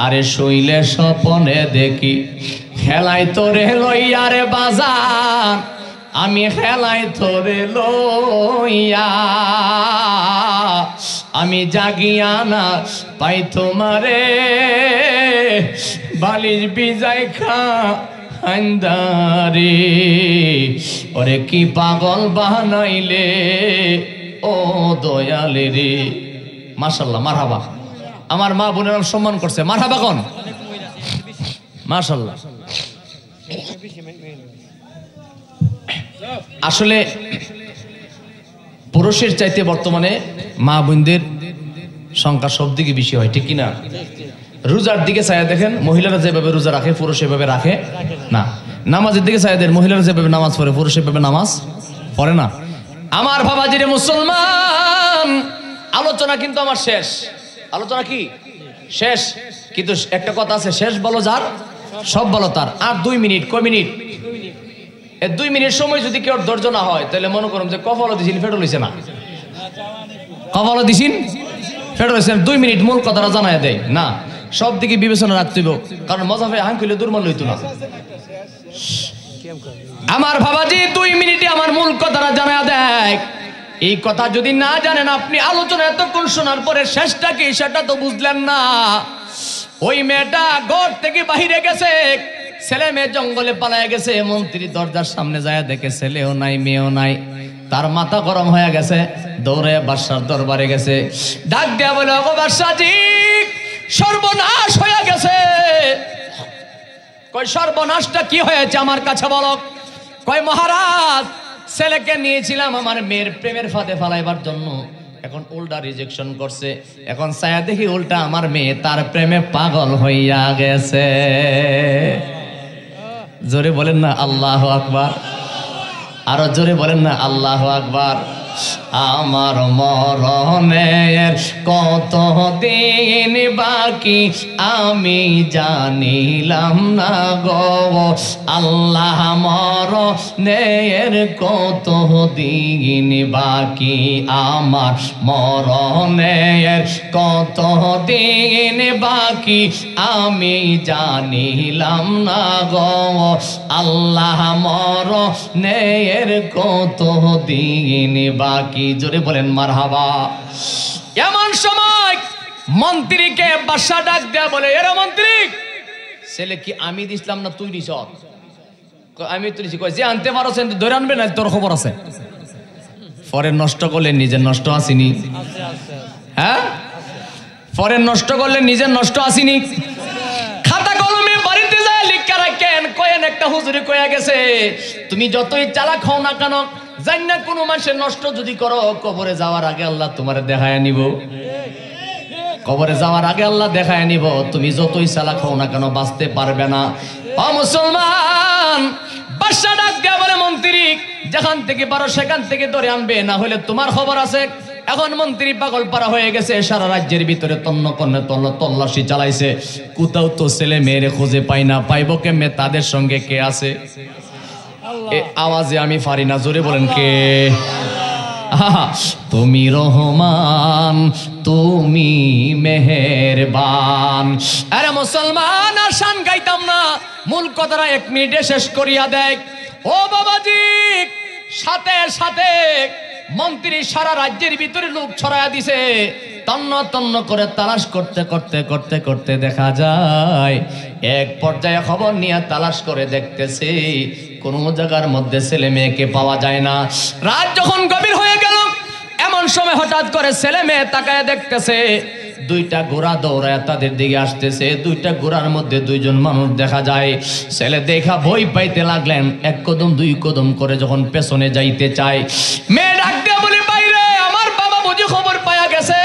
আরে শৈলে স্বপনে দেখি খেলাই তোরে লইয়া রে বাজান, আমি খেলাই তোরে লইয়া, আমি জাগিয়া না পাই তোমারে, বালিশ বিজাই খান্দারে, ওরে কি পাগল বানাইলে ও দয়ালে রে। মাশাআল্লাহ, মারহাবা। আমার মা বোনেরা সম্মান করছে, মারহাবা কোন, মাশাআল্লাহ। আসলে পুরুষের চাইতে বর্তমানে মা বোনদের সংখ্যা সব দিকে বেশি হয়, ঠিক কিনা? রোজার দিকে চাইয়া দেখেন, মহিলারা যেভাবে রোজা রাখে পুরুষ এভাবে রাখে না। নামাজের দিকে চাইয়া দেন, মহিলারা যেভাবে নামাজ পড়ে পুরুষ এভাবে নামাজ পড়ে না। আমার বাবাজিরে মুসলমান, আলোচনা কিন্তু আমার শেষ, আলোচনা কি শেষ, কিন্তু একটা কথা আছে, শেষ বলো যার সব বলো তার। আর 2 মিনিট, কয় মিনিট? 2 মিনিট সময় যদি কেউ ধৈর্য না হয়, তাহলে মনে করুন যে কপালও দিছিন ফেটল হইছে না, কপালও দিছিন ফেটল হইছে। 2 মিনিট মূল কথাটা জানাই দেয় না, সব দিকে বিবেচনা রাখতে হবে, কারণ মজা হয়ে হাঁ কইলে দুর্বল হইতো না। আমার বাবাজি 2 মিনিটে আমার মূল কথাটা জানা দেয়। এই কথা যদি না জানেন আপনি, আলোচনা এতক্ষণ শোনার পরে শেষটা কি সেটা তো বুঝলেন না। ওই মেয়েটা ঘর থেকে বাহিরে গেছে, ছেলে মেয়ে জঙ্গলে পালায় গেছে। মন্ত্রী দরজার সামনে যায় দেখে ছেলেও নাই মেয়েও নাই, তার মাথা গরম হয়ে গেছে, দৌড়ে বাদশার দরবারে গেছে, ডাক দেয়া বলে, ওগো বাদশাজি সর্বনাশ হয়ে গেছে। কই সর্বনাশটা কি হয়েছে আমার কাছে বলো। কই মহারাজ ছেলেকে নিয়েছিলাম আমার মেয়ের প্রেমের ফাঁদে ফালাইবার জন্য, এখন উল্টা রিজেকশন করছে, এখন ছায়া দেখি উল্টা আমার মেয়ে তার প্রেমে পাগল হইয়া গেছে। জোরে বলেন না আল্লাহু আকবার, আরো জোরে বলেন না আল্লাহু আকবার। আমার মরণের কত দিন বাকি আমি জানিলাম না গো আল্লাহ, মরণের কত দিন বাকি আমার, মরণের কত দিন বাকি আমি জানিলাম না গো আল্লাহ, মরণের কত দিন বাকি। জোরে বলেন মারহাবা। এমন সময় মন্ত্রীকে বাদশা ডাক দেয়া বলে, এরা মন্ত্রী ছেলে কি আমি দিছিলাম না তুই দিছ? আমি তুলিছি। কই যে আনতে পারো ধরে আনবে না, তোর খবর আছে। পরে নষ্ট করলে নিজের নষ্ট আসেনি? হ্যাঁ, পরে নষ্ট করলে নিজের নষ্ট আসেনি? খাতা কলমে বাড়িতে যায় লিখা রাখেন, কয়েন একটা হুজুরে কয়া গেছে, তুমি যতই চালাক হও না কেন, জান না কোনো মানুষের নষ্ট যদি করো, কবরে যাওয়ার আগে আল্লাহ তোমারে দেখায় নিব। কবরে যাওয়ার আগে আল্লাহ দেখায় নিব, তুমি যতই চালাক হও না কেন বাঁচতে পারবে না। ও মুসলমান, বাদশা ডাক দেয়া বলে, মন্ত্রী যেখান থেকে পারো সেখান থেকে ধরে আনবে, না হলে তোমার খবর আছে। এখন মন্ত্রী পাগল পারা হয়ে গেছে, সারা রাজ্যের ভিতরে তল্লাশি চালাইছে, কোথাও তো ছেলে মেয়েরে খুঁজে পাই না। পাইব কেমনে, তাদের সঙ্গে কে আছে? আওয়াজে আমি পারি না, জোরে বলেন কে? তুমি রহমান তুমি মেহেরবান। আরে মুসলমান, আর শান গাইতাম না, মূল কথাটা 1 মিনিটে শেষ করিয়া দেয়। ও বাবাজি, সাথে সাথে মন্ত্রী সারা রাজ্যের ভিতরে লোক ছড়াইয়া দিছে। তন্ন তন্ন করে তালাশ করতে করতে করতে করতে দেখা যায়, এক পর্যায়ে খবর নিয়ে তালাশ করে দেখতেছে কোনো জায়গার মধ্যে ছেলে মেয়েকে পাওয়া যায় না। রাত যখন গভীর হয়ে গেল, এমন সময় হঠাৎ করে ছেলে মেয়ে তাকায় দেখতেছে 2টা ঘোড়া দৌড়ায় তাদের দিকে আসতেছে। 2টা ঘোড়ার মধ্যে 2জন মানুষ দেখা যায়। ছেলে দেখা ভয় পাইতে লাগলেন, 1 কদম 2 কদম করে যখন পেছনে যাইতে চায়, মেয়ে ডাক দিয়ে বলে, বাইরে আমার বাবা বুঝি খবর পায়া গেছে,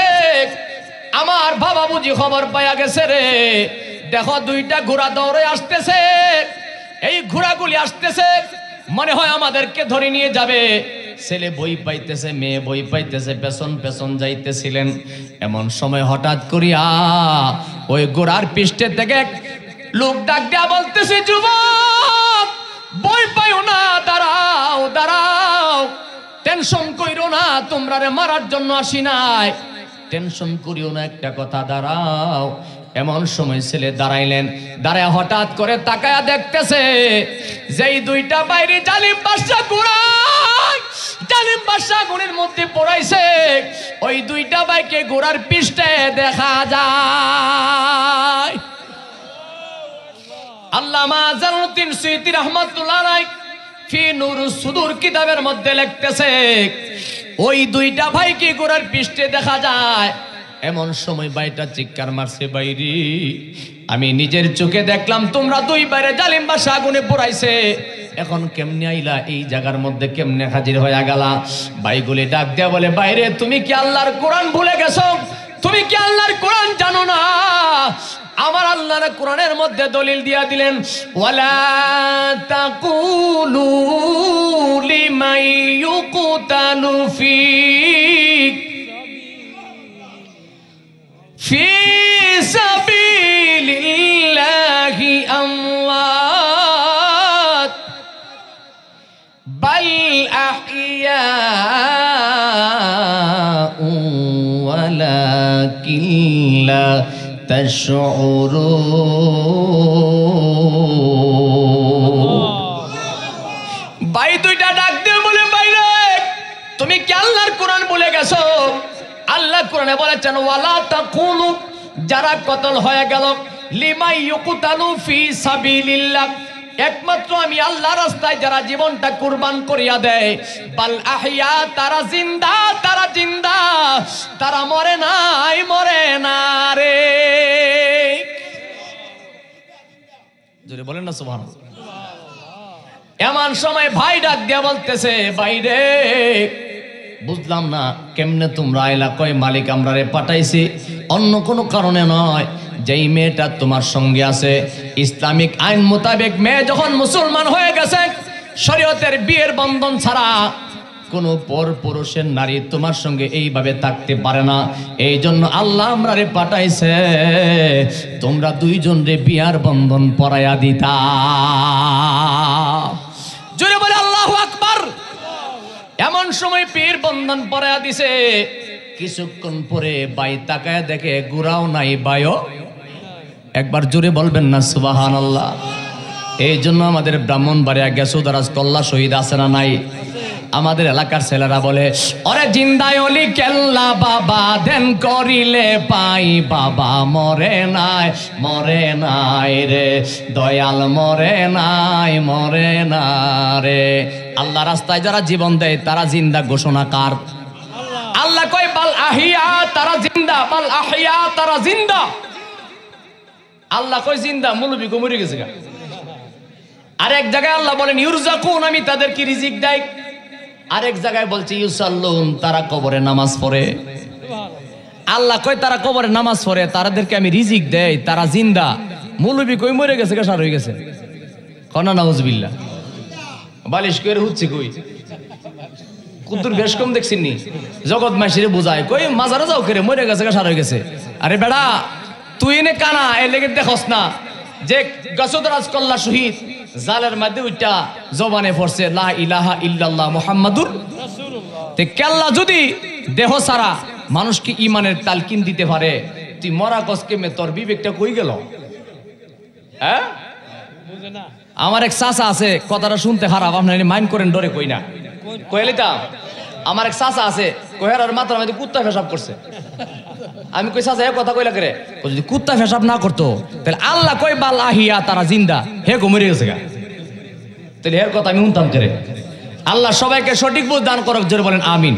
আমার বাবা বুঝি খবর পায়া গেছে রে। দেখো 2টা ঘোড়া দৌড়ে আসতেছে, এই ঘোড়াগুলি আসতেছে, মনে হয় আমাদেরকে ধরে নিয়ে যাবে। ছেলে বই পাইতেছে, মেয়ে বই পাইতেছে, পেছন পেছন যাইতেছিলেন। এমন সময় হঠাৎ করিয়া ওই ঘোড়ার পৃষ্ঠে থেকে লোক ডাক দিয়া বলতেছে, যুবক বই পাইও না, দাঁড়াও দাঁড়াও, টেনশন কইরো না, তোমরা রে মারার জন্য আসি নাই, টেনশন করিও না, একটা কথা, দাঁড়াও। এমন সময় ছেলে দাঁড়াইলেন, দাঁড়ায় হঠাৎ করে তাকায়া দেখতেছে যেই 2টা বাইরে জালিম বাদশা ঘোড়া, জালিম বাদশা গুণের মধ্যে পড়াইছে, ওই 2টা বাইকে ঘোড়ার পৃষ্ঠে দেখা যায়। আল্লামা জালালউদ্দিন সুয়ুতী রাহমাতুল্লাহ আলাইহি ফি নূরুস সুদূর কিতাবের মধ্যে লিখতেছে, ওই 2টা ভাইকে ঘোড়ার পৃষ্ঠে দেখা যায়। এমন সময় ভাইটা চিৎকার মারছে, বাইরে আমি নিজের চোখে দেখলাম তোমরা 2 বাইরে জালিম বাদশা আগুনে পোড়াইছে, এখন কেমনে আইলা এই জায়গার মধ্যে, কেমনে হাজির হয়ে গেলা? ভাইগুলি ডাক দেয়া বলে, বাইরে তুমি কি আল্লাহর কোরআন ভুলে গেছো? তুমি কি আল্লাহর কোরআন জানো না? আমার আল্লাহর কোরআনের মধ্যে দলিল দিয়া দিলেন, ওয়ালা তাকুলু লিমান ইউকতালু ফি সাবিলিল্লাহি আমওয়াত বাল আহইয়াউ ওয়ালাকিন লা তাশউরুন। ভাই 2টা ডাক দিয়ে বলে, বাইরে তুমি কি আল্লাহর কোরআন ভুলে গেছো? আল্লাহ কোরআনে বলেছেন, ওয়ালা তাকুলু, যারা কতল হয়ে গেল, লিমান ইউকতালু ফি সাবিলিল্লাহ, একমাত্র আমি আল্লাহর রাস্তায় যারা জীবনটা কুরবান করিয়া দেয়, বাল আহইয়া, তারা জিন্দা, তারা জিন্দা, তারা মরে নাই, মরে না রে। জোরে বলেন না সুবহানাল্লাহ। এমন সময় ভাই ডাক দিয়া বলতেছে, বাইরে বুঝলাম না কেমনে তোমরা আইলা? কয় মালিক আমরা রে পাঠাইছি, অন্য কোনো কারণে নয়। যেই মেয়েটা তোমার সঙ্গে আছে, ইসলামিক আইন মোতাবেক মেয়ে যখন মুসলমান হয়ে গেছে, শরীয়তের বিয়ের বন্ধন ছাড়া কোনো পর পুরুষের নারী তোমার সঙ্গে এইভাবে থাকতে পারে না। এই জন্য আল্লাহ আমরা রে পাঠাইছে, তোমরা 2 জন রে বিয়ার বন্ধন পরাইয়া দিতা। জোরে বলে আল্লাহু আকবার। এমন সময় পীর বন্ধন পরাইয়া দিছে। কিছুক্ষণ পরে বাই তাকায় দেখে গুড়াও নাই, বায়ও। একবার জোরে বলবেন না সুবহানাল্লাহ। এই জন্য আমাদের ব্রাহ্মণবাড়িয়া গেছুদারাজ কল্লা শহীদ আছে না নাই? আমাদের এলাকার ছেলেরা বলে, ওরে জিন্দায় অলি কেল্লা বাবা দেন করিলে পাই, বাবা মরে নাই, মরে নাই রে দয়াল, মরে নাই, মরে না রে। আল্লাহ রাস্তায় যারা জীবন দেয় তারা জিন্দা ঘোষণা কার? আল্লাহ কয় বাল আহিয়া, তারা জিন্দা, বাল আহিয়া, তারা জিন্দা। আল্লাহ কয় জিন্দা, মুলবি গো মরে গেছে। আরেক জায়গায় আল্লাহ বলেন ইউরজাকুন, আমি তাদেরকে রিজিক দেই। আরেক জায়গায় বলছে ইউসাল্লুন, তারা কবরে নামাজ পড়ে। আল্লাহ কয় তারা কবরে নামাজ পড়ে, তাদেরকে আমি রিজিক দেই, তারা জিন্দা। মুলবি কই মরে গেছে, সার হয়ে গেছে। কনা নাউজুবিল্লাহ। বালিশ করে হচ্ছে কই কুদ্দুর বেশ কম দেখছেন নি? জগৎ মাসিরে বুঝায়, কই মাজারে যাও করে মরে গেছে, সার হয়ে গেছে। আরে বেড়া তুই এনে কানা এর লেগে দেখস না, যে গসদরাজ কল্লা শহীদ জালের মধ্যে ওইটা জবানে পড়ছে লা ইলাহা ইল্লাল্লাহ মুহাম্মাদুর রাসূলুল্লাহ। তে কেল্লা যদি দেহ সারা মানুষকে ইমানের তালকিন দিতে পারে, তুই মরা কসকে মে তোর বিবেকটা কই গেল? হ্যাঁ, আমার এক চাচা আছে, কথাটা শুনতে খারাপ, আপনার মাইন্ড করেন, ডরে কই না, কইলিতা আমার এক চাচা আছে, কোহেরার মাথার মধ্যে কুত্তা পেশাব করছে। আমি কই চাচা এ কথা কইলা করে, যদি কুত্তা পেশাব না করতো তাহলে আল্লাহ কই বাল্লাহিয়া তারা জিন্দা, হে গো মরে গেছে গা, তাহলে এর কথা আমি শুনতাম করে। আল্লাহ সবাইকে সঠিক বুঝ দান করুক, জোরে বলেন আমিন।